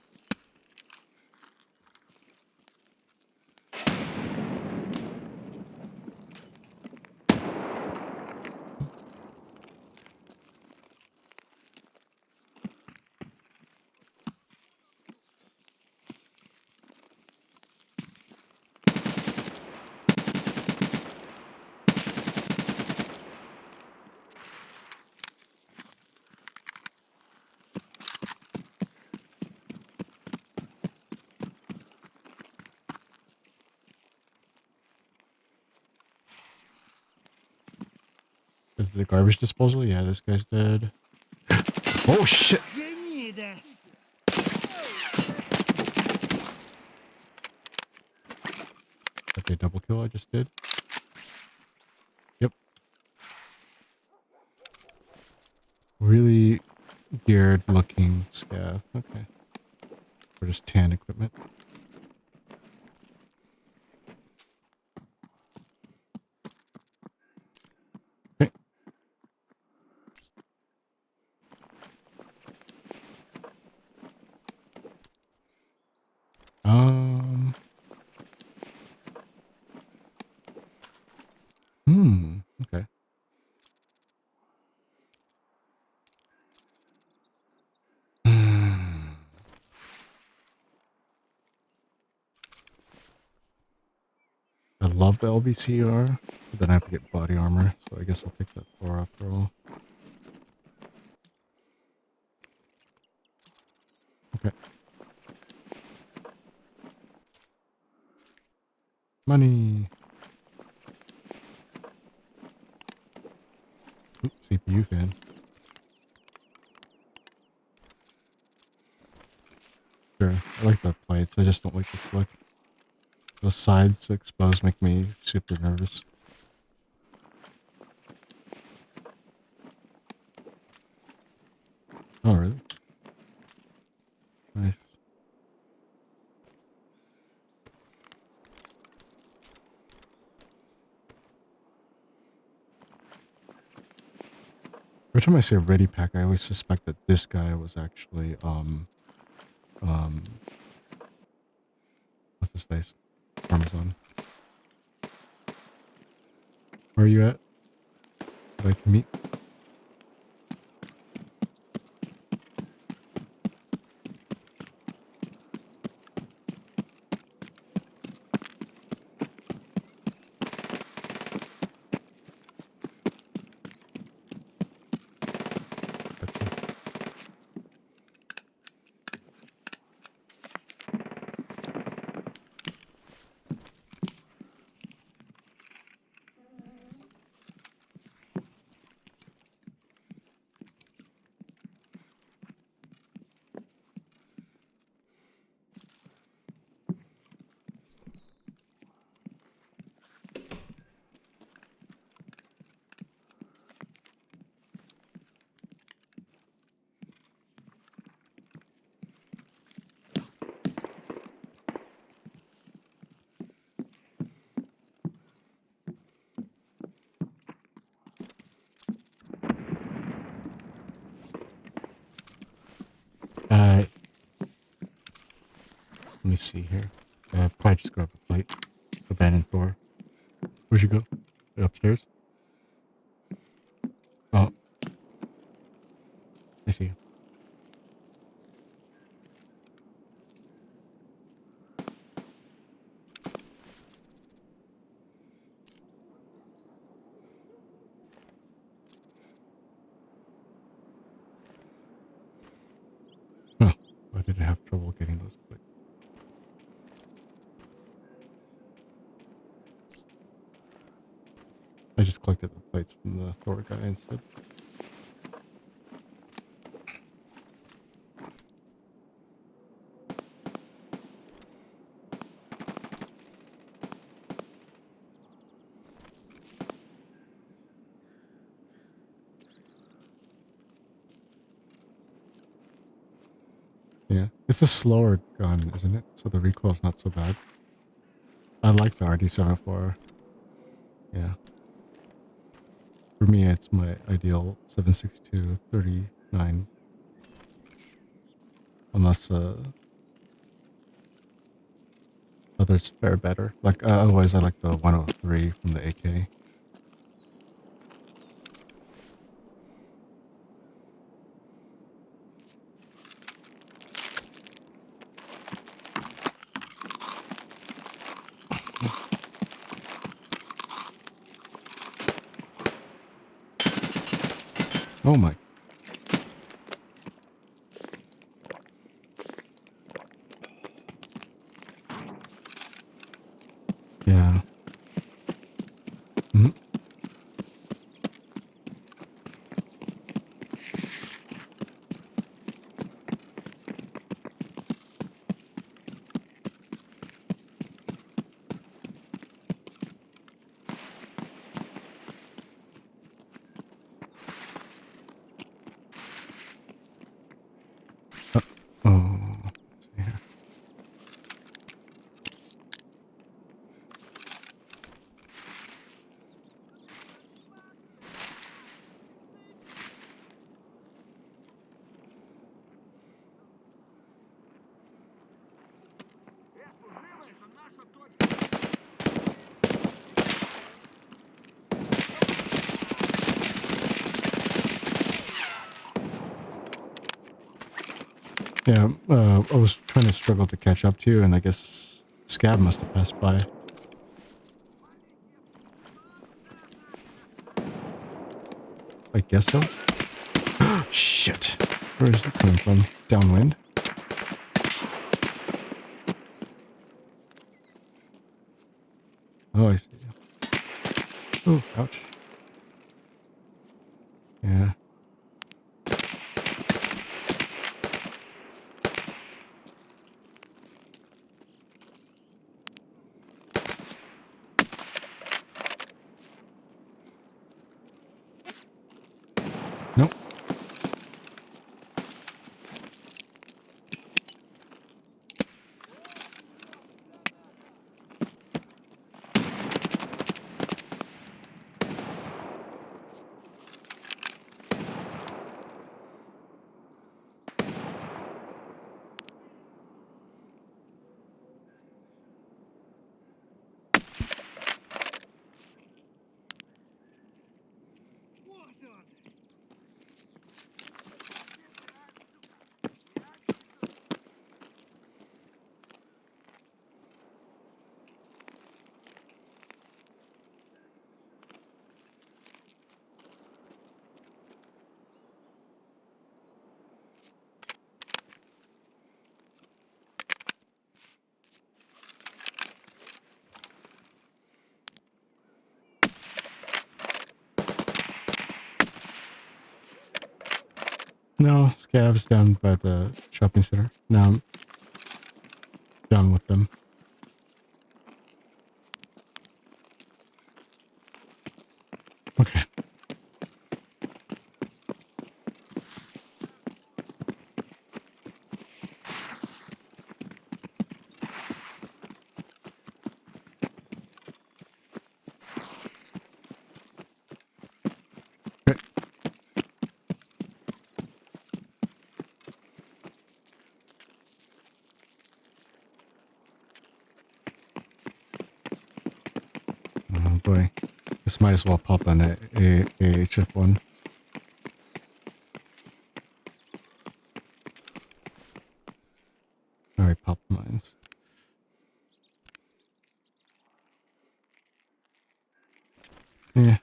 Speaker 1: Is it the garbage disposal? Yeah, this guy's dead. Oh shit! Okay, double kill I just did. Yep. Really geared looking scav. Okay. Or just tan equipment. Okay. Okay. I love the LBCR, but then I have to get body armor, so I guess I'll take that 4 after all. Okay. Money. Oops, CPU fan. Sure, I like the plates, I just don't like the slick. The sides exposed make me super nervous. Every time I say ready pack, I always suspect that this guy was actually, what's his face? Parmesan. Where are you at? Would I like to meet? Let me see here. Probably just grab a plate. Abandoned door. Where'd you go? Upstairs? Oh. I see you. Huh. Why did I have trouble getting those plates? I just collected the plates from the Thor guy instead. Yeah. It's a slower gun, isn't it? So the recoil's not so bad. I like the RD-74. Yeah. For me, it's my ideal 7.62-39. Unless others fare better. Like otherwise, I like the 103 from the AK. Oh my. Yeah. Mhm. Oh. Let's see here.
Speaker 5: Служивый, это наша точка.
Speaker 1: Yeah, I was trying to struggle to catch up to you, and I guess Scab must have passed by. I guess so. Shit. Where is it coming from? Downwind? Oh, I see. Oh, ouch. Yeah. Nope. No, scavs down by the shopping center. Now I'm done with them. Okay. Okay. Oh boy. This might as well pop on a AHF one. Alright, pop mines. Yeah.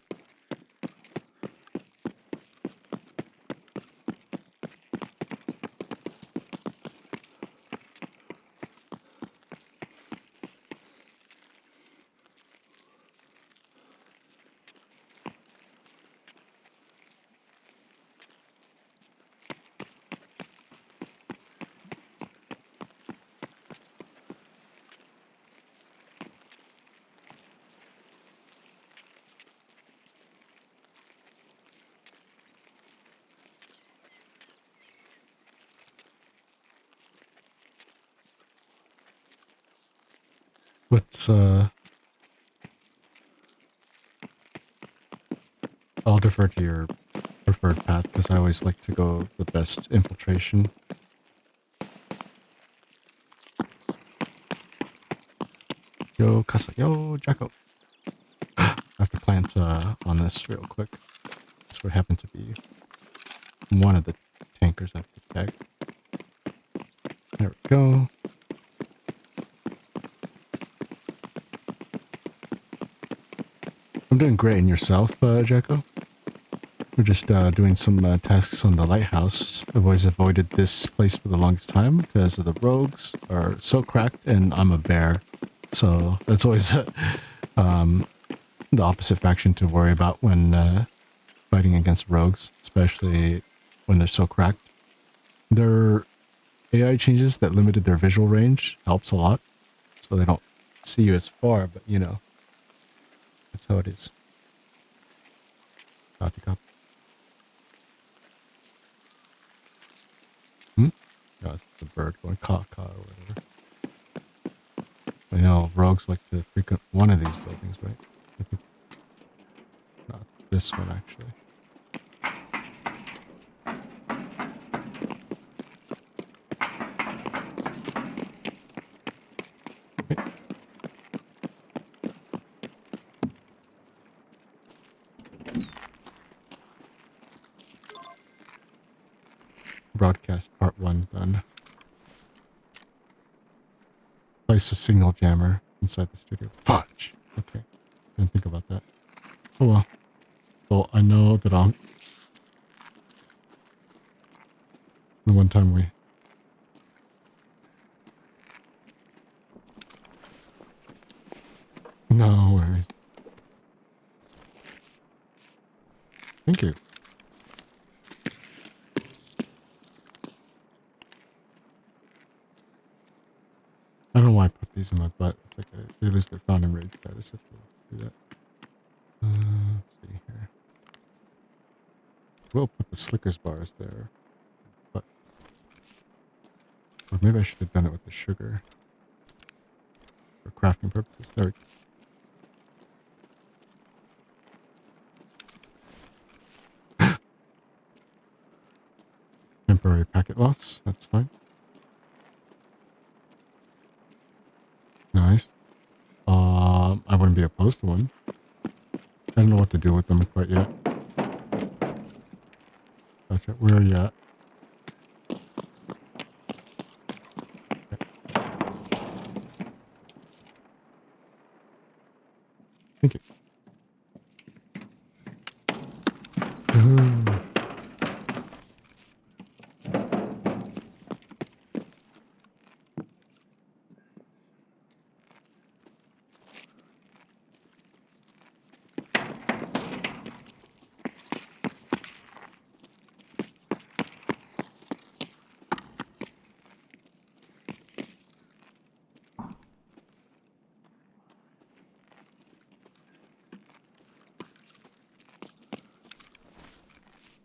Speaker 1: What's I'll defer to your preferred path because I always like to go the best infiltration. Yo, Casa. Yo, Jacko. I have to plant on this real quick. This would happen to be one of the tankers I have to tag. There we go. I'm doing great. And yourself, Jacko? We're just doing some tasks on the lighthouse. I've always avoided this place for the longest time because of the rogues are so cracked and I'm a bear. So that's always the opposite faction to worry about when fighting against rogues, especially when they're so cracked. Their AI changes that limited their visual range helps a lot. So they don't see you as far, but you know, that's how it is. Copy, copy. No, it's just a bird going caw-caw or whatever. I know rogues like to frequent one of these buildings, right? I think not this one, actually. Okay. Broadcast part 1 done. Place a signal jammer inside the studio. Fudge! Okay. Didn't think about that. Oh well. So I know that I'll... The one time we... No worries. Thank you. I don't know why I put these in my butt. It's like they lose their found and raid status if they do that. Let's see here. We'll put the Slickers bars there. But... Or maybe I should have done it with the sugar. For crafting purposes. There we go. Temporary packet loss. That's fine. Nice. I wouldn't be opposed to one. I don't know what to do with them quite yet. Gotcha. Where are you at? Okay. Thank you. Ooh.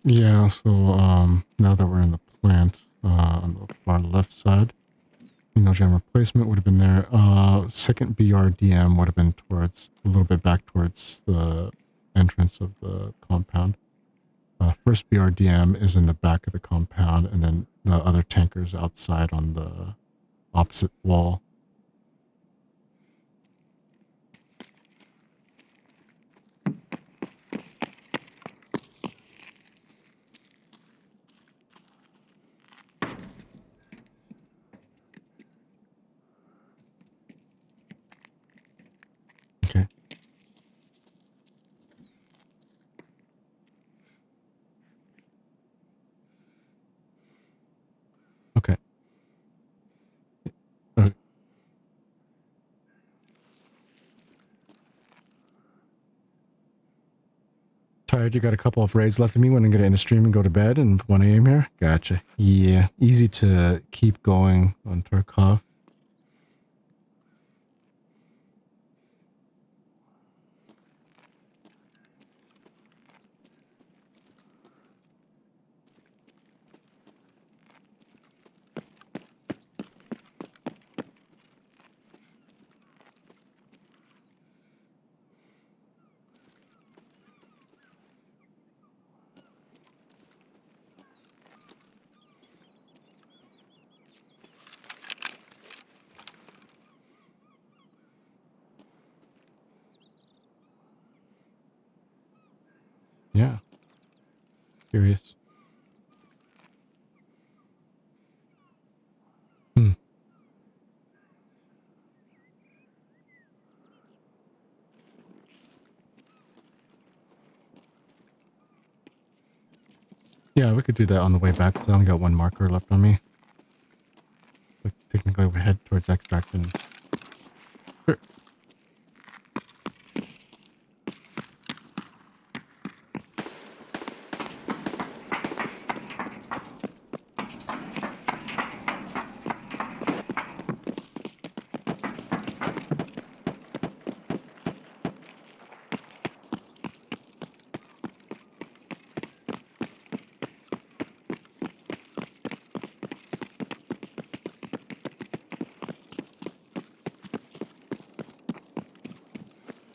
Speaker 1: Yeah, so now that we're in the plant, on the far left side, gem replacement would have been there. Second BRDM would have been towards a little bit back towards the entrance of the compound. First BRDM is in the back of the compound, and then the other tankers outside on the opposite wall. Okay. Okay. Okay. Tired? You got a couple of raids left of me when I get in the stream and go to bed and 1 a.m. here? Gotcha. Yeah. Easy to keep going on Tarkov. Yeah. Curious. Hmm. Yeah, we could do that on the way back because I only got one marker left on me. But technically, we head towards extract and... Sure.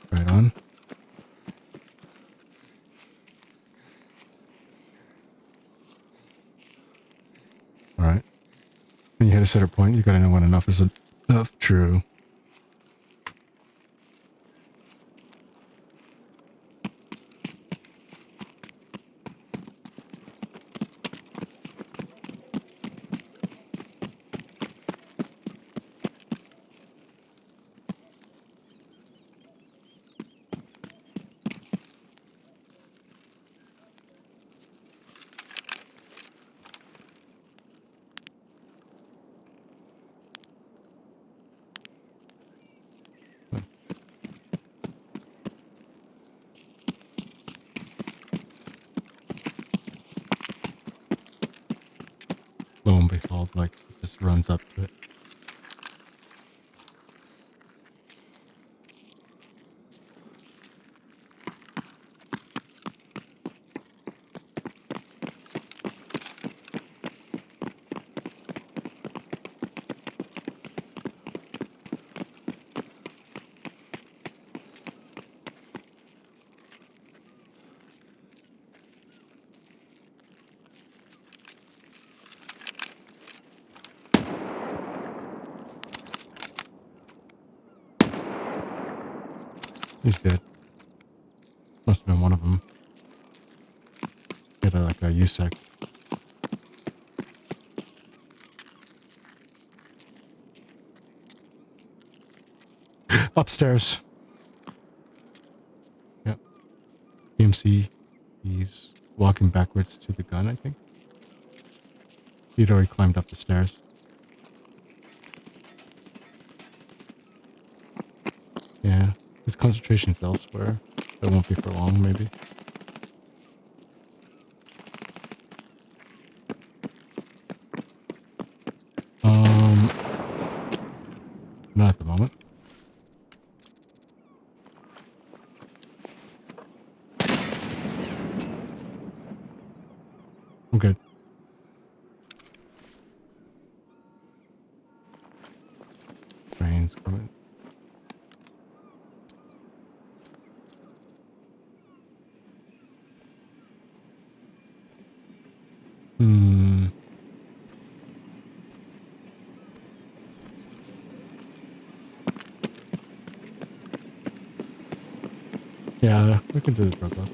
Speaker 1: Right on. All right. When you hit a center point, you gotta know when enough is enough. True. Lo and behold, like, it just runs up to it. He's dead. Must have been one of them. Hit like a USEC. Upstairs. Yep. PMC. He's walking backwards to the gun, I think. He'd already climbed up the stairs. Yeah. His concentration's elsewhere. That won't be for long, maybe. Not at the moment. trains coming. Hmm. Yeah, we can do the drug off.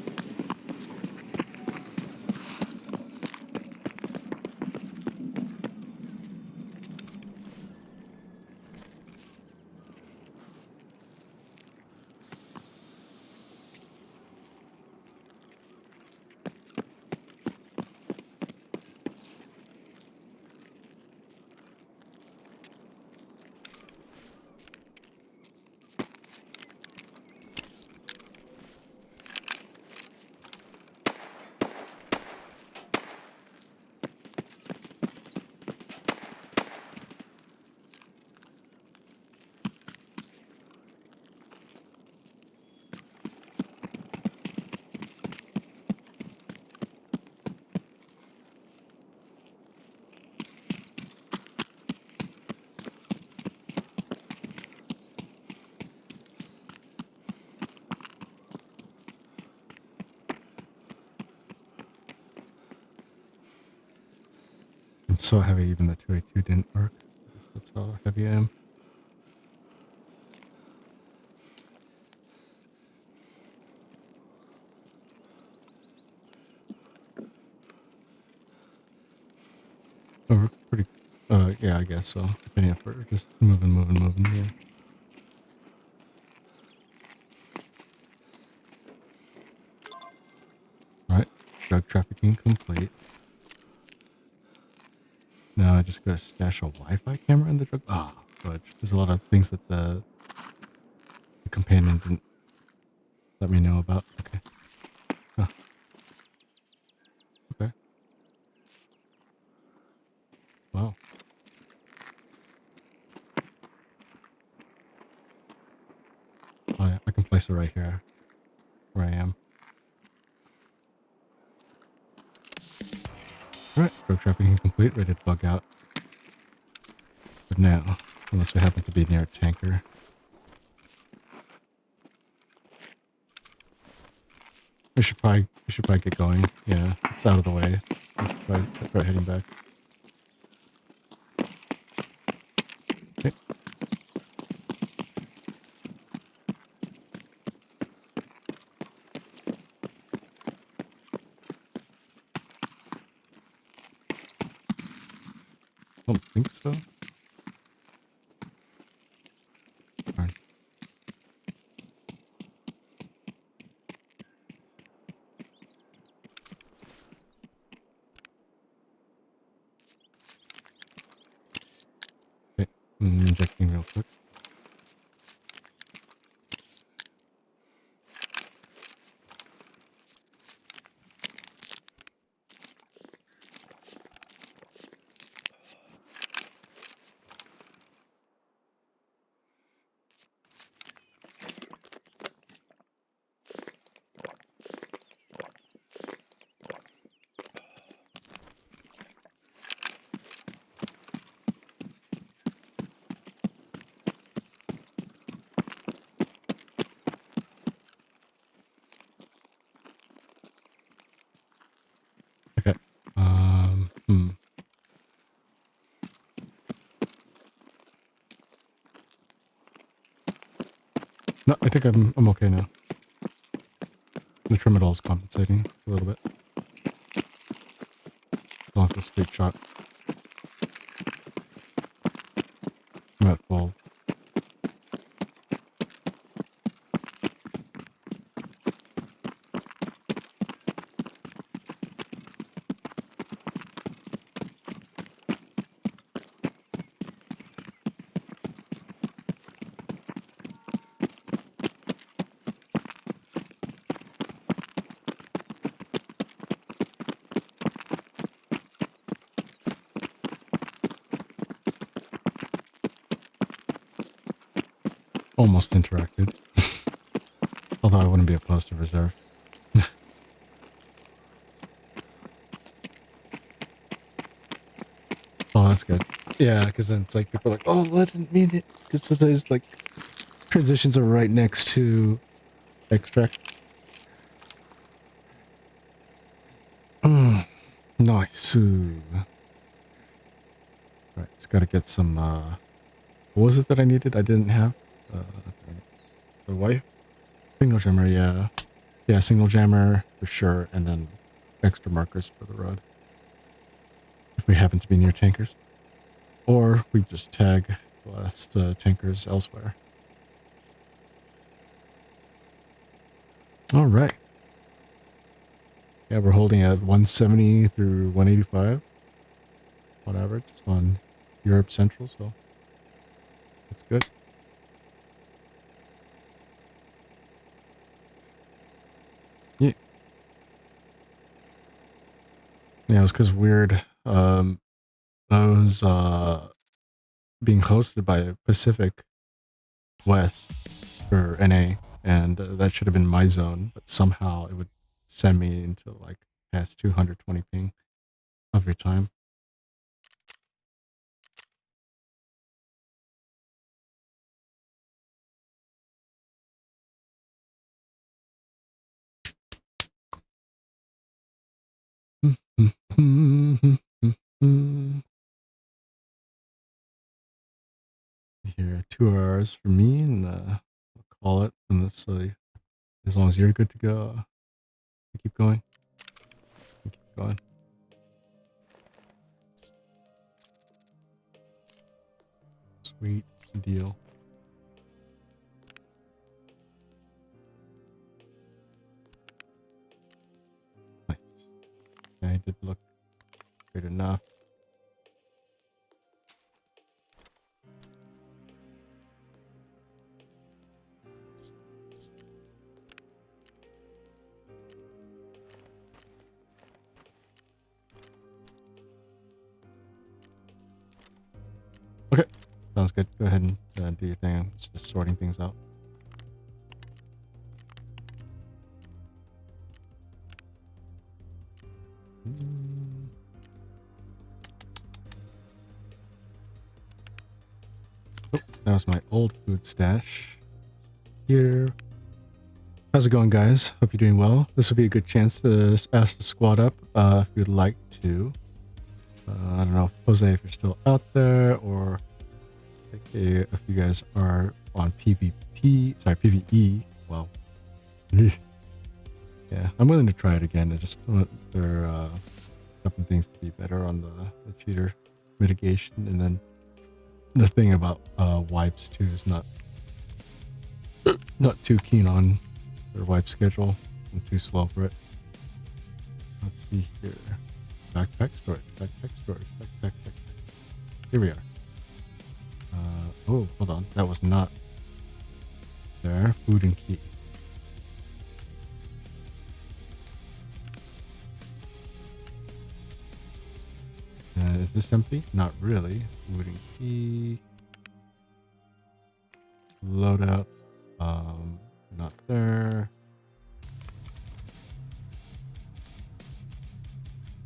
Speaker 1: I'm so heavy, even the 282 didn't work. I guess that's how heavy I am. Oh, we're pretty, yeah, I guess so. Depending if we're just moving, yeah. Alright, drug trafficking complete. Now I just gotta stash a Wi-Fi camera in the drug. Ah, fudge. There's a lot of things that the companion didn't let me know about. Okay. Oh, okay. Wow. Oh, yeah, I can place it right here, where I am. Alright, drug trafficking complete. Ready to bug out. But now, unless we happen to be near a tanker. We should probably get going. Yeah, it's out of the way. We should probably start heading back. Okay. Don't think so. Fine. Okay. Injecting real quick. Okay. No, I think I'm okay now. The tramadol is compensating a little bit. Lost the straight shot. I'm at full. Almost interacted. Although I wouldn't be opposed to reserve. Oh, that's good. Yeah, because then it's like people are like, oh, I didn't mean it. Because sometimes like transitions are right next to extract. Nice. Right, just got to get some. What was it that I needed? I didn't have. The wife single jammer. Yeah, yeah, single jammer for sure, and then extra markers for the road if we happen to be near tankers, or we just tag the last tankers elsewhere. All right. Yeah, we're holding at 170 through 185 on average on Europe Central, so that's good. Yeah, yeah, it was because weird. I was being hosted by Pacific West for NA, and that should have been my zone, but somehow it would send me into like past 220 ping every time. Here, 2 hours for me, and I'll call it. And that's as long as you're good to go, we keep going. We keep going. Sweet deal. Nice. Yeah, I did look good enough. Okay, sounds good. Go ahead and do your thing. I'm just sorting things out. Oh, that was my old food stash. Here. How's it going, guys? Hope you're doing well. This will be a good chance to ask the squad up if you'd like to. I don't know, Jose, if you're still out there, or if you guys are on PvE. Well, yeah, I'm willing to try it again. I just want there a couple things to be better on the cheater mitigation, and then the thing about wipes too is not too keen on their wipe schedule. I'm too slow for it. Let's see here. Backpack storage. Backpack. Here we are. Oh, hold on. That was not there. Food and key. Is this empty? Not really. Food and key. Loadout. Not there.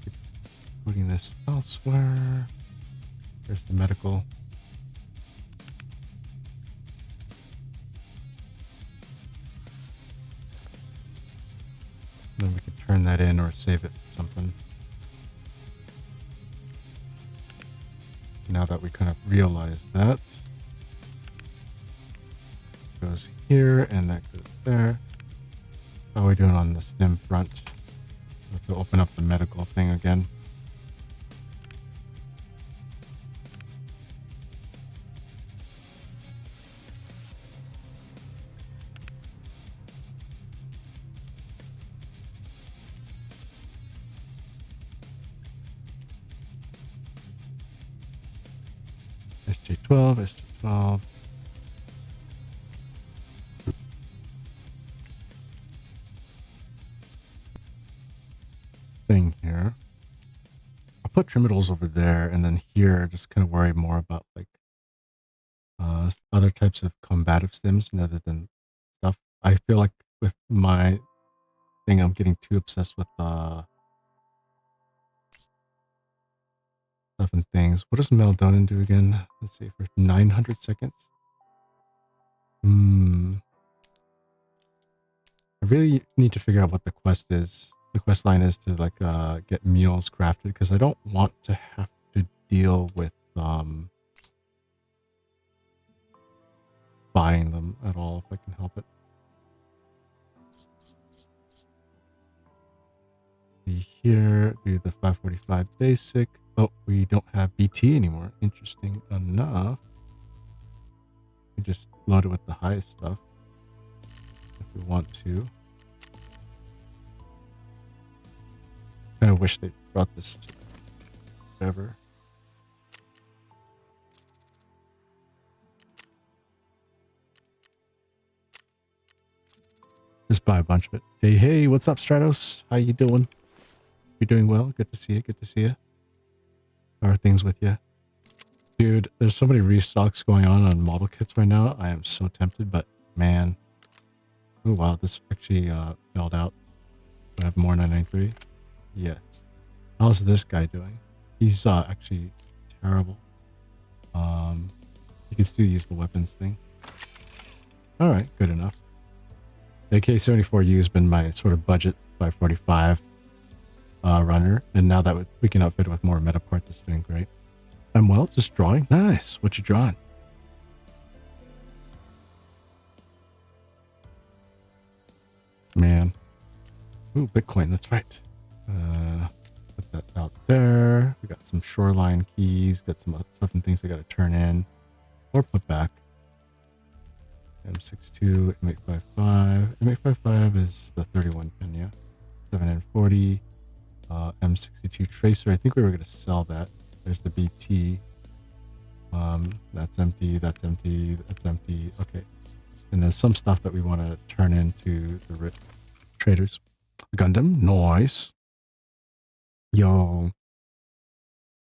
Speaker 1: Keep putting this elsewhere. There's the medical. Then we could turn that in or save it for something. Now that we kind of realize that. Goes here and that goes there. How are we doing on the stem front? We have to open up the medical thing again. SJ12. Thing here. I'll put trimitals over there, and then here, just kind of worry more about like other types of combative stims rather than stuff. I feel like with my thing, I'm getting too obsessed with stuff and things. What does melatonin do again? Let's see, for 900 seconds. I really need to figure out what the quest is. The quest line is to like get meals crafted, because I don't want to have to deal with buying them at all if I can help it. See here, do the 545 basic. Oh, we don't have BT anymore. Interesting enough. We just load it with the highest stuff if we want to. Kind of wish they brought this to whatever. Just buy a bunch of it. Hey, what's up, Stratos? How you doing? You doing well? Good to see you. Good to see you. How are things with you? Dude, there's so many restocks going on model kits right now. I am so tempted, but man. Oh, wow. This actually bailed out. Do I have more 993? Yes. How's this guy doing? He's actually terrible. You can still use the weapons thing. All right, good enough. The AK-74U has been my sort of budget 545 runner, and now that we can outfit it with more meta parts, it's doing great. I'm well, just drawing. Nice. What you drawing? Man. Ooh, Bitcoin. That's right. Put that out there. We got some shoreline keys. Got some stuff and things I got to turn in or put back. M62, M855. M855 is the 31 pin, yeah. 7N40. M62 tracer. I think we were going to sell that. There's the BT. That's empty. That's empty. That's empty. Okay. And there's some stuff that we want to turn into the traders. Gundam. Nice. Yo.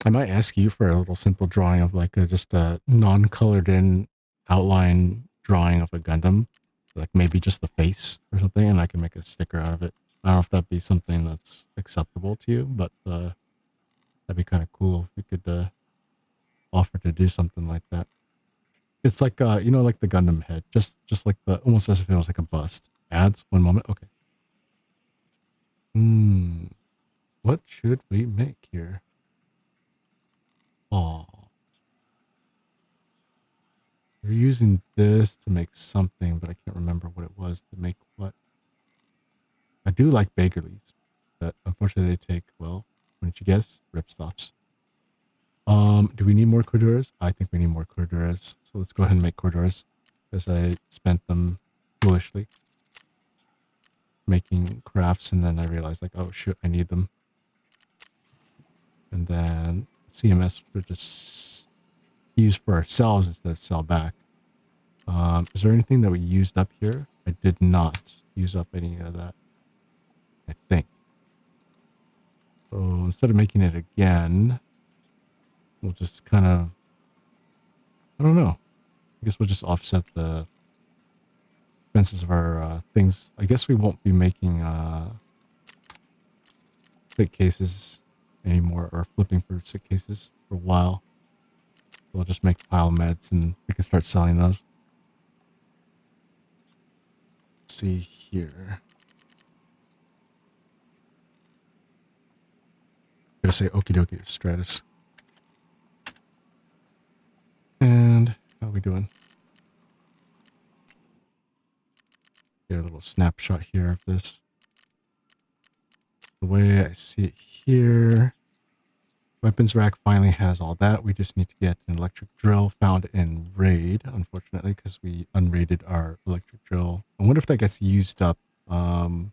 Speaker 1: I might ask you for a little simple drawing of like just a non-colored in outline drawing of a Gundam. Like maybe just the face or something, and I can make a sticker out of it. I don't know if that'd be something that's acceptable to you, but that'd be kind of cool if we could offer to do something like that. It's like you know, like the Gundam head, just like the almost as if it was like a bust. Ads. One moment. Okay. What should we make here? Oh, we're using this to make something, but I can't remember what it was to make what. I do like Bakerleys, but unfortunately they take, well, wouldn't you guess? Ripstops. Do we need more corduroys? I think we need more corduroys. So let's go ahead and make corduroys, because I spent them foolishly making crafts, and then I realized like, oh shoot, I need them. And then CMS for just use for ourselves instead of sell back. Is there anything that we used up here? I did not use up any of that, I think. So instead of making it again, we'll just kind of, I don't know. I guess we'll just offset the expenses of our things. I guess we won't be making sick cases anymore, or flipping for sick cases for a while. We'll just make pile meds and we can start selling those. Let's see here. Gotta say okie dokie to Stratus. And how are we doing? Get a little snapshot here of this. The way I see it here, weapons rack finally has all that. We just need to get an electric drill found in raid, unfortunately, because we unraided our electric drill. I wonder if that gets used up in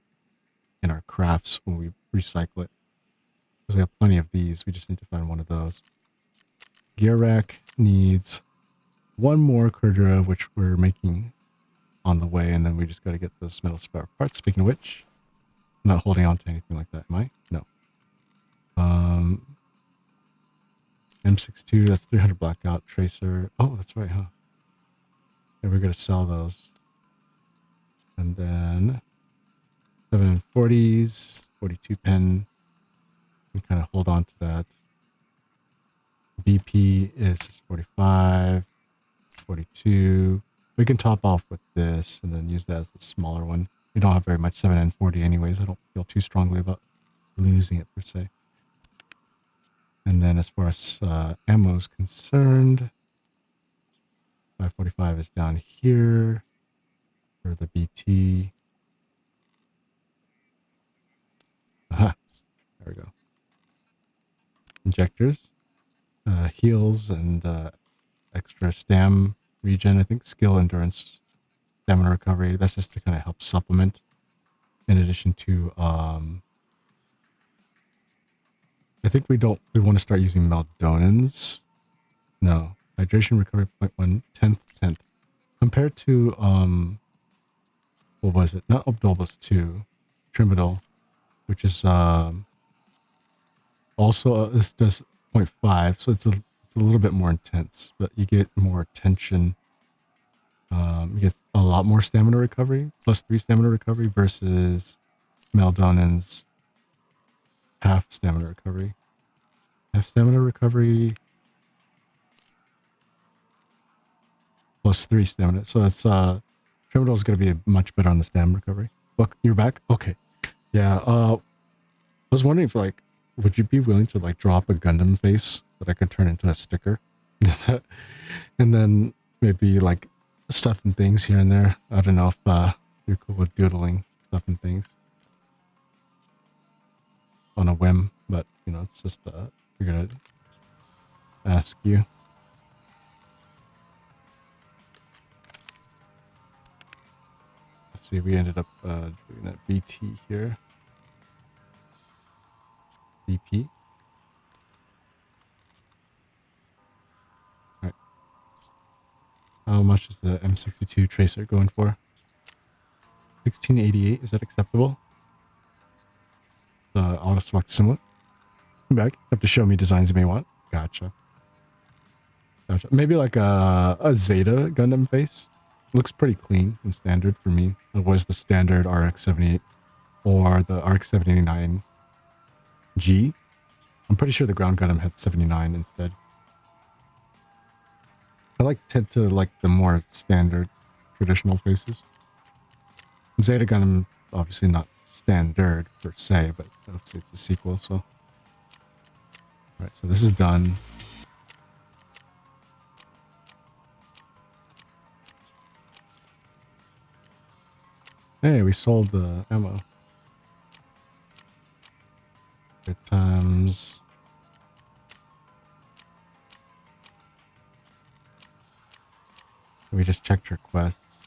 Speaker 1: our crafts when we recycle it. Because we have plenty of these. We just need to find one of those. Gear rack needs one more Cordura, which we're making on the way, and then we just got to get those metal spare parts. Speaking of which, I'm not holding on to anything like that, am I? No. M62, that's 300 blackout tracer. Oh, that's right, huh? And we're going to sell those. And then 740s, 42 pen. We kind of hold on to that. BP is 45, 42. We can top off with this and then use that as the smaller one. We don't have very much 7 and 40 anyways. I don't feel too strongly about losing it per se. And then as far as ammo is concerned, 545 is down here for the BT. Aha, there we go. Injectors, heals, and extra stam regen. I think skill, endurance, stamina recovery. That's just to kind of help supplement. In addition to, I think we want to start using Meldonins. No, hydration recovery 0.1, 10th. Compared to, what was it? Not Obdolbus 2, Trimbadol, which is, also, this does 0.5, so it's a little bit more intense, but you get more attention. You get a lot more stamina recovery, +3 stamina recovery versus Meldonin's half stamina recovery. Half stamina recovery +3 stamina. So that's Trimadol is going to be much better on the stamina recovery. Look, you're back? Okay. Yeah, I was wondering if, like, would you be willing to, like, drop a Gundam face that I could turn into a sticker? And then maybe, like, stuff and things here and there. I don't know if you're cool with doodling stuff and things on a whim, but, you know, it's just, figured I'd ask you. Let's see, we ended up doing that BT here. BP. Alright. How much is the M62 tracer going for? 1688, is that acceptable? Auto select similar. Back. You have to show me designs you may want. Gotcha. Maybe like a Zeta Gundam face. Looks pretty clean and standard for me. Otherwise the standard RX-78 or the RX-79G. I'm pretty sure the ground Gundam had 79 instead. I tend to like the more standard traditional faces. Zeta Gundam, obviously not standard per se, but obviously it's a sequel, so. Alright, so this is done. Hey, we sold the ammo. Good times. We just checked your quests.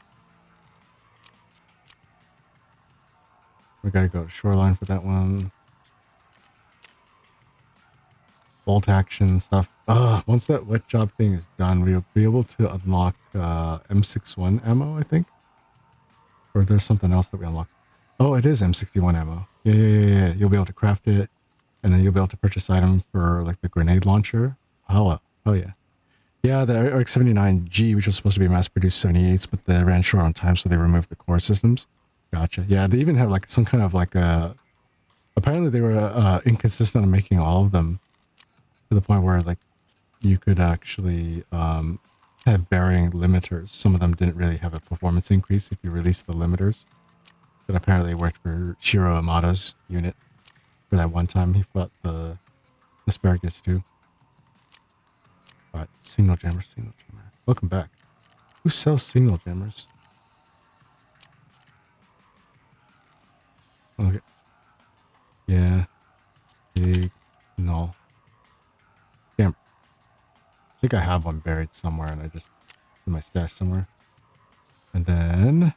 Speaker 1: We gotta go to Shoreline for that one. Bolt action stuff. Once that wet job thing is done, we'll be able to unlock M61 ammo, I think. Or there's something else that we unlocked. Oh, it is M61 ammo. Yeah. You'll be able to craft it, and then you'll be able to purchase items for like the grenade launcher. Oh yeah. Yeah, the RX-79G, which was supposed to be mass-produced 78s, but they ran short on time, so they removed the core systems. Gotcha. Yeah, they even have like some kind of like apparently they were inconsistent on making all of them to the point where like you could actually have varying limiters. Some of them didn't really have a performance increase if you released the limiters. But apparently it worked for Shiro Amada's unit for that one time he fought the asparagus too. Alright, signal jammer. Welcome back. Who sells signal jammers? Okay. Yeah. Big. No. Damn. I think I have one buried somewhere and it's in my stash somewhere. And then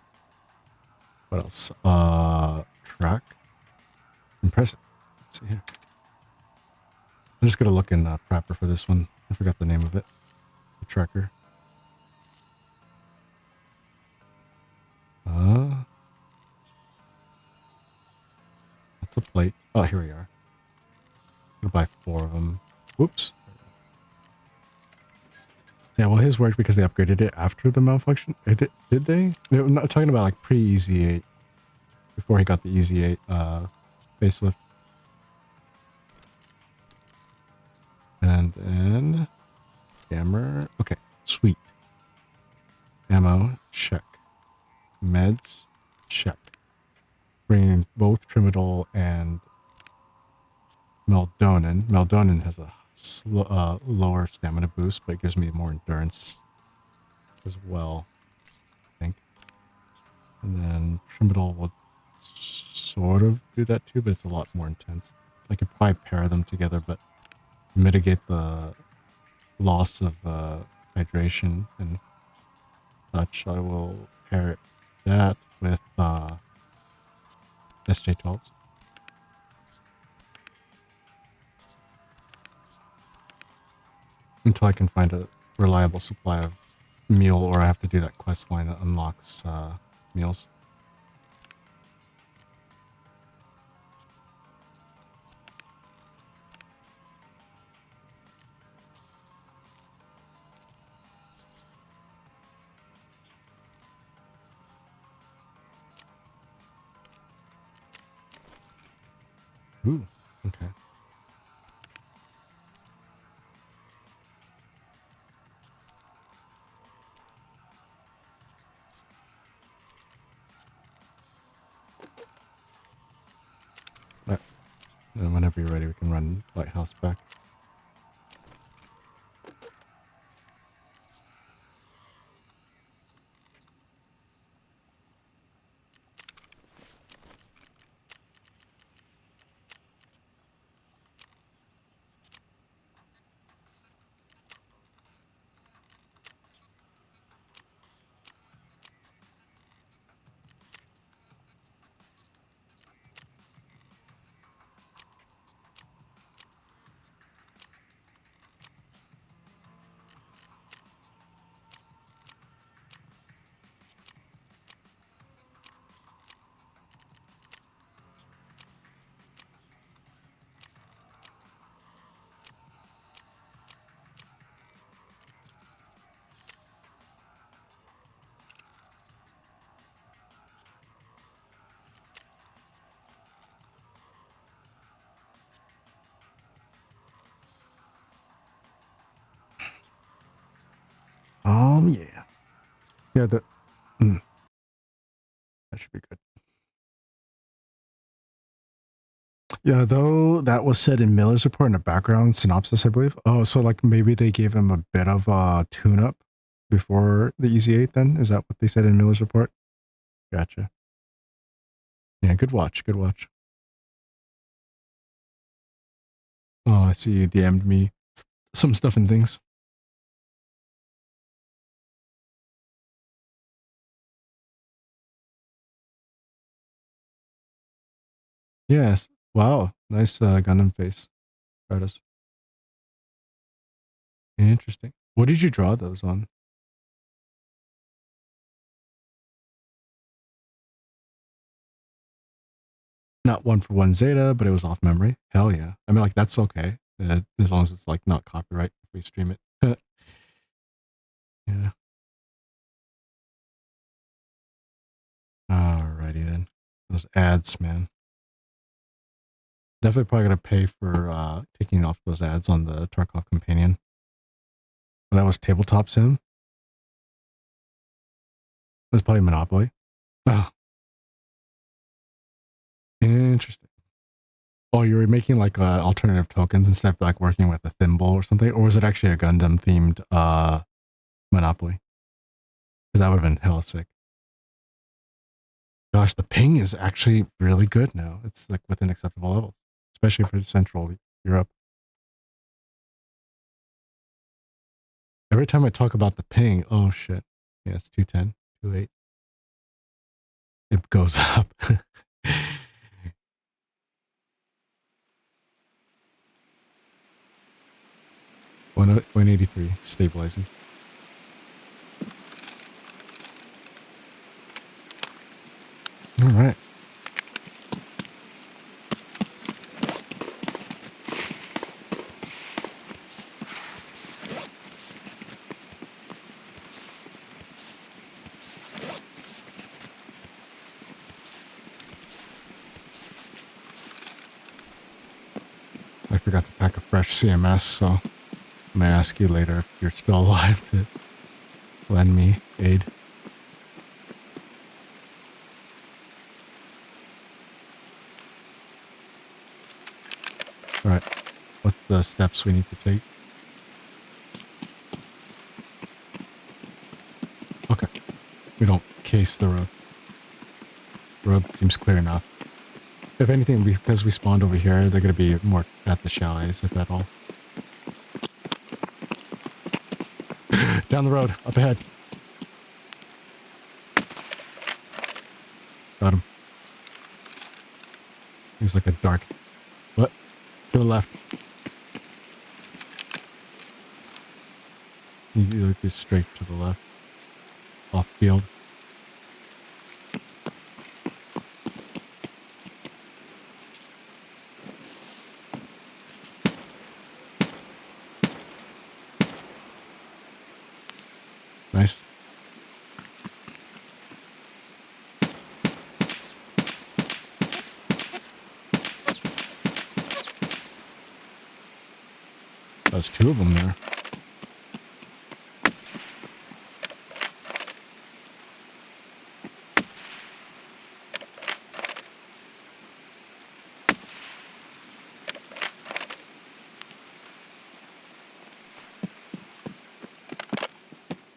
Speaker 1: what else? Track. Impressive. Let's see here. I'm just gonna look in Prapper for this one. I forgot the name of it. The tracker. That's a plate. Oh, here we are. I'm gonna buy 4 of them. Whoops. Yeah, well, his worked because they upgraded it after the malfunction. Did they? I'm not talking about like pre-EZ-8. Before he got the EZ-8 facelift. And And then jammer. Okay, sweet. Ammo, check. Meds, check. Bringing both Trimadol and Meldonin. Meldonin has a lower stamina boost, but it gives me more endurance as well, I think. And then Trimadol will sort of do that too, but it's a lot more intense. I could probably pair them together, but mitigate the loss of hydration and such. I will pair that with SJ12s. Until I can find a reliable supply of meal, or I have to do that quest line that unlocks meals. Ooh, okay. Right. And whenever you're ready, we can run Lighthouse back. Yeah. Yeah, that should be good. Yeah, though that was said in Miller's report in the background synopsis, I believe. Oh, so like maybe they gave him a bit of a tune-up before the UTC-8 then? Is that what they said in Miller's report? Gotcha. Yeah, good watch, good watch. Oh, I see you DM'd me some stuff and things. Yes. Wow. Nice Gundam face. Artist. Interesting. What did you draw those on? Not one for one Zeta, but it was off memory. Hell yeah. I mean, like, that's okay. As long as it's, like, not copyright if we stream it. Yeah. Alrighty then. Those ads, man. Definitely probably gonna pay for taking off those ads on the Tarkov companion. Oh, that was Tabletop Sim? It was probably Monopoly. Oh. Interesting. Oh, you were making like alternative tokens instead of like working with a thimble or something? Or was it actually a Gundam themed Monopoly? Because that would have been hella sick. Gosh, the ping is actually really good now. It's like within acceptable levels, especially for Central Europe. Every time I talk about the ping, oh shit. Yeah, it's 210, 28. It goes up. 183, stabilizing. All right. I forgot to pack a fresh CMS, so I may ask you later if you're still alive to lend me aid. Alright. What's the steps we need to take? Okay. We don't case the road. The road seems clear enough. If anything, because we spawned over here, they're going to be more at the chalets, if at all. Down the road, up ahead. Got him. Seems like a dark... What? To the left. You go straight to the left. Off field. Nice. There's two of them there.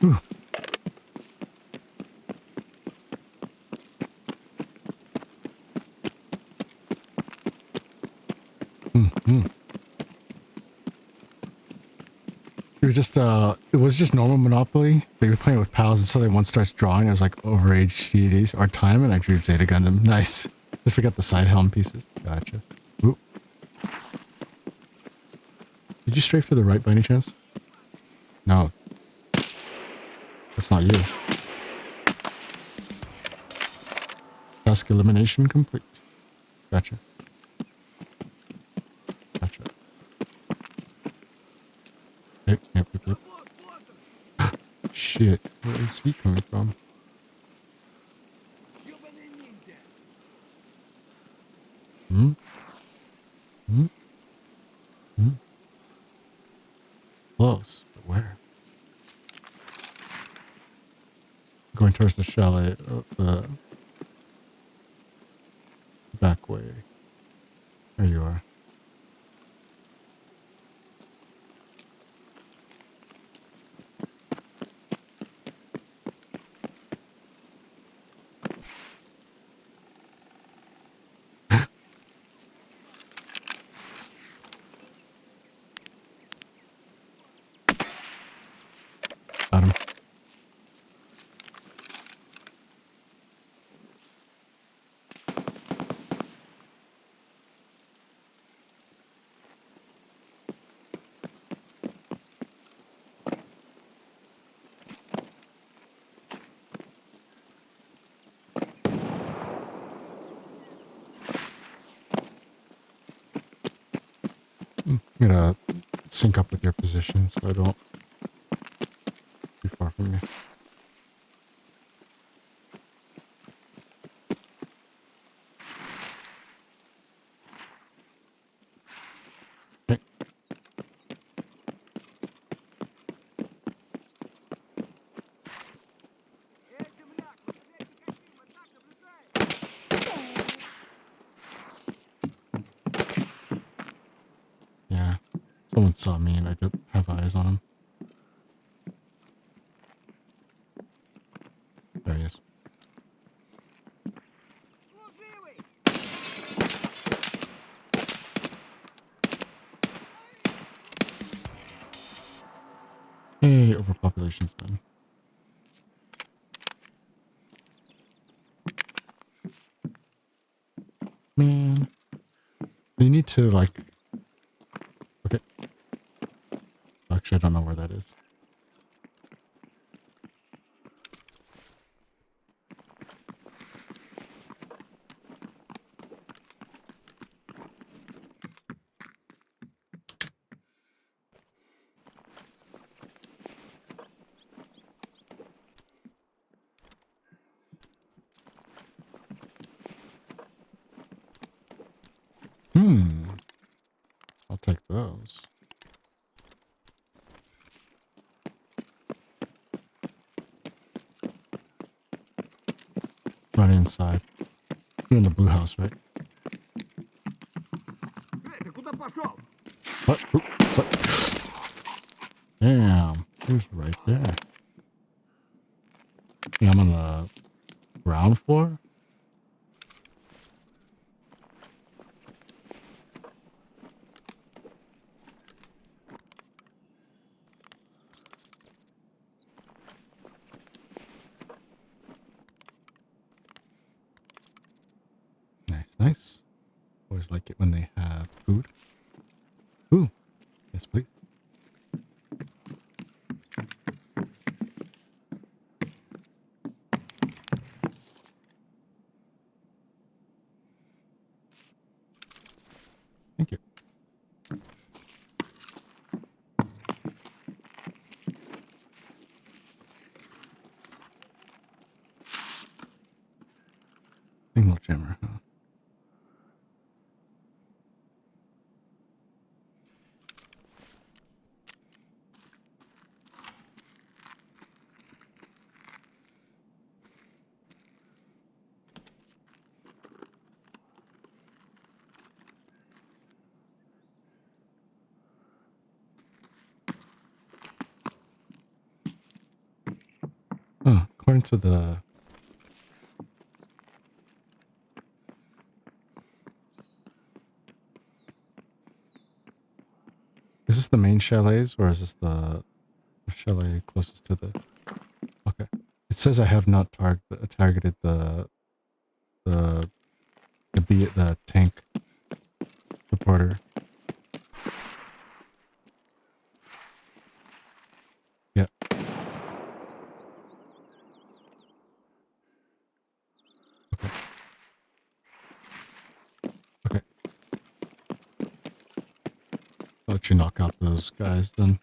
Speaker 1: Whew. Mm-hmm. It was just normal Monopoly. But you were playing with pals, and suddenly one starts drawing. I was like, overage CDs, our time, and I drew Zeta Gundam. Nice. Just forgot the side helm pieces. Gotcha. Ooh. Did you strafe to the right by any chance? No. That's not you. Task elimination complete. Gotcha. Gotcha. Yep, yep, yep, yep. Shit. Where is he coming from? Hmm? Hmm? Hmm? Close. But where? Going towards the chalet. The back way. There you are. Got him. I'm gonna sync up with your position so I don't too far from you. Okay. Yeah. Someone saw me and I didn't have eyes on him. There he is. Hey, overpopulation's done. Man. You need to, like... Okay. Actually, I don't know where that is. I'll take those. Running inside. You're in the blue house, right?
Speaker 5: Эй, ты куда пошел?
Speaker 1: What? Oop, what? Damn. He was right there. Yeah, I'm on the ground floor? Nice, nice. Always like it when they have food. Ooh. Yes, please. Thank you. Single jammer, huh? According to the... Is this the main chalets or is this the chalet closest to the... Okay. It says I have not targeted the the tank supporter. Yeah. Okay. Okay. I'll let you knock out those guys then.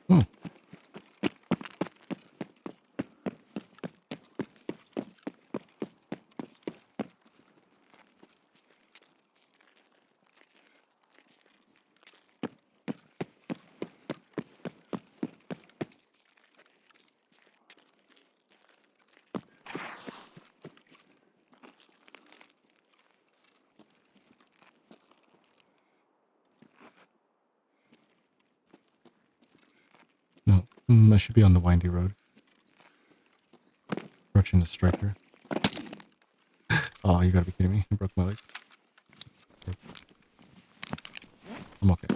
Speaker 1: Oh. No. I should be on the windy road. Approaching the striker. Oh, you gotta be kidding me. I broke my leg. I'm okay.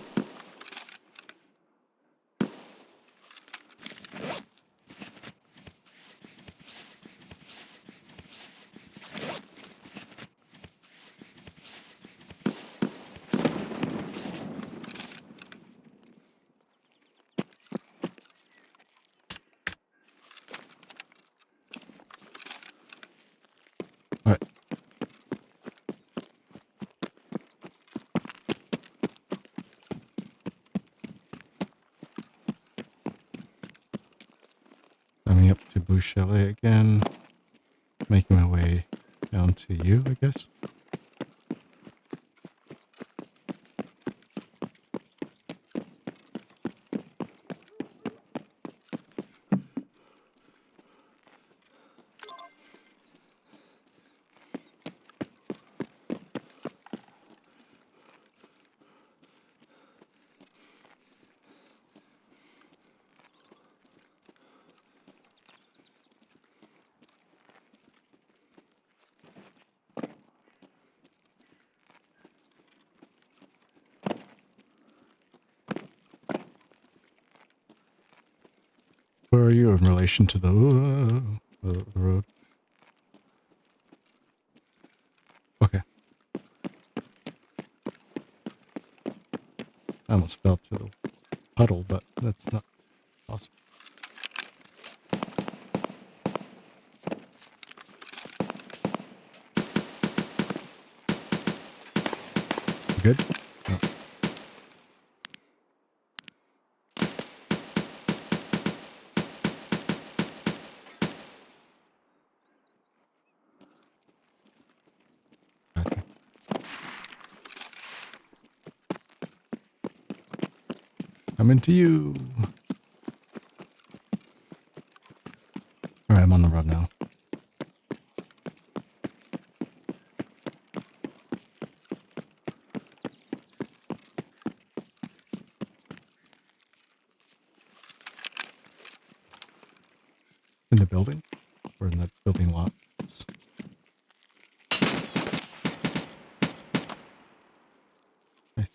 Speaker 1: Alright. Coming up to Blue Chalet again. Making my way down to you, I guess. Where are you in relation to the road? Okay. I almost fell to the puddle, but that's not possible. You good? No. Okay. Coming to you. All right, I'm on the road now. In the building? Or in the building lot? Nice.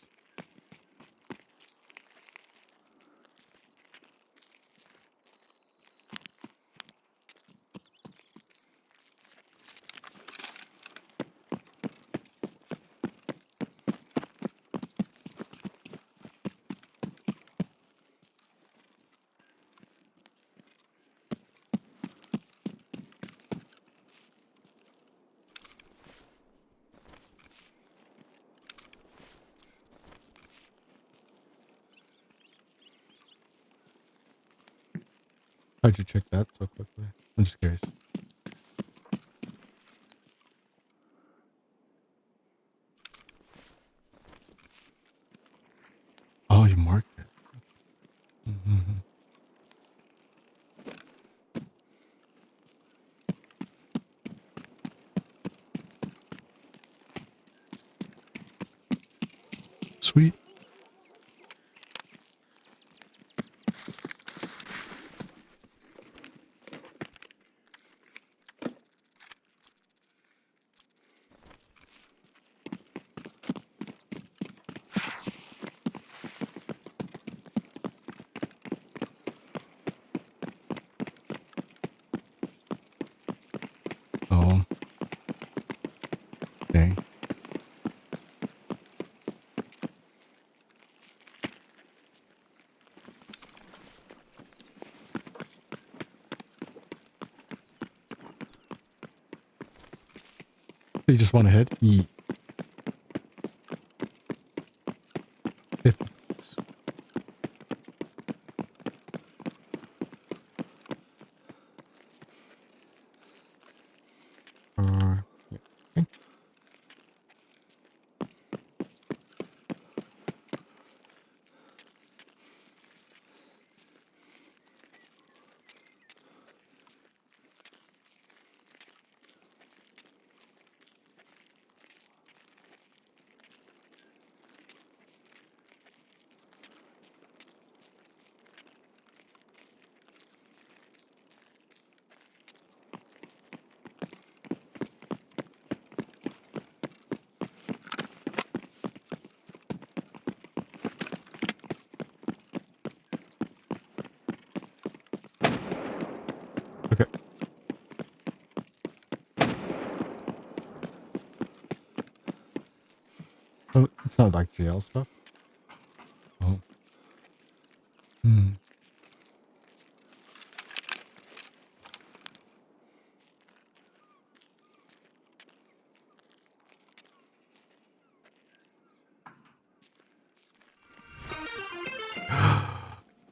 Speaker 1: How'd you check that so quickly? I'm just curious. Oh, you marked it. Mm-hmm. Sweet. Oh. Dang. You just want to hit? Yeet. If yeah. Okay. Okay. Oh, it's not like jail stuff. Oh. Hmm.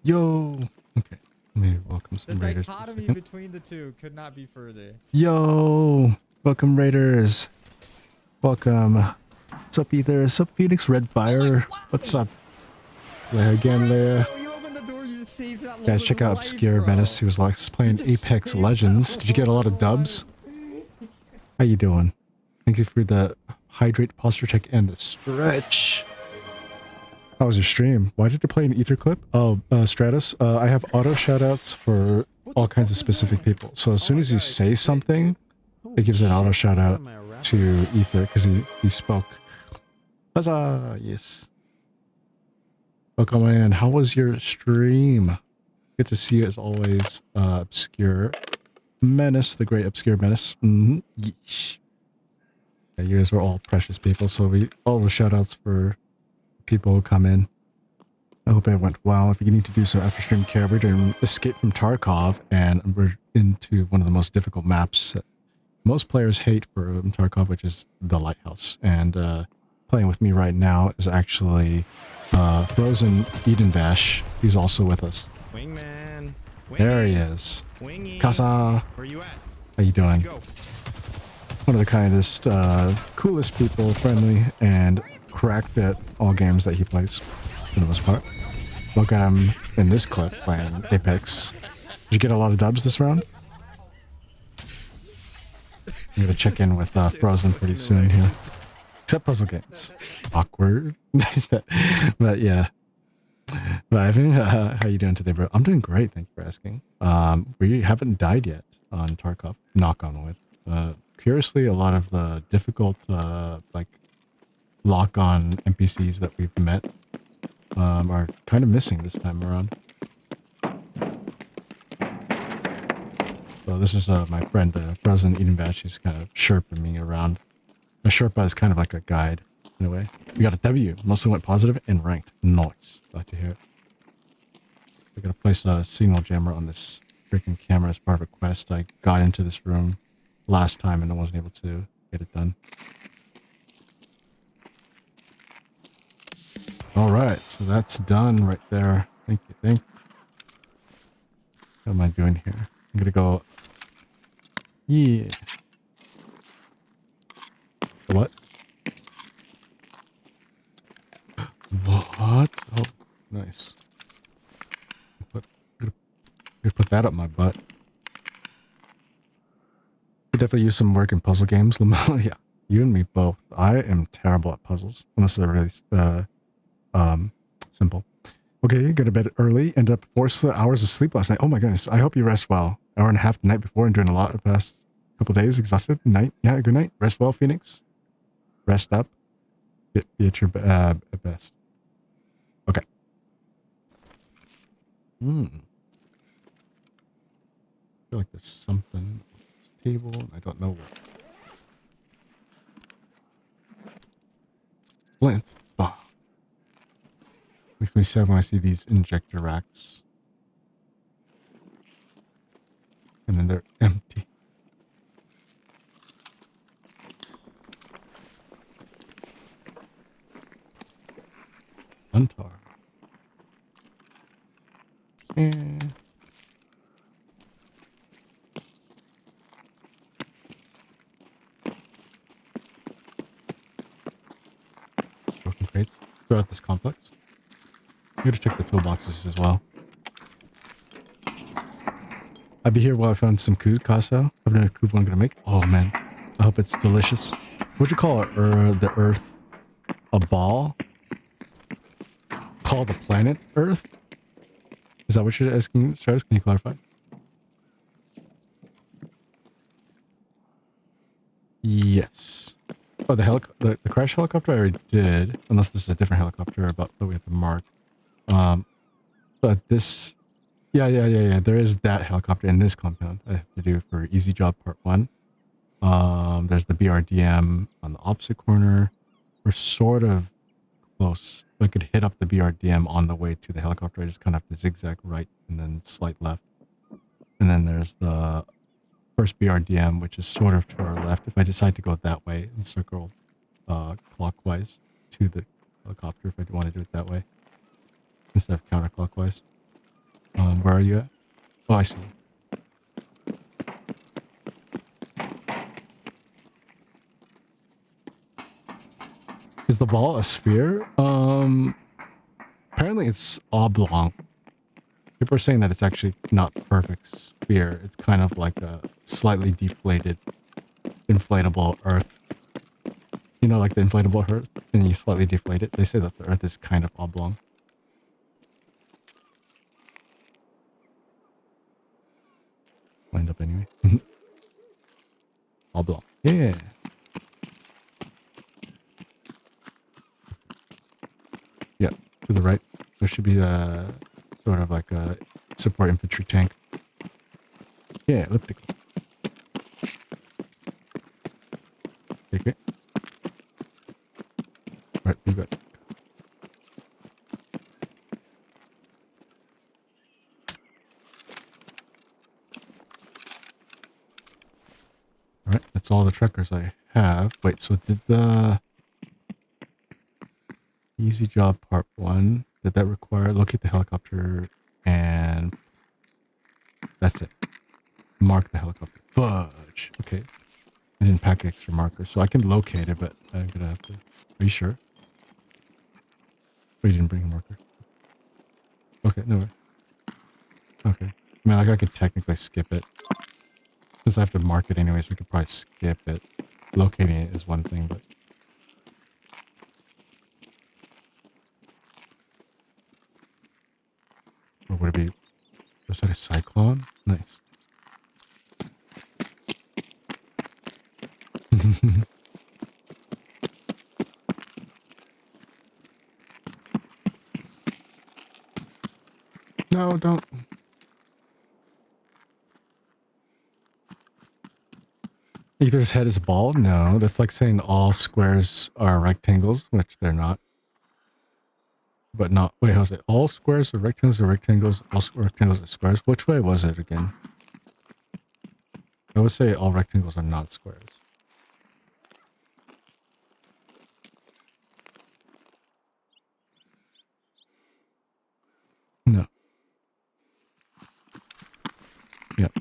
Speaker 1: Yo. Okay. Let me welcome
Speaker 6: The
Speaker 1: some raiders. For a
Speaker 6: dichotomy
Speaker 1: second.
Speaker 6: between the two could not be further.
Speaker 1: Yo. Welcome raiders. Welcome. What's up, Ether? What's up, Phoenix Red Fire? What's up? Leia again, Leia.
Speaker 6: Bro, you opened the door, you saved that
Speaker 1: Guys, check out Obscure Menace. He was like playing Apex Legends. Did you get a lot of dubs? How you doing? Thank you for the hydrate posture check and the stretch. How was your stream? Why did you play an Ether clip? Oh, Stratus. I have auto shoutouts for all kinds of specific people. So as soon as you say something, it gives an auto shoutout to Ether because he spoke. Huzzah! Yes. Welcome in. How was your stream? Good to see you as always, Obscure Menace, the great Obscure Menace. Yeesh. Yeah, you guys are all precious people, so all the shoutouts for people who come in. I hope it went well. If you need to do some after stream care, we're doing Escape from Tarkov, and we're into one of the most difficult maps that most players hate for Tarkov, which is the Lighthouse. And playing with me right now is actually Frozen Edenbash. He's also with us.
Speaker 7: Wingman.
Speaker 1: There he is.
Speaker 7: Wingy.
Speaker 1: Kasa.
Speaker 7: Where you at?
Speaker 1: How you doing?
Speaker 7: Go.
Speaker 1: One of the kindest, coolest people, friendly, and cracked at all games that he plays, for the most part. Look at him in this clip playing Apex. Did you get a lot of dubs this round? I'm gonna check in with Frozen pretty soon here. Except puzzle games. Awkward. But yeah. But Ivan, how you doing today, bro? I'm doing great, thank you for asking. We haven't died yet on Tarkov, knock on wood. Curiously, a lot of the difficult, like, lock-on NPCs that we've met are kind of missing this time around. So this is my friend Frozen Eden Bash. He's kind of Sherping me around. A Sherpa is kind of like a guide in a way. We got a W. Mostly went positive and ranked. Nice. Glad to hear it. We're gonna place a signal jammer on this freaking camera as part of a quest. I got into this room last time and I wasn't able to get it done. All right, so that's done right there. Thank you. Thank you. What am I doing here? I'm gonna go. Yeah. What? What? Oh, nice. Gonna put that up my butt. Could definitely use some work in puzzle games. Yeah, you and me both. I am terrible at puzzles unless they're really simple. Okay, go to bed early. Ended up 4 hours of sleep last night. Oh my goodness. I hope you rest well. Hour and a half the night before and doing a lot the past couple days. Exhausted. Night. Yeah, good night. Rest well, Phoenix. Rest up. Be at your best. Okay. I feel like there's something on this table and I don't know what. Flint. Ah. Makes me sad when I see these injector racks. And then they're empty. Untar. And broken crates throughout this complex. I'm gonna check the toolboxes as well. I'd be here while I found some food, Casa. I've done a food I'm gonna make. Oh man, I hope it's delicious. What'd you call it? The Earth a ball? Call the planet Earth? Is that what you're asking, Stratus? Can you clarify? Yes. Oh, the crash helicopter I already did. Unless this is a different helicopter that we have to mark. But this... Yeah. There is that helicopter in this compound I have to do for Easy Job Part 1. There's the BRDM on the opposite corner. We're sort of close. I could hit up the BRDM on the way to the helicopter. I just kind of have to zigzag right and then slight left. And then there's the first BRDM, which is sort of to our left. If I decide to go that way and circle clockwise to the helicopter, if I do want to do it that way, instead of counterclockwise. Where are you at? Oh, I see. Is the ball a sphere? Apparently it's oblong. People are saying that it's actually not perfect sphere. It's kind of like a slightly deflated, inflatable Earth. You know, like the inflatable Earth, and you slightly deflate it. They say that the Earth is kind of oblong. Lined up anyway. Oblong. Yeah. Yeah, to the right. There should be a sort of like a support infantry tank. Yeah, elliptical. Take it. Right, you got it. Alright, that's all the trackers I have. Wait, so did the Easy Job Part 1, did that require locate the helicopter and that's it. Mark the helicopter. Fudge. Okay. I didn't pack extra markers, so I can locate it, but I'm gonna have to. Are you sure? Oh, you didn't bring a marker. no. Okay. I mean, like, I could technically skip it. Since I have to mark it anyways, we could probably skip it. Locating it is one thing, but... Or would it be... Was that a cyclone? Nice. No, don't. Either's head is a ball? No, that's like saying all squares are rectangles, which they're not. But not, wait, how's it? All squares are rectangles, all rectangles are squares? Which way was it again? I would say all rectangles are not squares. No. Yep.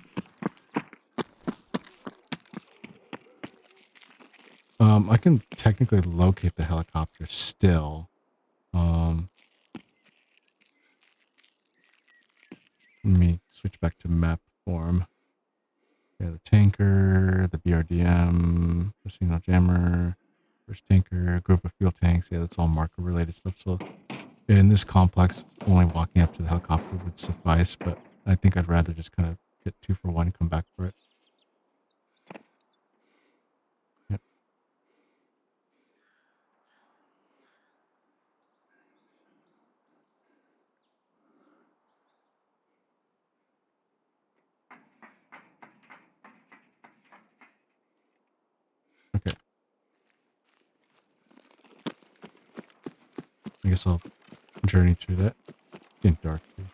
Speaker 1: I can technically locate the helicopter still. Let me switch back to map form. Yeah, the tanker, the BRDM, the signal jammer, first tanker, group of fuel tanks. Yeah, that's all marker related stuff. So in this complex, only walking up to the helicopter would suffice, but I think I'd rather just kind of get 2 for 1, come back for it. Yep. Okay. I guess I'll journey through that. It's getting dark too.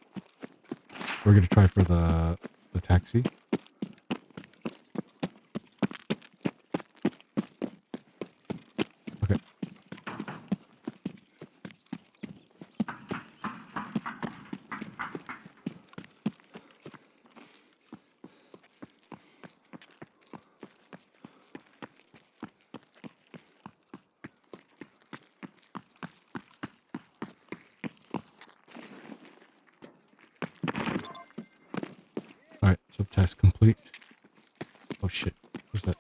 Speaker 1: We're gonna try for the taxi. Okay. Alright, subtask complete. Oh shit. What's that?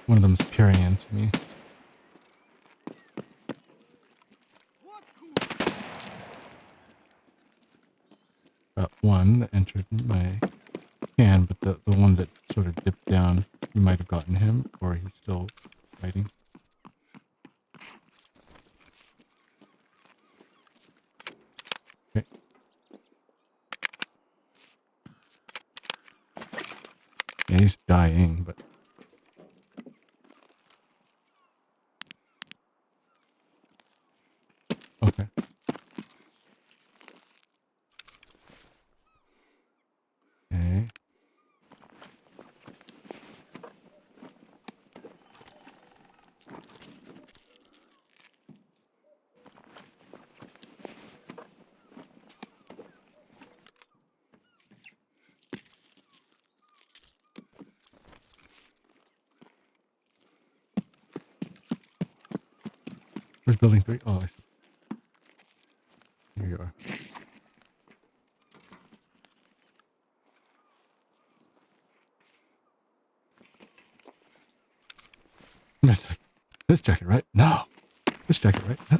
Speaker 1: One of them's peering into me. Got one that entered my hand, but the one that sort of dipped down, you might have gotten him, or he's still fighting. Okay. Yeah, he's dying, but... Okay. Okay. Where's building 3? Oh, I see. Here you are. It's like, this jacket, right? No. This jacket, right? No.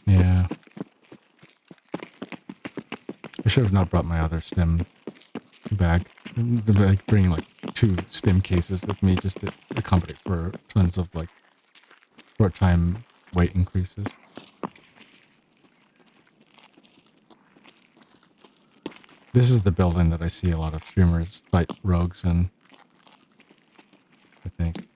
Speaker 1: Yeah. I should have not brought my other stem bag. Like bringing like 2 stem cases with me just to accommodate for tons of like short time weight increases. This is the building that I see a lot of streamers fight rogues in, I think.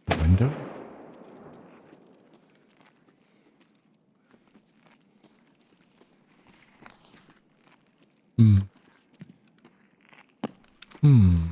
Speaker 1: The window? Hmm.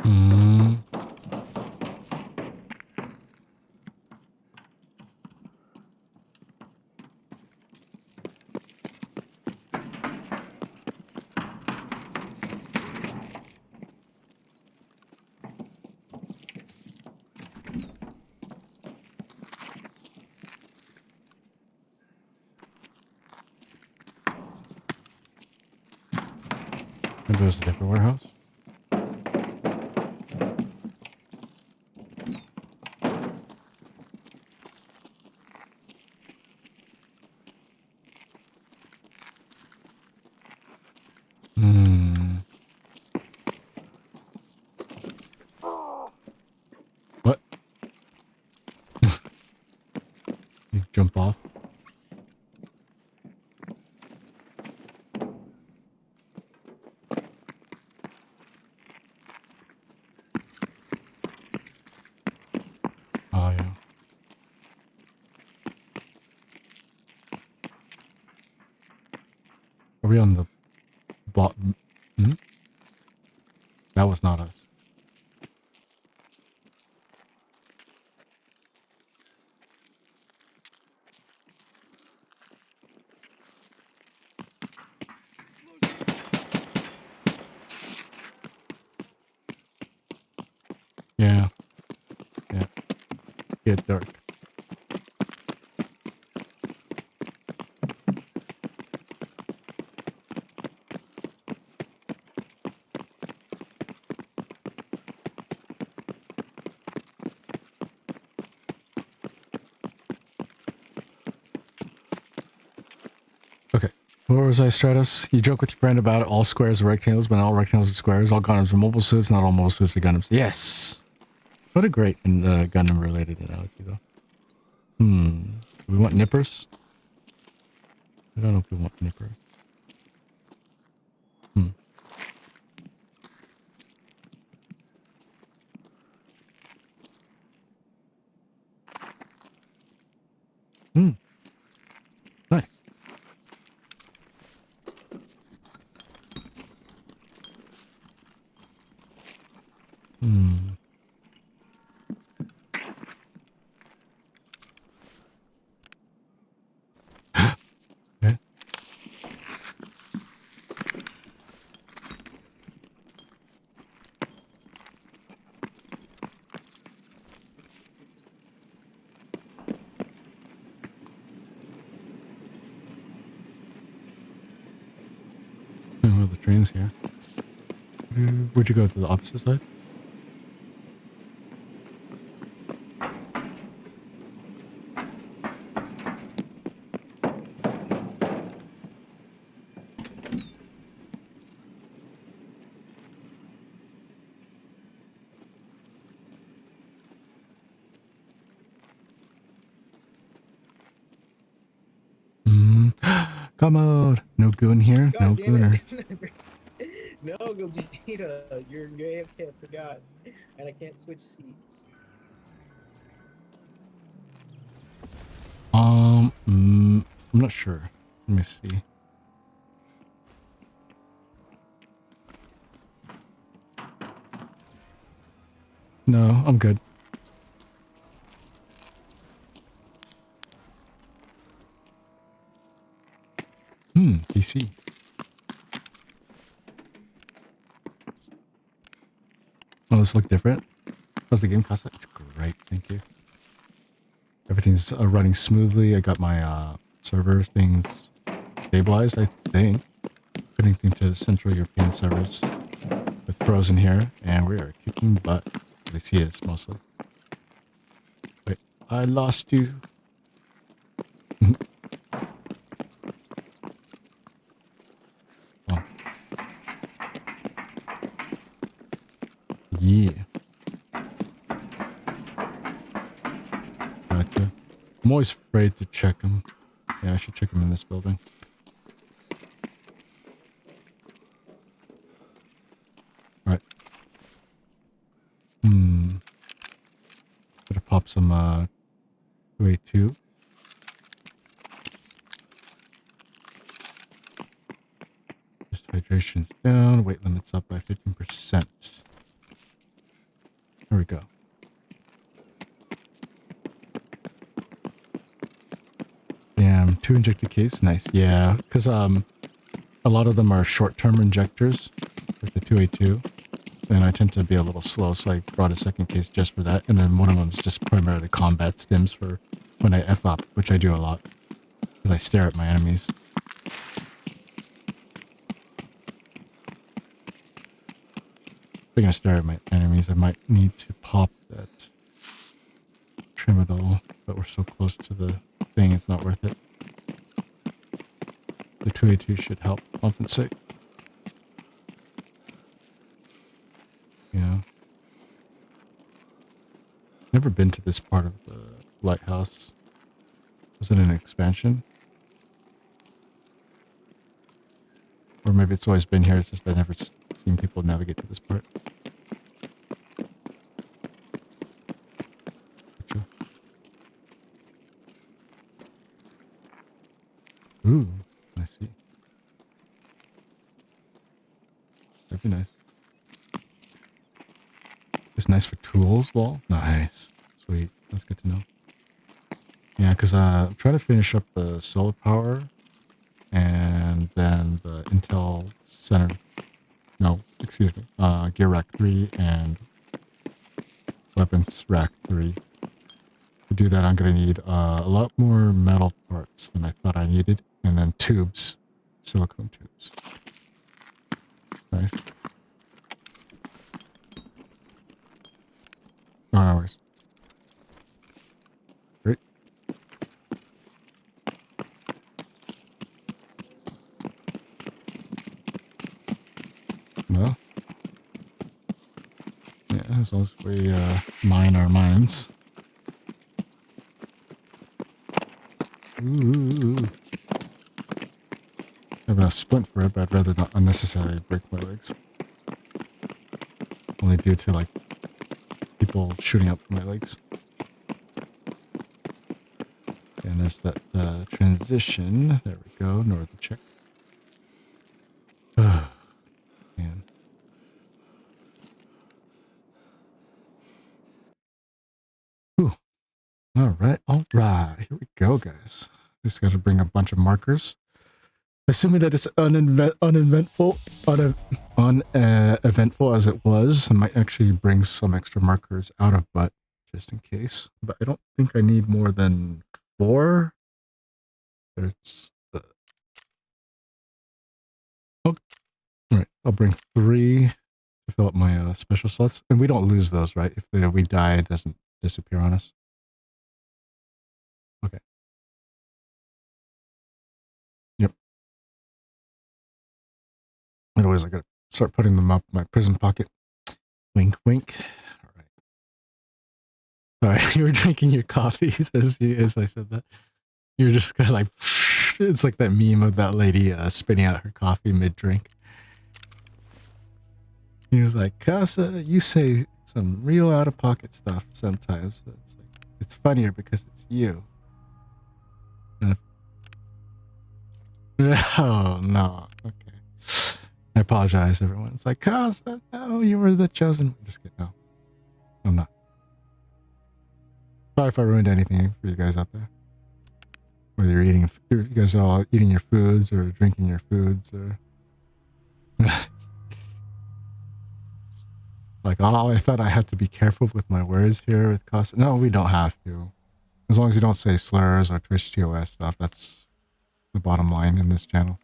Speaker 1: Hmm. Maybe it was a different warehouse. Hmm. What? You jump off? Oh, yeah. Are we on the bottom? Hmm? That was not us. Yeah. Yeah. Get dark. Okay. Where was I, Stratus? You joke with your friend about all squares are rectangles, but not all rectangles are squares. All Gundams are mobile suits, not all mobile suits are Gundams. Yes! What a great Gundam-related analogy, though. Hmm. Do we want nippers? I don't know if we want nippers. Hmm. Hmm. Nice. Hmm. Okay. Oh, the train's here. Would you go to the opposite side? Hmm. Come on. No goon here. No
Speaker 7: God damn
Speaker 1: gooner.
Speaker 7: it. No, Gogeta, you're AFK, I forgot. And I can't switch seats.
Speaker 1: I'm not sure. Let me see. No, I'm good. PC. Oh, this look different. How's the game, Casa? It's great, thank you. Everything's running smoothly. I got my server things stabilized, I think. Connecting to Central European servers with Frozen here, and we are kicking butt. At least he is, mostly. Wait, I lost you. Oh. Yeah. Gotcha. I'm always afraid to check him. Yeah, I should check him in this building. Alright. Better pop some 282. Just hydration's down. Weight limit's up by 15%. There we go. Damn, 2 injector case. Nice. Yeah, because a lot of them are short-term injectors, like the 282. And I tend to be a little slow, so I brought a second case just for that. And then one of them is just primarily combat stims for when I F up, which I do a lot. Because I stare at my enemies. Speaking of stare at my enemies, I might need to pop that Tramadol, but we're so close to the thing, it's not worth it. The 282 should help compensate. Yeah. Never been to this part of the lighthouse. Was it an expansion? Or maybe it's always been here, it's just I've never seen people navigate to this part. Gotcha. Ooh, I see. That'd be nice. It's nice for tools, lol. Nice. Sweet. That's good to know. Yeah, because I'm trying to finish up the solar power and then the Intel Center. No, excuse me. Gear Rack 3 and Weapons Rack 3. To do that, I'm going to need a lot more metal parts than I thought I needed. And then tubes. Silicone tubes. Nice. Oh, no worries. Great. Well. Yeah, as long as we mine our mines. Ooh. I have enough splint for it, but I'd rather not unnecessarily break my legs. Only due to, like, people shooting up my legs. And there's that transition. There we go. Northern check. Man. Ooh. All right. Here we go, guys. Just got to bring a bunch of markers. Assuming that it's uneventful as it was, I might actually bring some extra markers out of butt just in case. But I don't think I need more than 4. There's the... Oh, all right, I'll bring 3 to fill up my special slots, and we don't lose those, right? If we die, it doesn't disappear on us. Okay. Yep. Otherwise, I gotta start putting them up in my prison pocket. Wink, wink. All right, you were drinking your coffee as I said that. You're just kind of like, it's like that meme of that lady spitting out her coffee mid-drink. He was like, Casa, you say some real out-of-pocket stuff sometimes. It's funnier because it's you. Oh, no. Okay. I apologize, everyone. It's like, Casa, no, you were the chosen one. Just kidding. No, I'm not. Sorry if I ruined anything for you guys out there. Whether you guys are all eating your foods or drinking your foods or... Like, oh, I thought I had to be careful with my words here with Costa. No, we don't have to. As long as you don't say slurs or Twitch TOS stuff, that's the bottom line in this channel.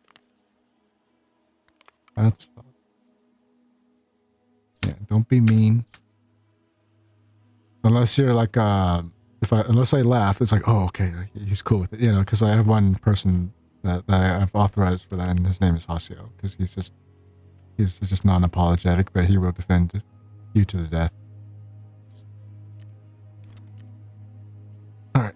Speaker 1: That's yeah. Don't be mean. Unless you're like unless I laugh, it's like, oh, okay, he's cool with it, you know. Because I have one person that I've authorized for that, and his name is Hasio. Because he's just non-apologetic, but he will defend you to the death. All right.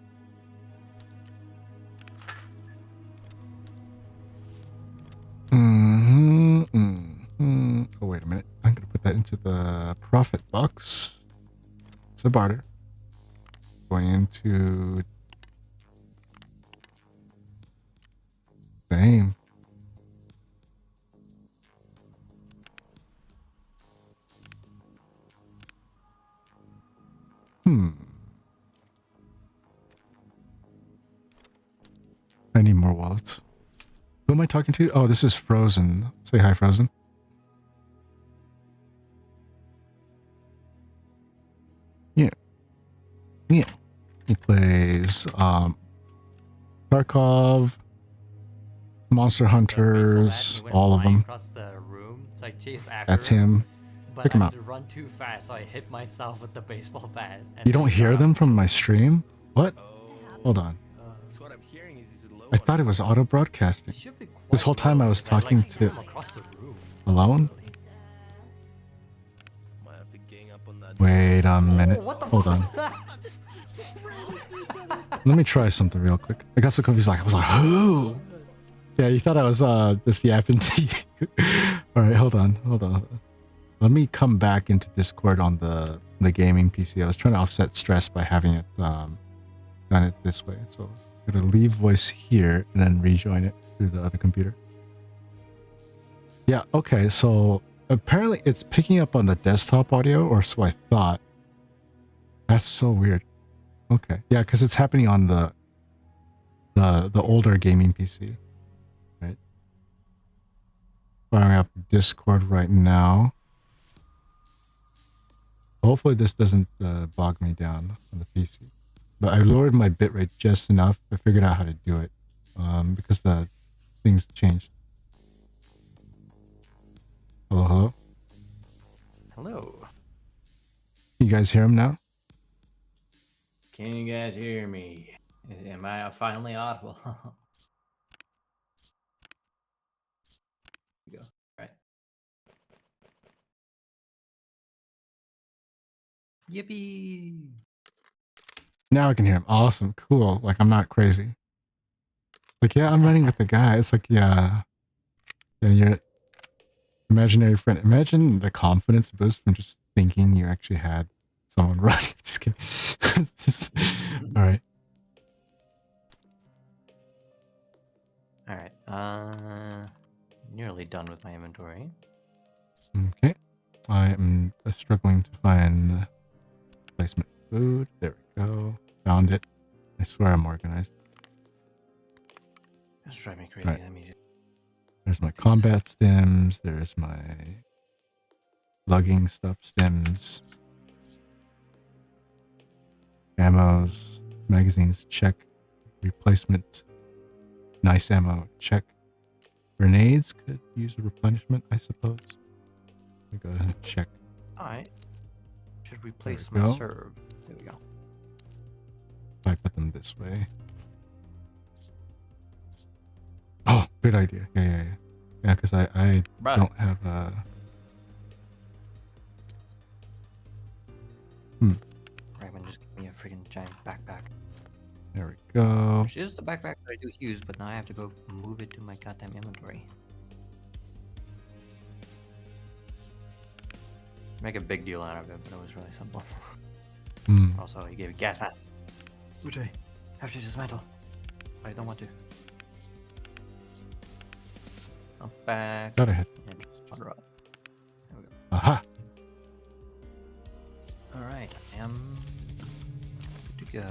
Speaker 1: Oh, wait a minute. I'm going to put that into the profit box. It's a barter. Going into fame. I need more wallets. Who am I talking to? Oh, this is Frozen. Say hi, Frozen. Yeah. Yeah. He plays Tarkov, Monster Hunters, all of them.
Speaker 8: Across the room, so I chase after
Speaker 1: That's him.
Speaker 8: But
Speaker 1: Check him
Speaker 8: I
Speaker 1: out.
Speaker 8: had to run too fast, so I hit myself with the baseball bat. And
Speaker 1: You don't
Speaker 8: then
Speaker 1: hear
Speaker 8: got
Speaker 1: them
Speaker 8: up.
Speaker 1: from my stream? What? Hold on.
Speaker 3: So what I'm hearing is he's low
Speaker 1: I thought it was auto broadcasting.
Speaker 8: It should be quite
Speaker 1: This whole time I
Speaker 8: low,
Speaker 1: was
Speaker 8: because
Speaker 1: talking
Speaker 8: like,
Speaker 1: to
Speaker 8: him across the room.
Speaker 1: alone.
Speaker 3: might have to gang up on that.
Speaker 1: Wait a minute.
Speaker 8: Oh, what the
Speaker 1: Hold
Speaker 8: fuck
Speaker 1: on.
Speaker 8: was that?
Speaker 1: Let me try something real quick. I got so confused. I was like, who? Yeah, you thought I was just yapping to you. All right, hold on. Let me come back into Discord on the gaming PC. I was trying to offset stress by having it done it this way. So I'm gonna leave voice here and then rejoin it through the other computer. Yeah. Okay. So apparently it's picking up on the desktop audio, or so I thought. That's so weird. Okay. Yeah, because it's happening on the older gaming PC. Right. Firing up Discord right now. Hopefully this doesn't bog me down on the PC. But I lowered my bitrate just enough. I figured out how to do it. Because the things changed. Hello, hello?
Speaker 8: Hello.
Speaker 1: You guys hear him now?
Speaker 8: Can you guys hear me? Am I finally audible? Here we go. All right. Yippee!
Speaker 1: Now I can hear him. Awesome. Cool. Like, I'm not crazy. Like, yeah, I'm running with the guy. It's like, yeah. Yeah, your imaginary friend. Imagine the confidence boost from just thinking you actually had someone run. Just kidding. All right.
Speaker 8: All right. Nearly done with my inventory.
Speaker 1: Okay. I am struggling to find placement food. There we go. Found it. I swear I'm organized.
Speaker 8: That's driving me crazy.
Speaker 1: Right.
Speaker 8: Let me just...
Speaker 1: There's my combat stems. There's my lugging stuff stems. Ammos. Magazines, check. Replacement. Nice ammo, check. Grenades could use a replenishment, I suppose. Let me go ahead and check.
Speaker 8: Alright. Should replace
Speaker 1: we
Speaker 8: my
Speaker 1: go.
Speaker 8: serve. There we go.
Speaker 1: If I put them this way. Oh, good idea. Yeah. Yeah, because I
Speaker 8: Bruh.
Speaker 1: don't have
Speaker 8: Raymond just gave me a freaking giant backpack.
Speaker 1: There we go.
Speaker 8: Which is the backpack that I do use, but now I have to go move it to my goddamn inventory. Make a big deal out of it, but it was really simple. Also, he gave me gas mask, which I have to dismantle. But I don't want to. I'm back.
Speaker 1: Got ahead.
Speaker 8: And just wander up. There we go.
Speaker 1: Aha.
Speaker 8: Alright, I am good to go.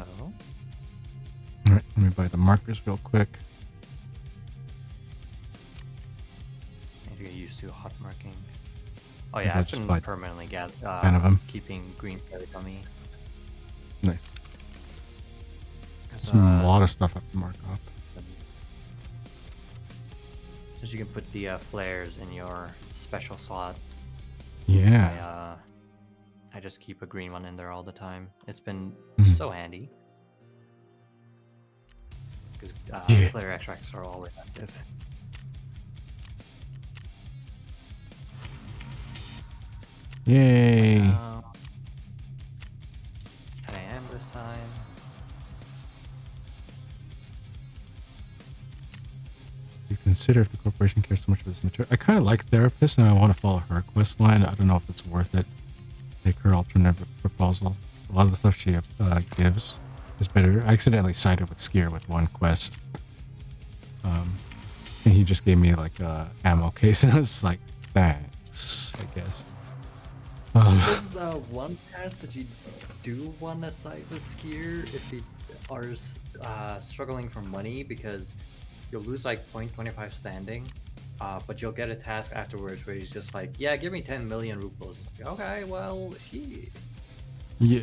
Speaker 1: Alright, let me buy the markers real quick.
Speaker 8: I need to get used to hot marking. Oh
Speaker 1: Yeah,
Speaker 8: yeah, I've
Speaker 1: just
Speaker 8: been
Speaker 1: buy
Speaker 8: permanently
Speaker 1: 10 of 'em.
Speaker 8: keeping green carrot on me.
Speaker 1: Nice.
Speaker 8: 'Cause,
Speaker 1: There's a lot of stuff I have to mark up.
Speaker 8: Since you can put the flares in your special slot,
Speaker 1: Yeah.
Speaker 8: I just keep a green one in there all the time. It's been
Speaker 1: Mhm.
Speaker 8: so handy. Because
Speaker 1: Yeah.
Speaker 8: flare extracts are always active.
Speaker 1: Yay.
Speaker 8: 10 a.m. this time.
Speaker 1: You consider if the corporation cares so much about this material. I kind of like Therapist and I want to follow her quest line. I don't know if it's worth it. Take her alternative proposal. A lot of the stuff she gives is better. I accidentally sided with Skier with one quest. And he just gave me like a ammo case and I was like, thanks, I guess.
Speaker 8: There's one task that you do want to side with Skier if you are struggling for money, because you'll lose like 0.25 standing, but you'll get a task afterwards where he's just like, yeah, give me 10 million rubles. It's like, okay, well, shit.
Speaker 1: Yeah.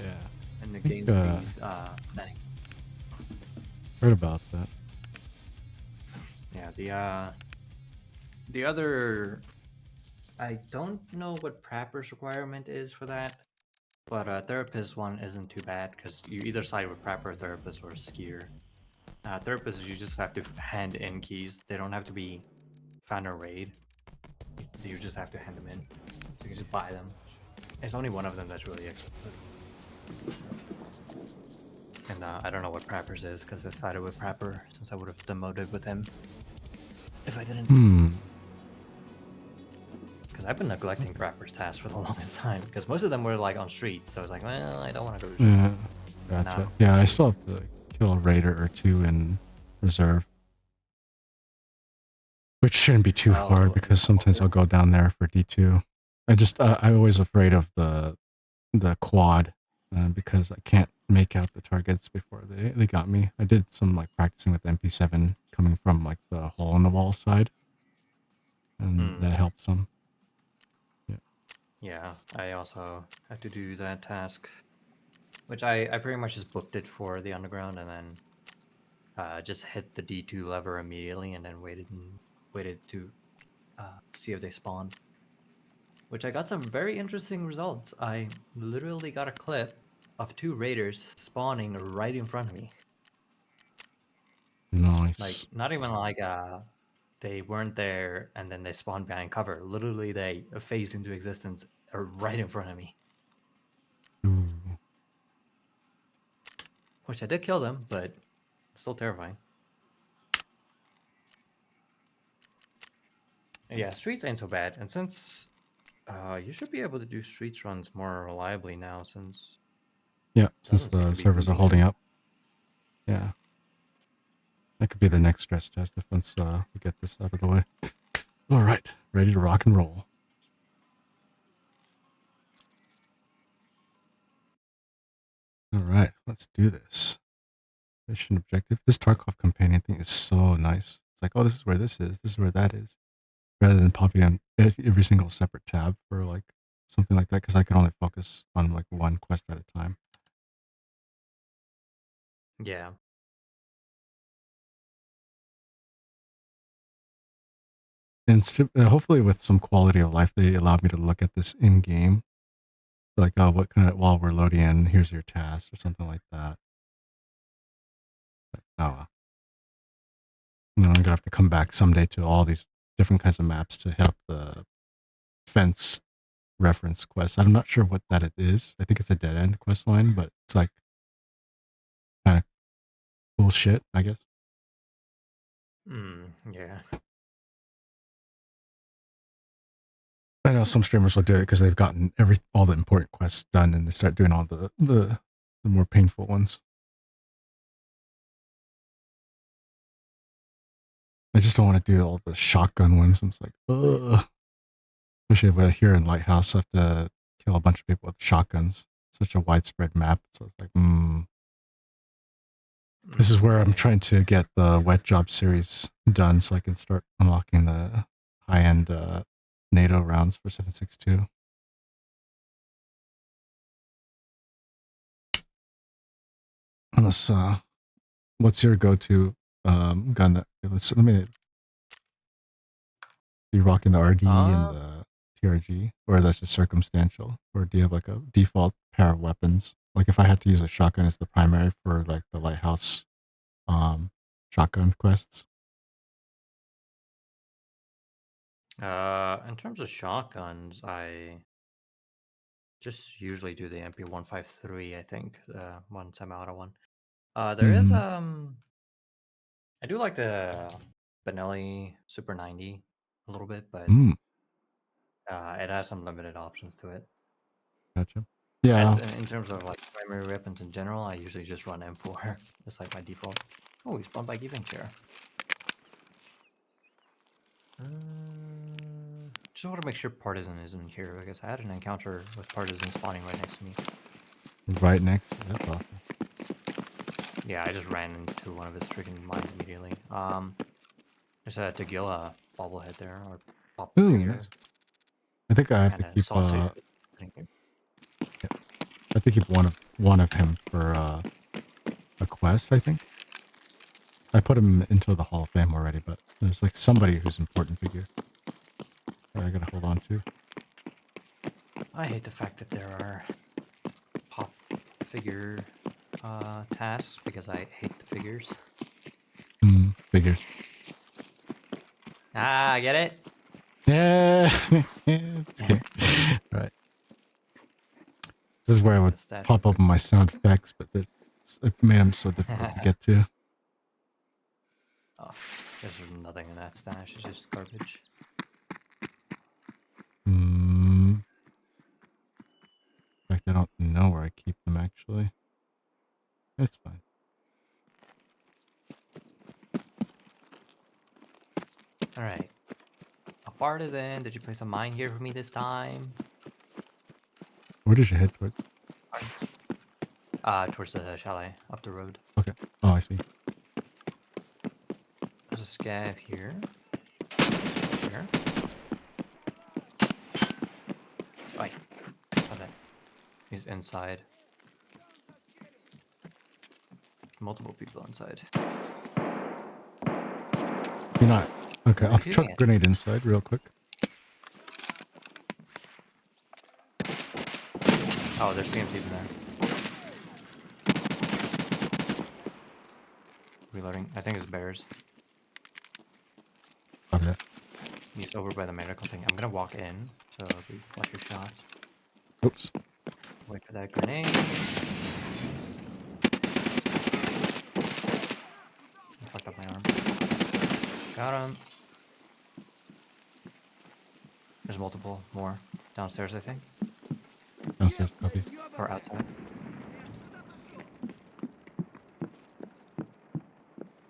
Speaker 8: And it
Speaker 1: think,
Speaker 8: gains these standing.
Speaker 1: Heard about that.
Speaker 8: Yeah, the other, I don't know what Prapper's requirement is for that, but Therapist one isn't too bad because you either side with Prapper, Therapist, or Skier. Therapist, you just have to hand in keys. They don't have to be found or raid. You just have to hand them in. So you can just buy them. There's only one of them that's really expensive. And I don't know what Prapper's is because I sided with Prapper since I would have demoted with him if I didn't. Because I've been neglecting Prapper's tasks for the longest time because most of them were like on streets. So I was like, well, I don't want to go to streets.
Speaker 1: Yeah, gotcha. Yeah, I still have to kill a raider or two in reserve. Which shouldn't be too hard because sometimes I'll go down there for D2. I'm always afraid of the quad because I can't make out the targets before they got me. I did some like practicing with MP7 coming from like the hole in the wall side, and that helps some.
Speaker 8: Yeah, I also had to do that task, which I pretty much just booked it for the underground and then just hit the D2 lever immediately and then waited to see if they spawned. Which I got some very interesting results. I literally got a clip of 2 raiders spawning right in front of me.
Speaker 1: Nice.
Speaker 8: Like, not even like they weren't there and then they spawned behind cover. Literally, they phased into existence right in front of me.
Speaker 1: Ooh.
Speaker 8: Which I did kill them, but still terrifying. Yeah, streets ain't so bad. And since you should be able to do streets runs more reliably now since...
Speaker 1: Yeah, since the servers are holding up. Yeah. That could be the next stress test if once we get this out of the way. All right, ready to rock and roll. All right, let's do this. Mission objective. This Tarkov companion thing is so nice. It's like, oh, this is where this is where that is. Rather than popping on every single separate tab for like something like that, because I can only focus on like one quest at a time.
Speaker 8: Yeah.
Speaker 1: And hopefully with some quality of life, they allow me to look at this in game. Like, oh, what kind of, while we're loading in, here's your task or something like that. But, oh, well. I'm going to have to come back someday to all these different kinds of maps to hit up the fence reference quest. I'm not sure what that it is. I think it's a dead end quest line, but it's like kind of cool shit, I guess.
Speaker 8: Yeah.
Speaker 1: I know some streamers will do it because they've gotten all the important quests done and they start doing all the more painful ones. I just don't want to do all the shotgun ones. I'm just like, ugh. Especially if we're here in Lighthouse, I have to kill a bunch of people with shotguns. Such a widespread map. So it's like, This is where I'm trying to get the wet job series done so I can start unlocking the high-end NATO rounds for 7.62. Unless, what's your go-to gun? Let me you rocking the RD and
Speaker 8: Uh,
Speaker 1: the TRG, or that's just circumstantial, or do you have like a default pair of weapons? Like if I had to use a shotgun as the primary for like the lighthouse, shotgun quests.
Speaker 8: in terms of shotguns, I just usually do the MP153. I think once I'm out of one. There is
Speaker 1: Mm,
Speaker 8: I do like the Benelli Super 90 a little bit, but
Speaker 1: mm,
Speaker 8: it has some limited options to it.
Speaker 1: gotcha.
Speaker 8: As
Speaker 1: Yeah.
Speaker 8: in terms of like primary weapons in general, I usually just run M4. That's like my default. Oh, we spawned by giving chair. Just want to make sure Partisan isn't here because I had an encounter with Partisan spawning right next to me.
Speaker 1: Right next to that's awesome.
Speaker 8: Yeah, I just ran into one of his freaking mines immediately. There's a Tequila bobblehead there, or pop
Speaker 1: Ooh,
Speaker 8: figure,
Speaker 1: nice. I think I have
Speaker 8: and
Speaker 1: to
Speaker 8: a
Speaker 1: keep
Speaker 8: sausage. Thank you.
Speaker 1: I have to keep one of him for a quest, I think. I put him into the Hall of Fame already, but there's like somebody who's important figure that I gotta hold on to.
Speaker 8: I hate the fact that there are pop figure tasks because I hate the figures.
Speaker 1: Figures.
Speaker 8: Ah, get it?
Speaker 1: Yeah. Just kidding. Right. This is where I would
Speaker 8: The stash
Speaker 1: pop
Speaker 8: of
Speaker 1: up my sound effects, but it made them so difficult to get to.
Speaker 8: Oh, there's nothing in that stash. It's just garbage.
Speaker 1: In fact, I don't know where I keep them actually. It's fine.
Speaker 8: All right. A partisan. Did you place a mine here for me this time?
Speaker 1: Where did you head towards?
Speaker 8: Towards the chalet up the road.
Speaker 1: Okay. Oh, I see.
Speaker 8: There's a scav here. Here. Right. Okay. He's inside. Multiple people inside.
Speaker 1: You're not. Okay,
Speaker 8: Where are
Speaker 1: I'll
Speaker 8: you
Speaker 1: chuck
Speaker 8: shooting at?
Speaker 1: grenade inside real quick.
Speaker 8: Oh, there's PMCs in there. Reloading. I think it's bears.
Speaker 1: Copy that.
Speaker 8: He's over by the medical thing. I'm gonna walk in, so we flush your shots.
Speaker 1: Oops.
Speaker 8: Wait for that grenade. I fucked up my arm. Got him. There's multiple more downstairs, I think,
Speaker 1: Downstairs. Copy.
Speaker 8: or outside.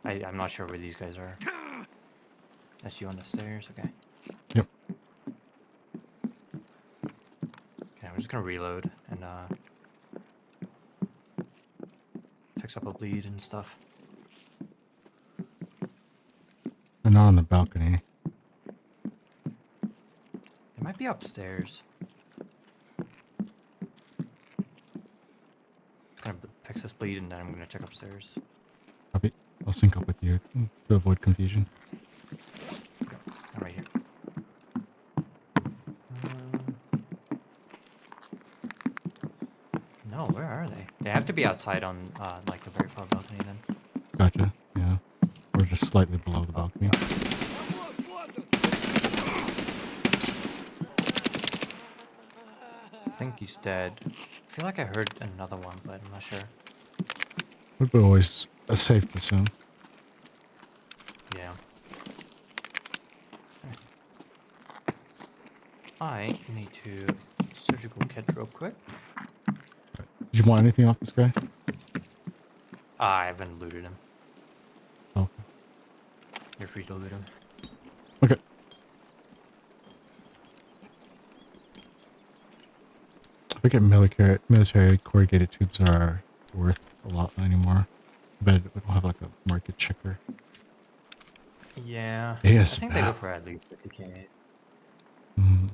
Speaker 8: I'm not sure where these guys are. That's you on the stairs. Okay.
Speaker 1: Yep.
Speaker 8: Okay, I'm just gonna reload and fix up a bleed and stuff.
Speaker 1: They're not on the balcony.
Speaker 8: They might be upstairs. Gonna fix this bleed and then I'm gonna check upstairs.
Speaker 1: Copy. I'll sync up with you to avoid confusion.
Speaker 8: I'm right here. No, where are they? They have to be outside on like the very far balcony then.
Speaker 1: Gotcha. Yeah. We're just slightly below the
Speaker 8: Oh,
Speaker 1: balcony.
Speaker 8: I think he's dead. I feel like I heard another one, but I'm not sure.
Speaker 1: Would be always safe to assume.
Speaker 8: Yeah. I need to surgical kit real quick.
Speaker 1: Did you want anything off this guy?
Speaker 8: I haven't looted him.
Speaker 1: Oh.
Speaker 8: You're free to loot him.
Speaker 1: Okay. I think military corrugated tubes are worth a lot anymore. But we don't have like a market checker.
Speaker 8: Yeah.
Speaker 1: Yes,
Speaker 8: I think they go for at least 50k.
Speaker 1: Mm.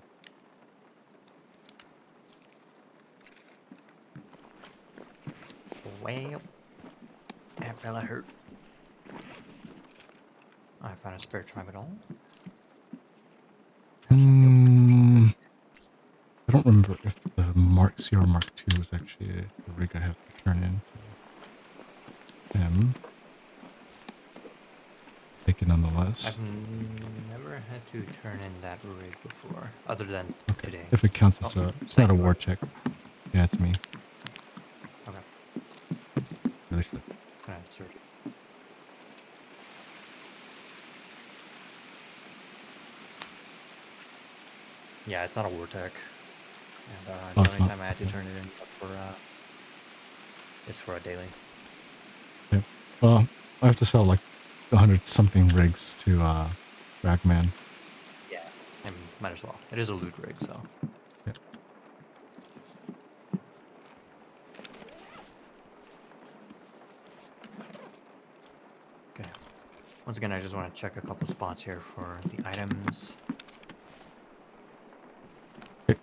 Speaker 8: Well, that fella hurt. I found a spare tramadol.
Speaker 1: I don't remember if the CR Mark II was actually a rig I have to turn in to him. Take it nonetheless.
Speaker 8: I've never had to turn in that rig before, other than
Speaker 1: Okay.
Speaker 8: today.
Speaker 1: If it counts as it's not a war check. Yeah, it's me.
Speaker 8: Okay.
Speaker 1: Really should.
Speaker 8: Can I search it? Yeah, it's not a war tech. And
Speaker 1: Oh,
Speaker 8: the
Speaker 1: it's
Speaker 8: only
Speaker 1: not.
Speaker 8: time I had to turn it in for is for a daily.
Speaker 1: Yeah. Well, I have to sell like 100 something rigs to Ragman.
Speaker 8: Yeah. And might as well. It is a loot rig, so.
Speaker 1: Yeah.
Speaker 8: Okay. Once again, I just want to check a couple spots here for the items.
Speaker 1: Okay.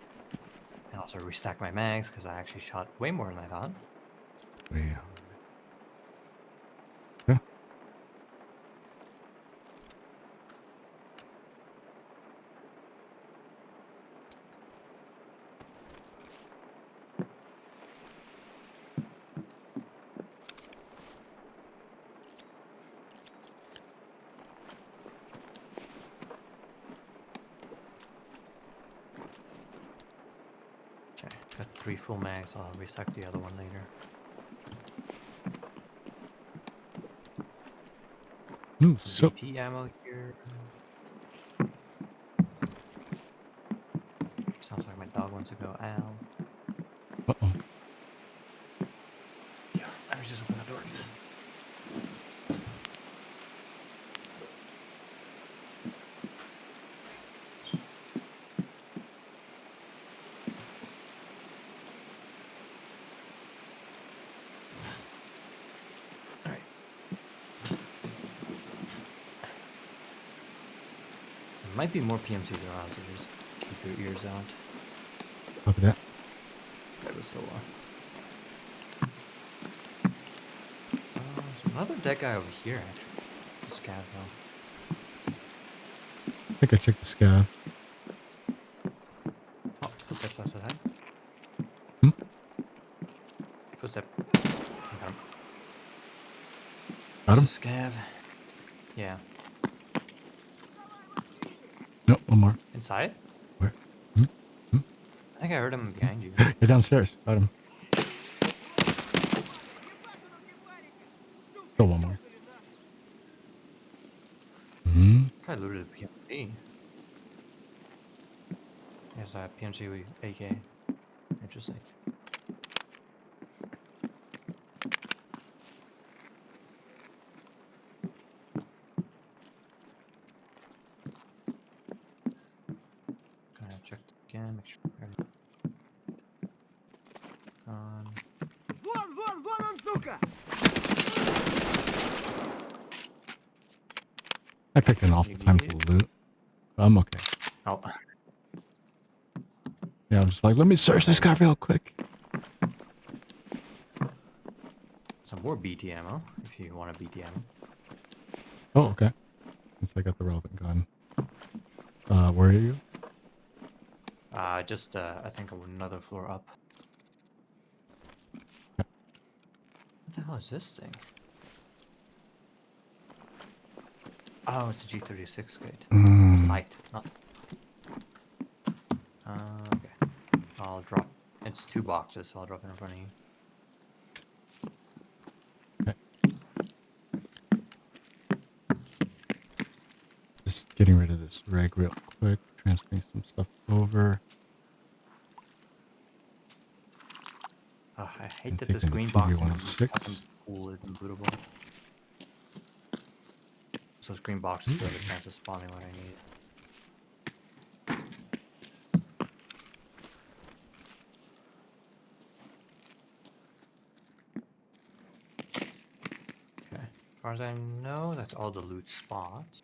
Speaker 8: And also restack my mags, because I actually shot way more than I thought.
Speaker 1: Yeah. Yeah.
Speaker 8: Okay, got 3 full mags. I'll restack the other one later.
Speaker 1: So
Speaker 8: BT ammo here. Sounds like my dog wants to go out.
Speaker 1: uh-oh.
Speaker 8: Yeah, let me just open the door. Alright. There might be more PMCs around, so just keep your ears out.
Speaker 1: Copy that.
Speaker 8: That was so there's another dead guy over here, actually. The scav, though.
Speaker 1: I think I checked the scav.
Speaker 8: Oh, footsteps outside.
Speaker 1: Hmm?
Speaker 8: Footstep. Got him.
Speaker 1: Got him?
Speaker 8: It's a scav. Yeah.
Speaker 1: No, one more.
Speaker 8: Inside?
Speaker 1: Where? Hmm?
Speaker 8: I think I heard him behind you.
Speaker 1: You're downstairs. Got him. Still one more. Hmm.
Speaker 8: I looted a PMC. Yes, I have PMC with AK. Interesting. Gonna check again, make sure everything gone.
Speaker 5: Вон он, сука!
Speaker 1: I picked an awful time to loot. I'm okay.
Speaker 8: Oh,
Speaker 1: Yeah, I'm just like, let me search this guy real quick.
Speaker 8: some more BT ammo, if you want a BT ammo.
Speaker 1: Oh, okay. Since I got the relevant gun. Where are you?
Speaker 8: Just, I think another floor up.
Speaker 1: Yeah.
Speaker 8: What the hell is this thing? Oh, it's a G36 gate. Sight, not... okay. I'll drop... It's 2 boxes, so I'll drop it in front of you.
Speaker 1: Just getting rid of this rig real quick. Transferring some stuff over.
Speaker 8: Oh, I hate
Speaker 1: And
Speaker 8: that this
Speaker 1: taking the
Speaker 8: green box in
Speaker 1: TB-106.
Speaker 8: fucking pool isn't bootable. So those green boxes do have a chance of spawning what I need. Okay. As far as I know, that's all the loot spots.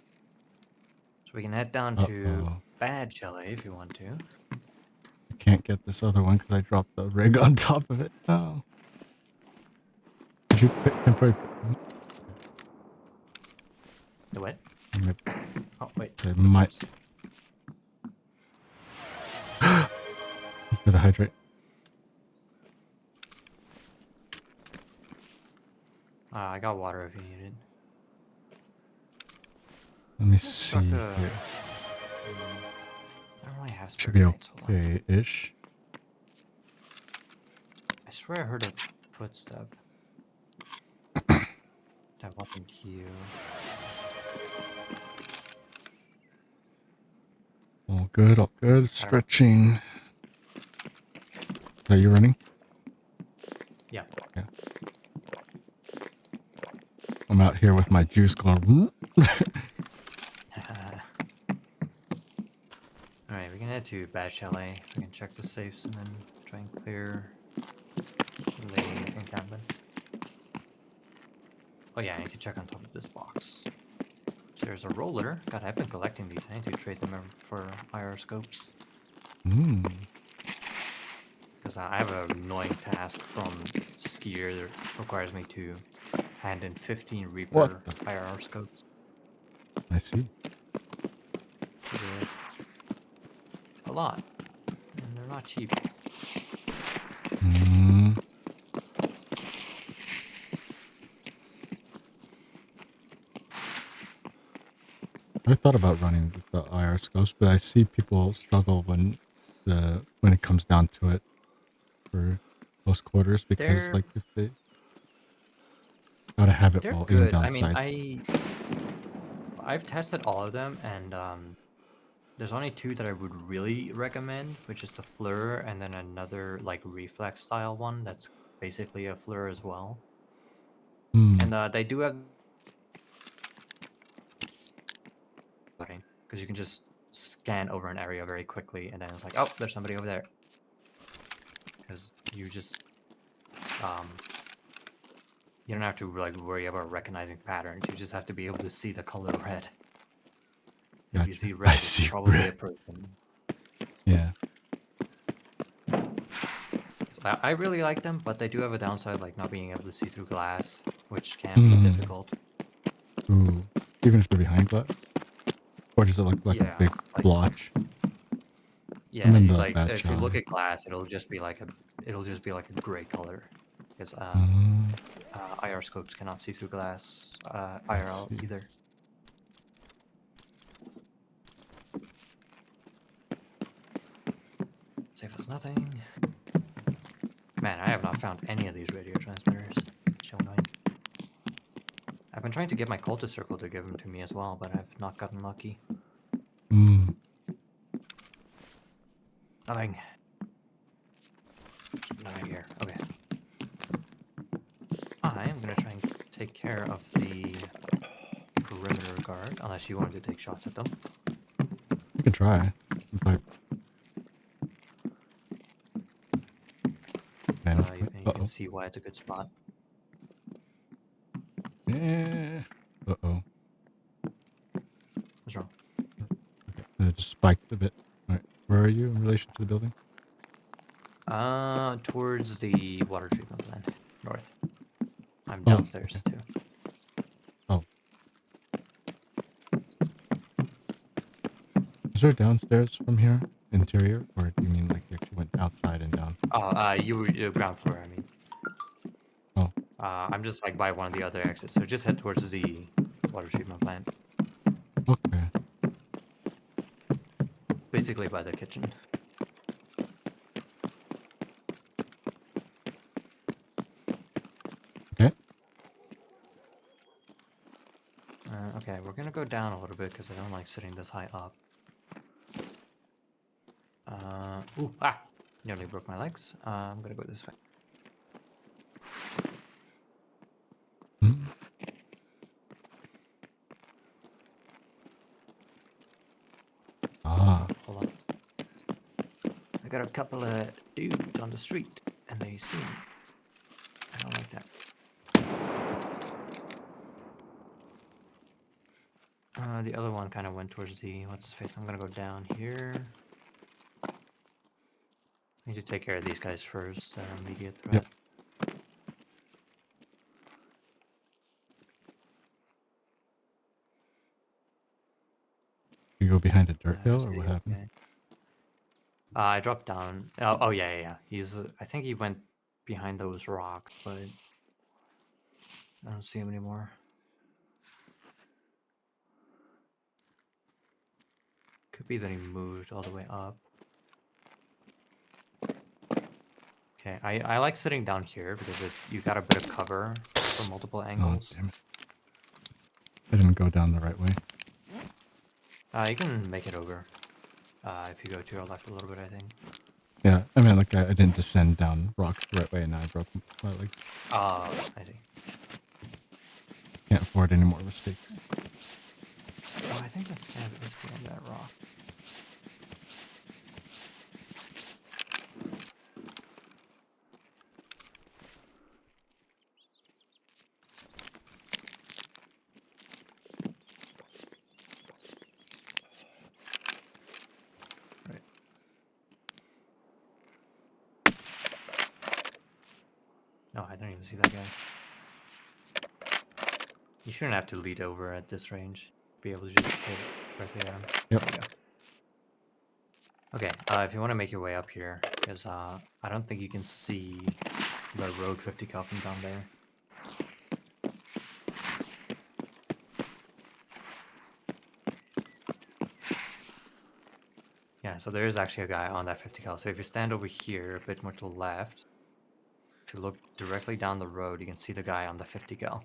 Speaker 8: So we can head down to Bad Chalet if you want to.
Speaker 1: I can't get this other one because I dropped the rig on top of it. Oh. Did you pick?
Speaker 8: The what? Oh, wait.
Speaker 1: It might. For the hydrate.
Speaker 8: I got water if you need it.
Speaker 1: Let me
Speaker 8: Talk
Speaker 1: see
Speaker 8: to-
Speaker 1: here.
Speaker 8: I don't really have
Speaker 1: Should be
Speaker 8: spare grenades, hold on.
Speaker 1: okay-ish.
Speaker 8: I swear I heard a footstep. That wasn't you.
Speaker 1: All good, all good. Stretching. Are you running?
Speaker 8: Yeah.
Speaker 1: Yeah. I'm out here with my juice going.
Speaker 8: Alright, we can head to Bad Chalet. We can check the safes and then try and clear the encampments. Oh yeah, I need to check on top of this box. So there's a roller. God, I've been collecting these. I need to trade them for IR scopes. Because I have an annoying task from Skier that requires me to hand in 15 Reaper
Speaker 1: What the-
Speaker 8: IR scopes.
Speaker 1: I see.
Speaker 8: It is a lot. And they're not cheap.
Speaker 1: Mm. I thought about running with the IR scopes, but I see people struggle when it comes down to it for close quarters because
Speaker 8: They're
Speaker 1: like if they gotta have it
Speaker 8: they're
Speaker 1: all aimed
Speaker 8: good.
Speaker 1: down
Speaker 8: I mean,
Speaker 1: sights.
Speaker 8: I've tested all of them, and there's only two that I would really recommend, which is the Fleur and then another like reflex style one that's basically a Fleur as well. And they do have because you can just scan over an area very quickly, and then it's like, oh, there's somebody over there. Because you just you don't have to like worry about recognizing patterns. You just have to be able to see the color red. If you
Speaker 1: Gotcha.
Speaker 8: see
Speaker 1: I
Speaker 8: red, it's
Speaker 1: see
Speaker 8: probably a
Speaker 1: red.
Speaker 8: person.
Speaker 1: Yeah.
Speaker 8: So I really like them, but they do have a downside, like not being able to see through glass, which can be difficult.
Speaker 1: Ooh. Even if they're behind glass? Or does it look like a
Speaker 8: Yeah,
Speaker 1: big
Speaker 8: like-
Speaker 1: blotch?
Speaker 8: Yeah,
Speaker 1: I'm in the
Speaker 8: like
Speaker 1: bad
Speaker 8: if you look
Speaker 1: chalet.
Speaker 8: at glass, it'll just be like a gray color. Because IR scopes cannot see through glass, IRL
Speaker 1: see.
Speaker 8: either. Save us nothing. Man, I have not found any of these radio transmitters. So annoying. I've been trying to get my cultist circle to give them to me as well, but I've not gotten lucky. Nothing. Nothing here. Okay. I am gonna try and take care of the perimeter guard, unless you wanted to take shots at them.
Speaker 1: You can try. In fact,
Speaker 8: You can see why it's a good spot.
Speaker 1: Yeah. Uh-oh.
Speaker 8: What's wrong?
Speaker 1: It just spiked a bit. All right. Where are you in relation to the building?
Speaker 8: Towards the water treatment plant, north. I'm
Speaker 1: Oh,
Speaker 8: downstairs
Speaker 1: okay.
Speaker 8: too.
Speaker 1: Oh. Is there downstairs from here? Interior? Or do you mean like you actually went outside and down?
Speaker 8: Oh, you were ground floor, I mean.
Speaker 1: Oh.
Speaker 8: I'm just like by one of the other exits, so just head towards the water treatment plant.
Speaker 1: Okay.
Speaker 8: Basically by the kitchen.
Speaker 1: Okay.
Speaker 8: Okay, we're gonna go down a little bit because I don't like sitting this high up. Nearly broke my legs. I'm gonna go this way.
Speaker 1: Hmm. Ah.
Speaker 8: Hold on. I got a couple of dudes on the street, and they see me. I don't like that. The other one kind of went towards the what's his face. I'm gonna go down here. I need to take care of these guys first. They're immediate threat.
Speaker 1: Yep. You go behind a dirt hill or what happened?
Speaker 8: Okay. I dropped down. Oh yeah, yeah, yeah. He's. I think he went behind those rocks, but I don't see him anymore. Could be that he moved all the way up. Okay, I like sitting down here because you got a bit of cover from multiple
Speaker 1: Oh,
Speaker 8: angles.
Speaker 1: damn it. I didn't go down the right way.
Speaker 8: You can make it over if you go to your left a little bit, I think.
Speaker 1: Yeah, I mean, like, I didn't descend down rocks the right way, and now I broke my legs.
Speaker 8: I see.
Speaker 1: Can't afford any more mistakes.
Speaker 8: Oh, I think that's kind of is behind that rock. Right. No, I don't even see that guy. You shouldn't have to lead over at this range. Be able to just hit directly at him.
Speaker 1: Yep.
Speaker 8: There we go. Okay, if you want to make your way up here, because I don't think you can see the road 50 cal from down there. Yeah, so there is actually a guy on that 50 cal. So if you stand over here, a bit more to the left, if you look directly down the road, you can see the guy on the 50 cal.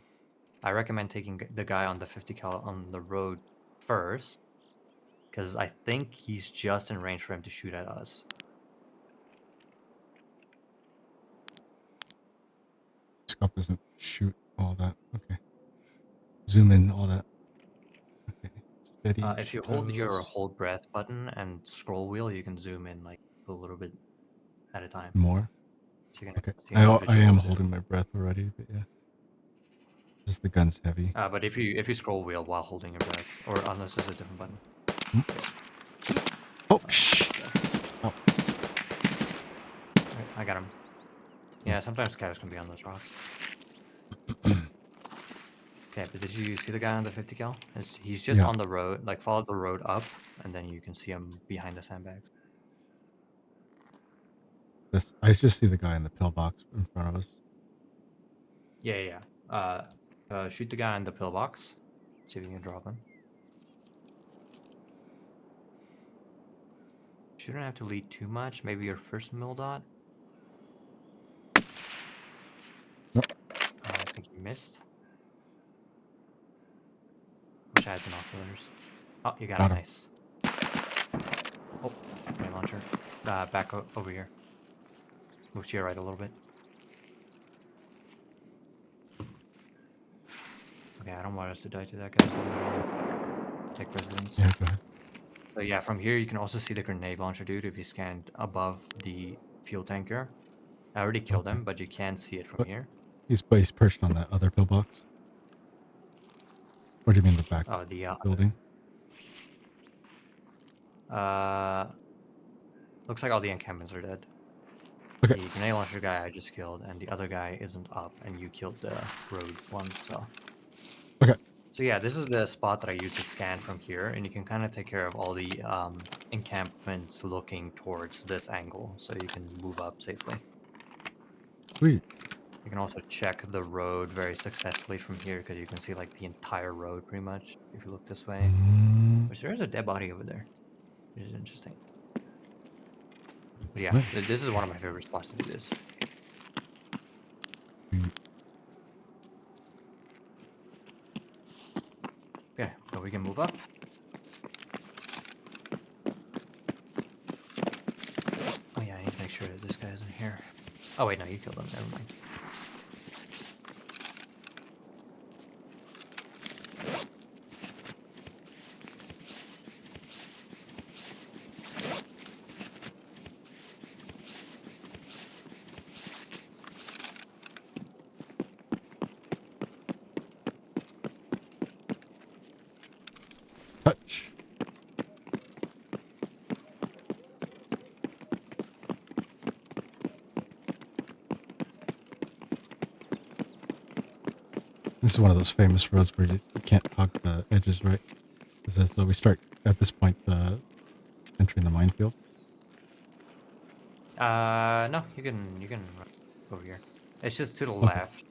Speaker 8: I recommend taking the guy on the 50 cal on the road first, because I think he's just in range for him to shoot at us.
Speaker 1: Scope doesn't shoot all that. Okay. Zoom in all that. Okay. Steady.
Speaker 8: If you hold your
Speaker 1: shadows.
Speaker 8: hold breath button and scroll wheel, you can zoom in like a little bit at a time.
Speaker 1: More.
Speaker 8: So you can
Speaker 1: Okay.
Speaker 8: see
Speaker 1: I am
Speaker 8: individuals.
Speaker 1: holding my breath already, but yeah. Just the gun's heavy.
Speaker 8: But if you scroll wheel while holding your breath, or unless there's a different button.
Speaker 1: Oh, shh. Oh.
Speaker 8: Right, I got him. Yeah, sometimes cows can be on those rocks. Okay, but did you see the guy on the 50 cal? He's just
Speaker 1: Yeah.
Speaker 8: on the road, like follow the road up, and then you can see him behind the sandbags.
Speaker 1: I just see the guy in the pillbox in front of us.
Speaker 8: Yeah, yeah. Shoot the guy in the pillbox. See if you can drop him. Shouldn't have to lead too much. Maybe your first mill dot.
Speaker 1: Nope.
Speaker 8: I think you missed. Wish I had binoculars. Oh, you got
Speaker 1: Got
Speaker 8: it.
Speaker 1: him.
Speaker 8: Nice. Oh, grenade launcher. Back over here. Move to your right a little bit. Okay, I don't want us to die to that guy, so I'm gonna take residence.
Speaker 1: Yeah, go ahead.
Speaker 8: So yeah, from here you can also see the grenade launcher dude if you scanned above the fuel tanker. I already killed him, but you can see it from
Speaker 1: What?
Speaker 8: here.
Speaker 1: He's perched on that other pillbox. What do you mean the back
Speaker 8: Oh, the
Speaker 1: building?
Speaker 8: looks like all the encampments are dead.
Speaker 1: Okay.
Speaker 8: The grenade launcher guy I just killed, and the other guy isn't up, and you killed the road one. So.
Speaker 1: Okay.
Speaker 8: So yeah, this is the spot that I use to scan from here, and you can kind of take care of all the encampments looking towards this angle, so you can move up safely.
Speaker 1: Sweet.
Speaker 8: You can also check the road very successfully from here, because you can see like the entire road pretty much if you look this way. Which there is a dead body over there, which is interesting. But yeah, this is one of my favorite spots to do this. Okay, so we can move up. Oh yeah, I need to make sure that this guy isn't here. Oh wait, no, you killed him. Never mind.
Speaker 1: Touch. This is one of those famous roads where you can't hug the edges, right? It's as though we start at this point entering the minefield.
Speaker 8: No, you can run over here. It's just to the
Speaker 1: Okay.
Speaker 8: left,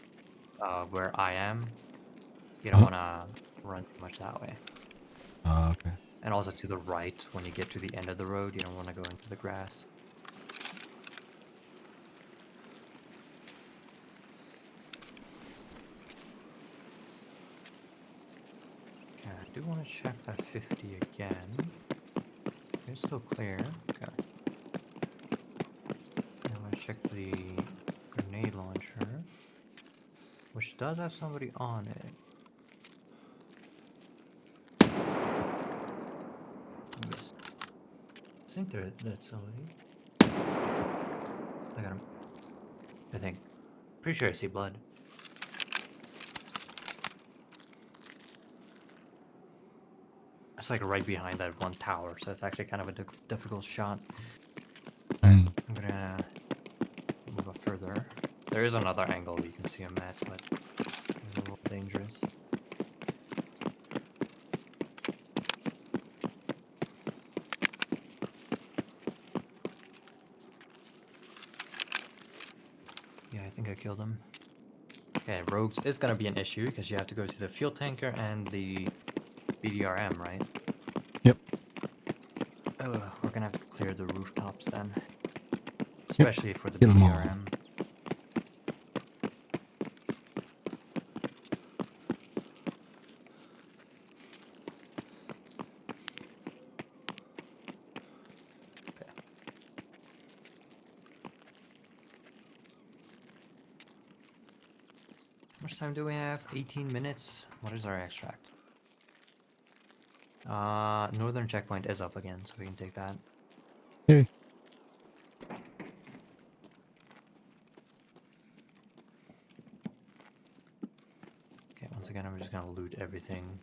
Speaker 8: where I am. You don't
Speaker 1: Uh-huh.
Speaker 8: wanna run too much that way.
Speaker 1: Okay.
Speaker 8: And also to the right, when you get to the end of the road, you don't want to go into the grass. Okay, I do want to check that 50 again. It's still clear. Okay. I'm going to check the grenade launcher, which does have somebody on it. Missed. I think that's somebody. I got him. I think. Pretty sure I see blood. It's like right behind that one tower, so it's actually kind of a difficult shot. Alright,
Speaker 1: Mm.
Speaker 8: I'm gonna move up further. There is another angle you can see him at, but it's a little dangerous. Yeah, I think I killed him. Okay, rogues is gonna be an issue because you have to go to the fuel tanker and the BDRM, right?
Speaker 1: Yep.
Speaker 8: We're gonna have to clear the rooftops then.
Speaker 1: Yep.
Speaker 8: Especially for the
Speaker 1: Kill 'em all.
Speaker 8: BDRM. Okay. How much time do we have? 18 minutes. What is our extract? Northern checkpoint is up again, so we can take that.
Speaker 1: Hey.
Speaker 8: Okay, once again, I'm just gonna loot everything.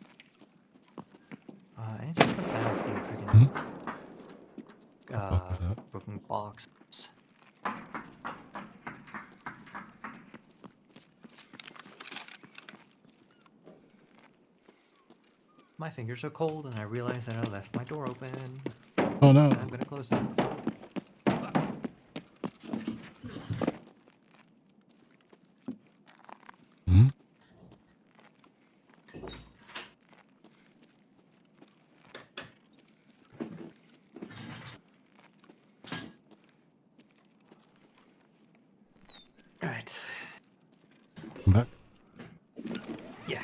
Speaker 8: I need to put down for the freaking
Speaker 1: I'll fuck it up.
Speaker 8: broken box. My fingers are cold, and I realize that I left my door open.
Speaker 1: Oh no.
Speaker 8: I'm gonna close it.
Speaker 1: Hmm?
Speaker 8: Alright.
Speaker 1: Come back.
Speaker 8: Yeah.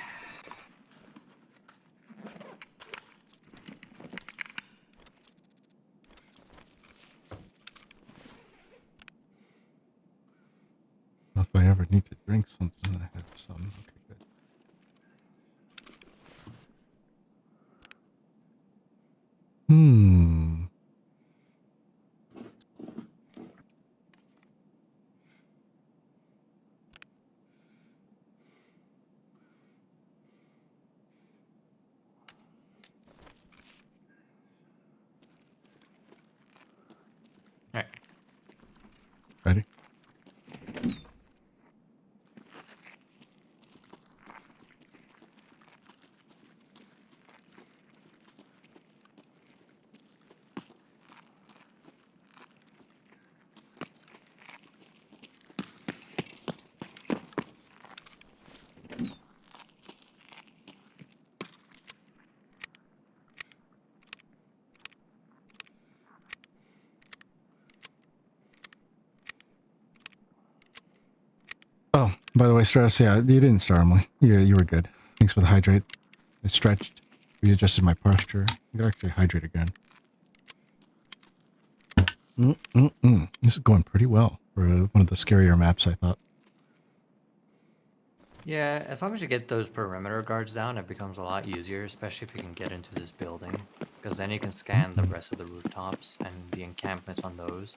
Speaker 1: If I ever need to drink something, I have some. Okay, good. Hmm.
Speaker 8: Alright.
Speaker 1: Ready? Oh, by the way, Stratus, yeah, you didn't startle me. You were good. Thanks for the hydrate. I stretched, readjusted my posture. You could actually hydrate again. This is going pretty well for one of the scarier maps, I thought.
Speaker 8: Yeah, as long as you get those perimeter guards down, it becomes a lot easier, especially if you can get into this building. Because then you can scan the rest of the rooftops and the encampments on those.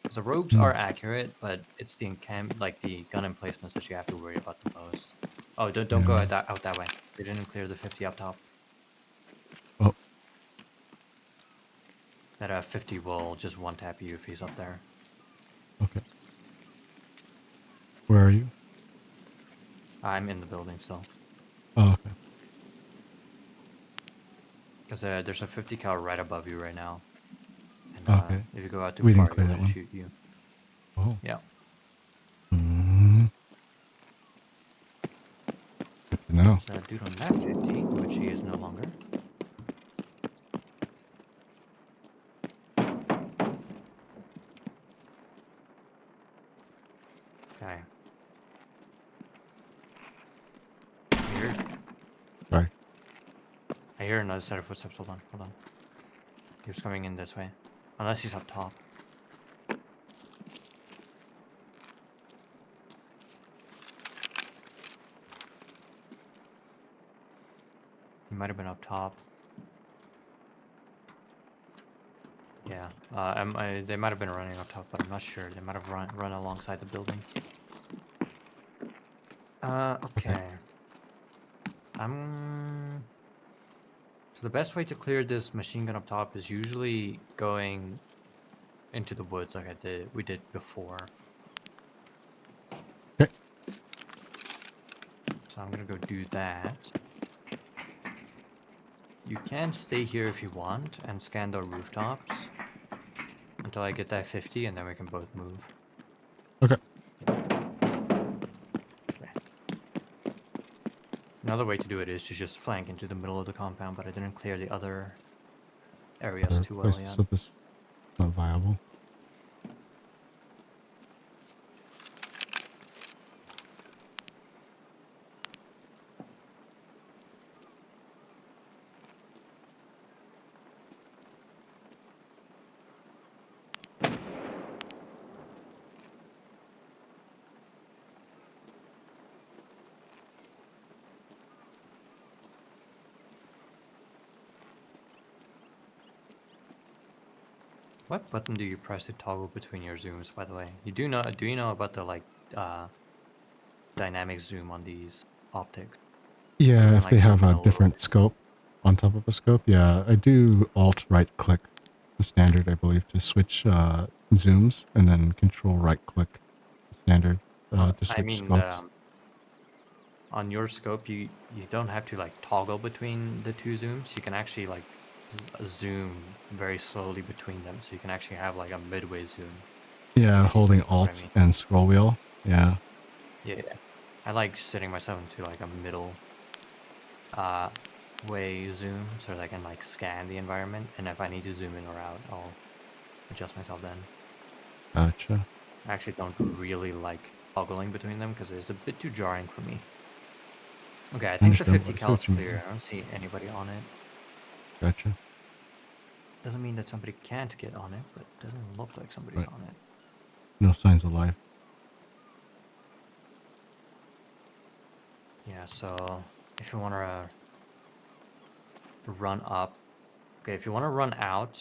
Speaker 8: Because the rogues are accurate, but it's the like the gun emplacements that you have to worry about the most. Oh, don't go out that way. They didn't clear the 50 up top.
Speaker 1: Oh,
Speaker 8: That 50 will just one tap you if he's up there.
Speaker 1: okay. Where are you?
Speaker 8: I'm in the building still.
Speaker 1: Oh, okay.
Speaker 8: Because there's a 50 cal right above you right now. And
Speaker 1: Okay.
Speaker 8: if you go out too
Speaker 1: We
Speaker 8: far,
Speaker 1: didn't clear
Speaker 8: he'll
Speaker 1: that
Speaker 8: just
Speaker 1: one.
Speaker 8: shoot you.
Speaker 1: Oh.
Speaker 8: Yeah.
Speaker 1: Mm. Good to know.
Speaker 8: There's a dude on that 50, which he is no longer. Okay. Here.
Speaker 1: Sorry.
Speaker 8: I hear another set of footsteps. Hold on, hold on. He was coming in this way. Unless he's up top. He might have been up top. Yeah. They might have been running up top, but I'm not sure. They might have run alongside the building. Okay. So the best way to clear this machine gun up top is usually going into the woods like we did before.
Speaker 1: Okay.
Speaker 8: So I'm gonna go do that. You can stay here if you want and scan the rooftops until I get that 50 and then we can both move.
Speaker 1: Okay.
Speaker 8: Another way to do it is to just flank into the middle of the compound, but I didn't clear the other areas
Speaker 1: Other
Speaker 8: too well
Speaker 1: places,
Speaker 8: yet.
Speaker 1: so this is not viable.
Speaker 8: What button do you press to toggle between your zooms, by the way? Do you know about the like dynamic zoom on these optics?
Speaker 1: Yeah,
Speaker 8: And,
Speaker 1: if
Speaker 8: like,
Speaker 1: they have
Speaker 8: zoom in
Speaker 1: a
Speaker 8: little
Speaker 1: different
Speaker 8: bit.
Speaker 1: scope on top of a scope, yeah, I do alt right click the standard, I believe, to switch zooms, and then control right click the standard to
Speaker 8: I
Speaker 1: switch
Speaker 8: mean,
Speaker 1: scopes.
Speaker 8: on your scope, you don't have to like toggle between the two zooms. You can actually like zoom very slowly between them, so you can actually have like a midway zoom.
Speaker 1: Yeah,
Speaker 8: If you
Speaker 1: holding
Speaker 8: know what I
Speaker 1: alt
Speaker 8: mean.
Speaker 1: and scroll wheel. Yeah.
Speaker 8: Yeah, I like setting myself into like a middle way zoom so that I can like scan the environment, and if I need to zoom in or out, I'll adjust myself then.
Speaker 1: Gotcha.
Speaker 8: I actually don't really like toggling between them because it's a bit too jarring for me. Okay, I think the 50
Speaker 1: Understandable. I see
Speaker 8: cal is
Speaker 1: what you
Speaker 8: clear.
Speaker 1: mean.
Speaker 8: I don't see anybody on it.
Speaker 1: Gotcha.
Speaker 8: Doesn't mean that somebody can't get on it, but it doesn't look like somebody's
Speaker 1: Right.
Speaker 8: on it.
Speaker 1: No signs of life.
Speaker 8: Yeah, so if you want to run up, okay, if you want to run out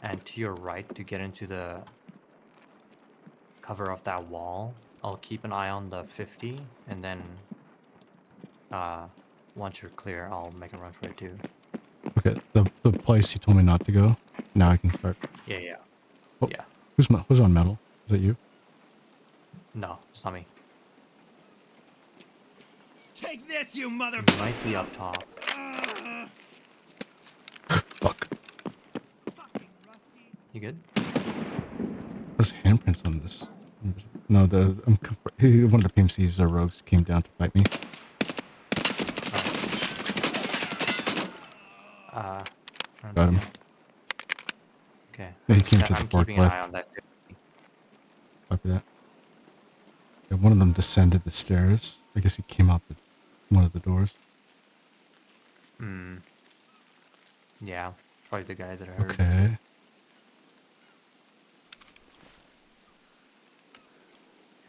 Speaker 8: and to your right to get into the cover of that wall, I'll keep an eye on the 50, and then once you're clear, I'll make a run for it too.
Speaker 1: Okay, the place you told me not to go. Now I can start.
Speaker 8: Yeah, yeah.
Speaker 1: Oh,
Speaker 8: Yeah.
Speaker 1: who's on metal? Is that you?
Speaker 8: No, it's not me.
Speaker 2: Take this, you mother.
Speaker 8: He might be up top.
Speaker 1: Fuck.
Speaker 8: You good?
Speaker 1: There's handprints on this. No, one of the PMC's rogues came down to fight me.
Speaker 8: I don't
Speaker 1: Got
Speaker 8: see
Speaker 1: him.
Speaker 8: him. Okay.
Speaker 1: Yeah, he came to the
Speaker 8: I'm keeping an eye
Speaker 1: forklift.
Speaker 8: on that 50.
Speaker 1: Copy that. Yeah, one of them descended the stairs. I guess he came out one of the doors.
Speaker 8: Hmm. Yeah, probably the guy that I heard.
Speaker 1: Okay.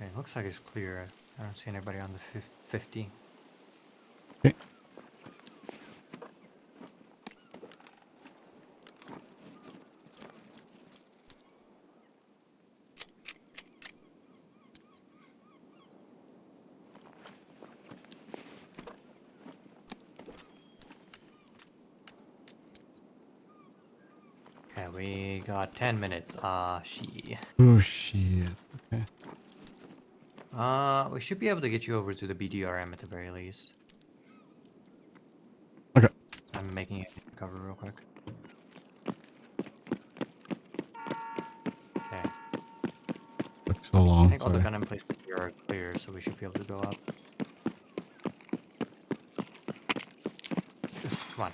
Speaker 8: Okay, looks like it's clear. I don't see anybody on the 50.
Speaker 1: Okay.
Speaker 8: Okay, we got 10 minutes. She.
Speaker 1: Oh shit. Okay.
Speaker 8: We should be able to get you over to the BDRM at the very least.
Speaker 1: Okay.
Speaker 8: I'm making it cover real quick. Okay.
Speaker 1: so
Speaker 8: I
Speaker 1: long.
Speaker 8: think all the
Speaker 1: Sorry.
Speaker 8: gun emplacements here are clear, so we should be able to go up. Come on.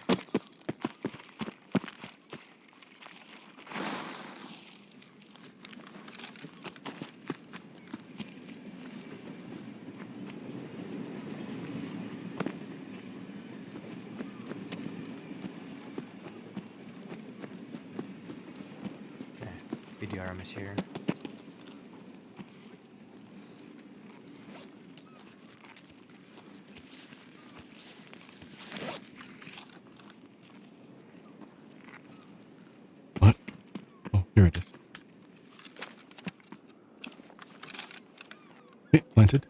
Speaker 8: Okay, BDRM is here.
Speaker 1: What? Oh, here it is. Okay, planted.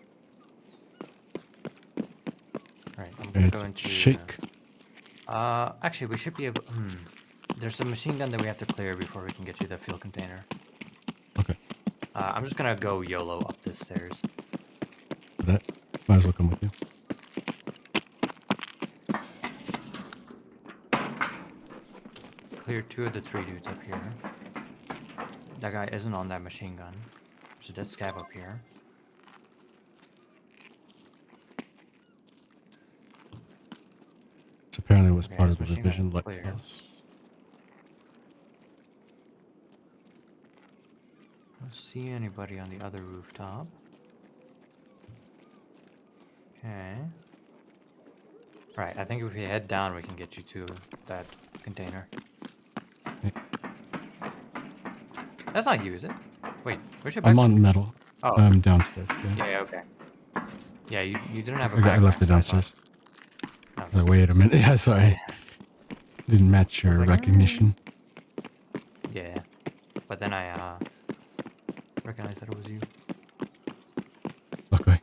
Speaker 8: Alright, I'm gonna
Speaker 1: Okay,
Speaker 8: go into...
Speaker 1: shake.
Speaker 8: Actually, we should be able... There's a machine gun that we have to clear before we can get to the fuel container.
Speaker 1: Okay.
Speaker 8: I'm just gonna go YOLO up the stairs.
Speaker 1: That might as well come with you.
Speaker 8: Clear 2 of the 3 dudes up here. That guy isn't on that machine gun. There's a dead scab up here.
Speaker 1: This apparently was
Speaker 8: Okay,
Speaker 1: part
Speaker 8: his
Speaker 1: of the
Speaker 8: machine
Speaker 1: revision.
Speaker 8: gun's
Speaker 1: Like
Speaker 8: clear.
Speaker 1: us.
Speaker 8: I don't see anybody on the other rooftop. Okay. Right, I think if we head down, we can get you to that container.
Speaker 1: Okay.
Speaker 8: That's not you, is it? Wait, where's your backpack?
Speaker 1: I'm on metal.
Speaker 8: Oh,
Speaker 1: I'm downstairs. Yeah.
Speaker 8: yeah, okay. Yeah, you didn't have a
Speaker 1: I
Speaker 8: backpack.
Speaker 1: left it
Speaker 8: so I thought-
Speaker 1: downstairs.
Speaker 8: Oh,
Speaker 1: I was like, wait a minute. Yeah, sorry. Didn't match
Speaker 8: I was
Speaker 1: your
Speaker 8: like,
Speaker 1: recognition.
Speaker 8: yeah, but then I recognized that it was you.
Speaker 1: Okay.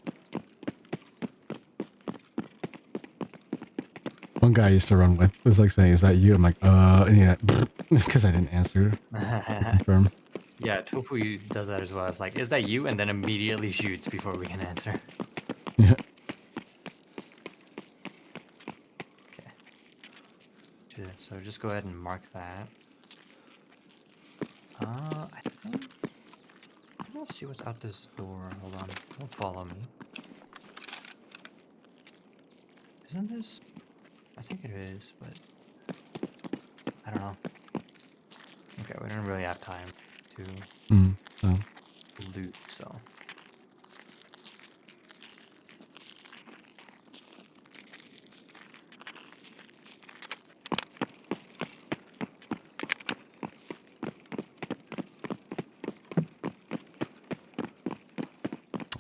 Speaker 1: One guy I used to run with was like saying, "Is that you?" I'm like, yeah, because I didn't answer to confirm.
Speaker 8: Yeah, Tofu does that as well. It's like, is that you? And then immediately shoots before we can answer.
Speaker 1: Yeah.
Speaker 8: Okay. So just go ahead and mark that. I think... Let's see what's out this door. Hold on. Don't follow me. Isn't this... I think it is, but... I don't know. Okay, we don't really have time to
Speaker 1: So
Speaker 8: loot, so...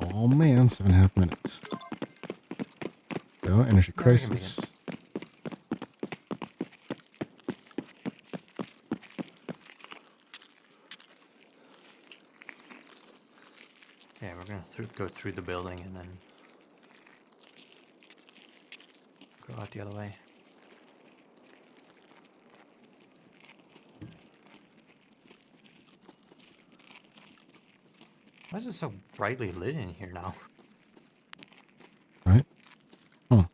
Speaker 1: oh man, 7.5 minutes. So energy
Speaker 8: Yeah, we can make
Speaker 1: crisis.
Speaker 8: Okay, we're gonna go through the building and then... go out the other way. Why is it so brightly lit in here now?
Speaker 1: Right? Huh.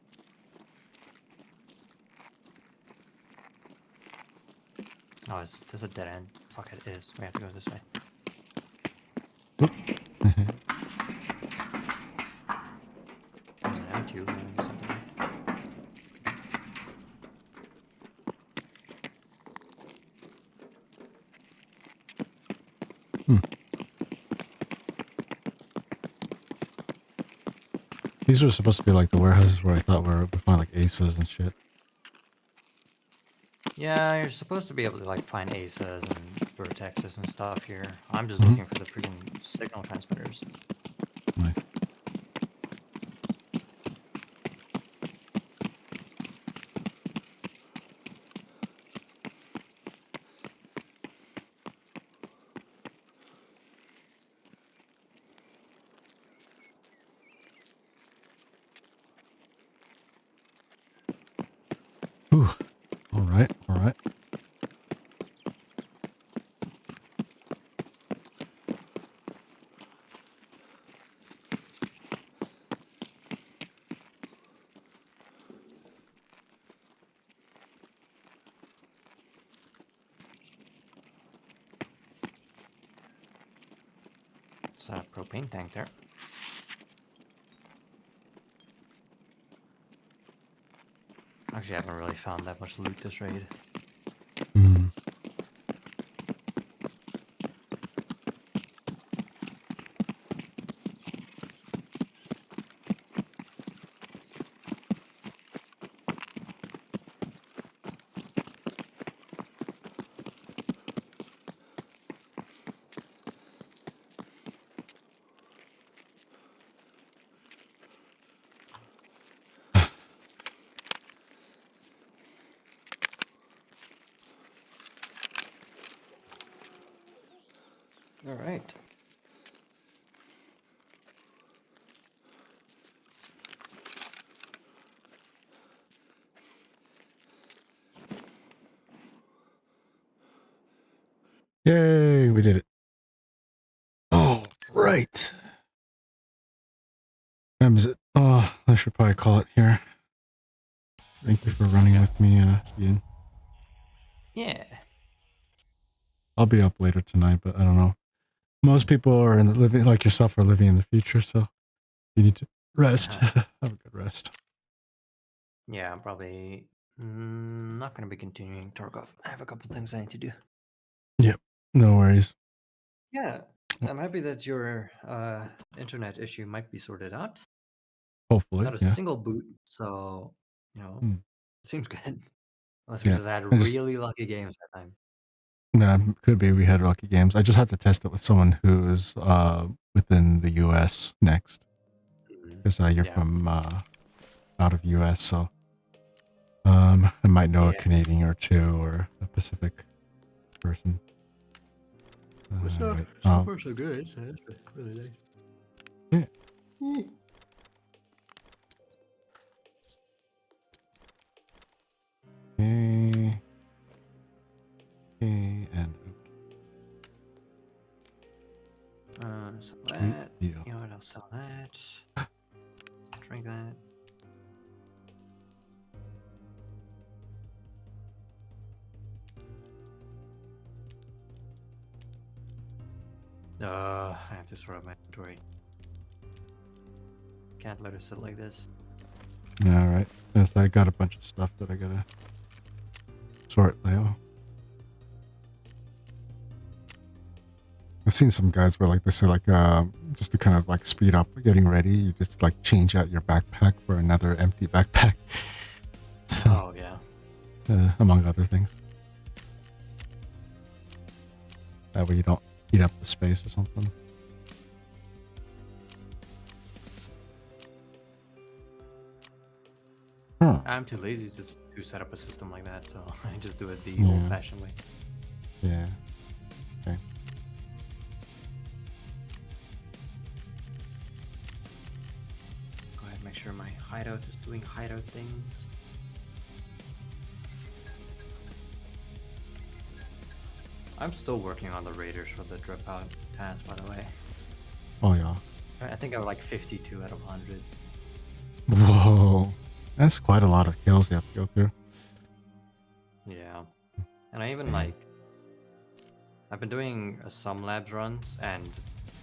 Speaker 8: Oh, is this a dead end? Fuck, it is. We have to go this way. There's an M2 or something.
Speaker 1: These were supposed to be like the warehouses where I thought we'd find like aces and shit.
Speaker 8: Yeah, you're supposed to be able to like find ASAs and vertexes and stuff here. I'm just
Speaker 1: Mhm.
Speaker 8: looking for the freaking signal transmitters.
Speaker 1: Nice. Ooh. All right. All right.
Speaker 8: It's a propane tank there. Actually, I haven't really found that much loot this raid.
Speaker 1: Hmm.
Speaker 8: All right.
Speaker 1: Yay, we did it. Oh, right. What is it? Oh, I should probably call it here. Thank you for running with me, Ian.
Speaker 8: Yeah.
Speaker 1: I'll be up later tonight, but I don't know. Most people are in the living, like yourself, are living in the future, so you need to rest. Have a good rest.
Speaker 8: Yeah, I'm probably not going to be continuing Tarkov. I have a couple things I need to do.
Speaker 1: Yep, no worries.
Speaker 8: Yeah, I'm happy that your internet issue might be sorted out.
Speaker 1: Hopefully,
Speaker 8: Not a
Speaker 1: yeah.
Speaker 8: single boot, so, you know,
Speaker 1: Hmm.
Speaker 8: seems good. Unless we
Speaker 1: Yeah,
Speaker 8: just had
Speaker 1: I just
Speaker 8: really lucky games that time.
Speaker 1: no, could be we had lucky games. I just had to test it with someone who is within the U.S. next, because you're
Speaker 8: Yeah.
Speaker 1: from out of U.S., so I might know a
Speaker 8: Yeah.
Speaker 1: Canadian or two or a Pacific person. Right.
Speaker 8: So far so good. So that's really nice.
Speaker 1: Yeah. Okay. Okay, and
Speaker 8: Sell
Speaker 1: sweet
Speaker 8: that.
Speaker 1: deal.
Speaker 8: You know what? I'll sell that. Drink that. I have to sort out my inventory. Can't let it sit like this.
Speaker 1: All right. Yes, I got a bunch of stuff that I gotta sort now. I've seen some guys where like they say like just to kind of like speed up getting ready, you just like change out your backpack for another empty backpack. So,
Speaker 8: Oh yeah.
Speaker 1: among other things. That way you don't eat up the space or something. Huh.
Speaker 8: I'm too lazy to set up a system like that, so I just do it the
Speaker 1: Yeah.
Speaker 8: old-fashioned way.
Speaker 1: Yeah. Okay.
Speaker 8: Go ahead and make sure my hideout is doing hideout things. I'm still working on the raiders for the drip out task, by the way.
Speaker 1: Oh yeah.
Speaker 8: I think I was like 52 out of 100.
Speaker 1: Whoa. That's quite a lot of kills you have to go through.
Speaker 8: Yeah. And I even like... I've been doing some labs runs, and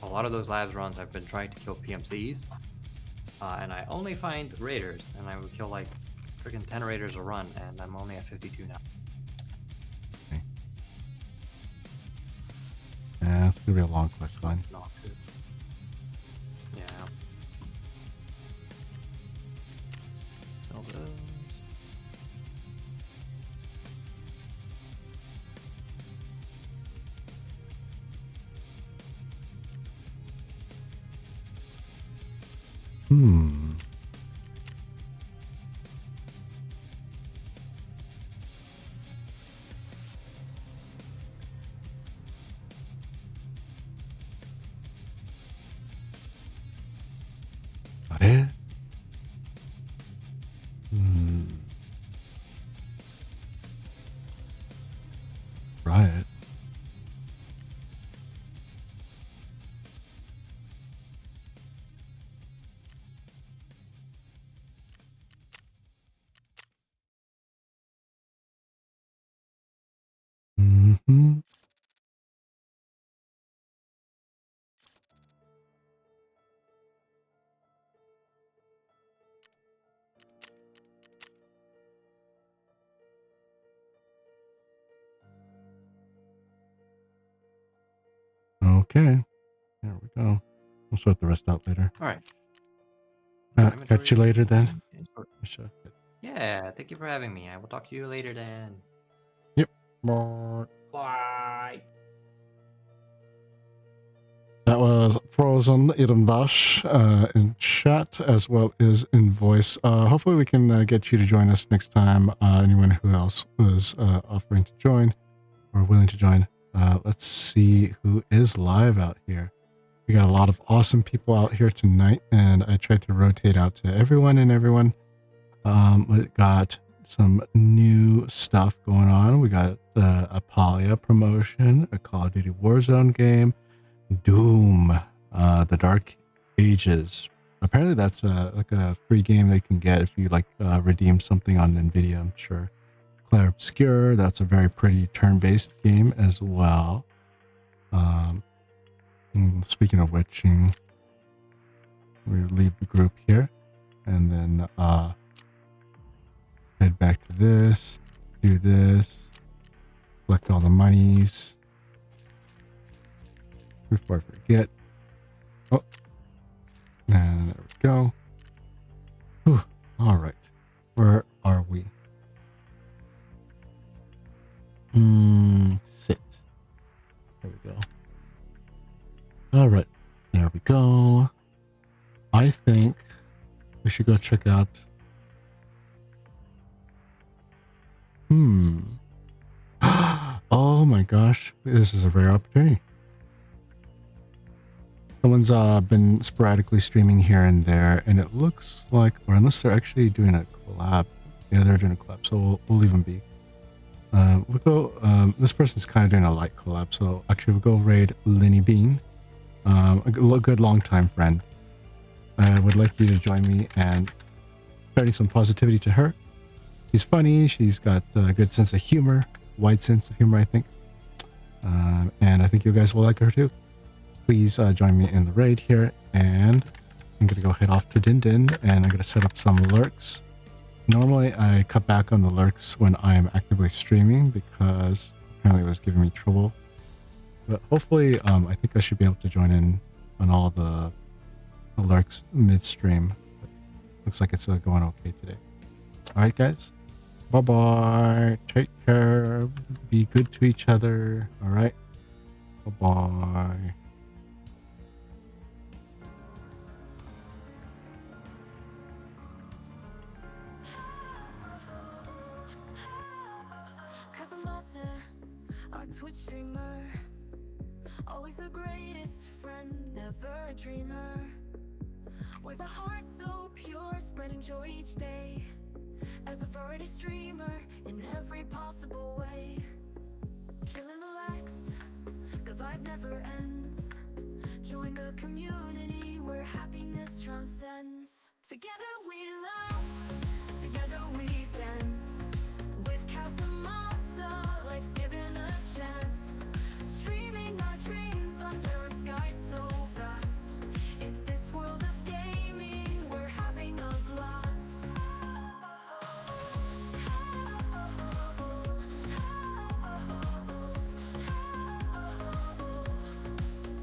Speaker 8: a lot of those labs runs I've been trying to kill PMCs. And I only find raiders, and I would kill like freaking 10 raiders a run, and I'm only at 52 now.
Speaker 1: Okay. Yeah, it's gonna be a long quest line.
Speaker 8: Obnoxious. Yeah. Sell those.
Speaker 1: Hmm. Got it? Hmm. Right. Mm-hmm. Okay. There we go. We'll sort the rest out later.
Speaker 8: All right.
Speaker 1: Catch you later then. Sure.
Speaker 8: Yeah, thank you for having me. I will talk to you later then.
Speaker 1: Yep. Bye.
Speaker 8: Bye.
Speaker 1: That was Frozen Ironbash in chat as well as in voice. Hopefully we can get you to join us next time. Anyone who else was offering to join or willing to join. Let's see who is live out here. We got a lot of awesome people out here tonight, and I tried to rotate out to everyone and everyone. We got some new stuff going on. We got a Palia promotion, a Call of Duty Warzone game, Doom, the Dark Ages. Apparently that's like a free game they can get if you like redeem something on Nvidia, I'm sure. Claire Obscure, that's a very pretty turn-based game as well. Speaking of which, we leave the group here and then head back to this, do this, collect all the monies before I forget. Oh, and there we go. Whew. All right, where are we? Sit. There we go. All right, there we go. I think we should go check out. Oh my gosh, this is a rare opportunity. Someone's been sporadically streaming here and there, and it looks like, or unless they're actually doing a collab. Yeah, they're doing a collab, so we'll leave them be. We'll go, this person's kind of doing a light collab, so actually we'll go raid Linny Bean, a good long-time friend. I would like you to join me and spreading some positivity to her. She's funny, she's got a good sense of humor, wide sense of humor, I think. And I think you guys will like her too. Please join me in the raid here, and I'm gonna go head off to Din Din, and I'm gonna set up some lurks. Normally I cut back on the lurks when I am actively streaming because apparently it was giving me trouble. But hopefully I think I should be able to join in on all the lurks midstream. Looks like it's going okay today. Alright guys, bye bye, take care, be good to each other. Alright, bye bye.
Speaker 9: Our Twitch streamer, always the greatest friend, never a dreamer. With a heart so pure, spreading joy each day. As a variety streamer, in every possible way. Chill and relax, the vibe never ends. Join the community where happiness transcends. Together we laugh, together we dance. With Casamasa, life's given a chance.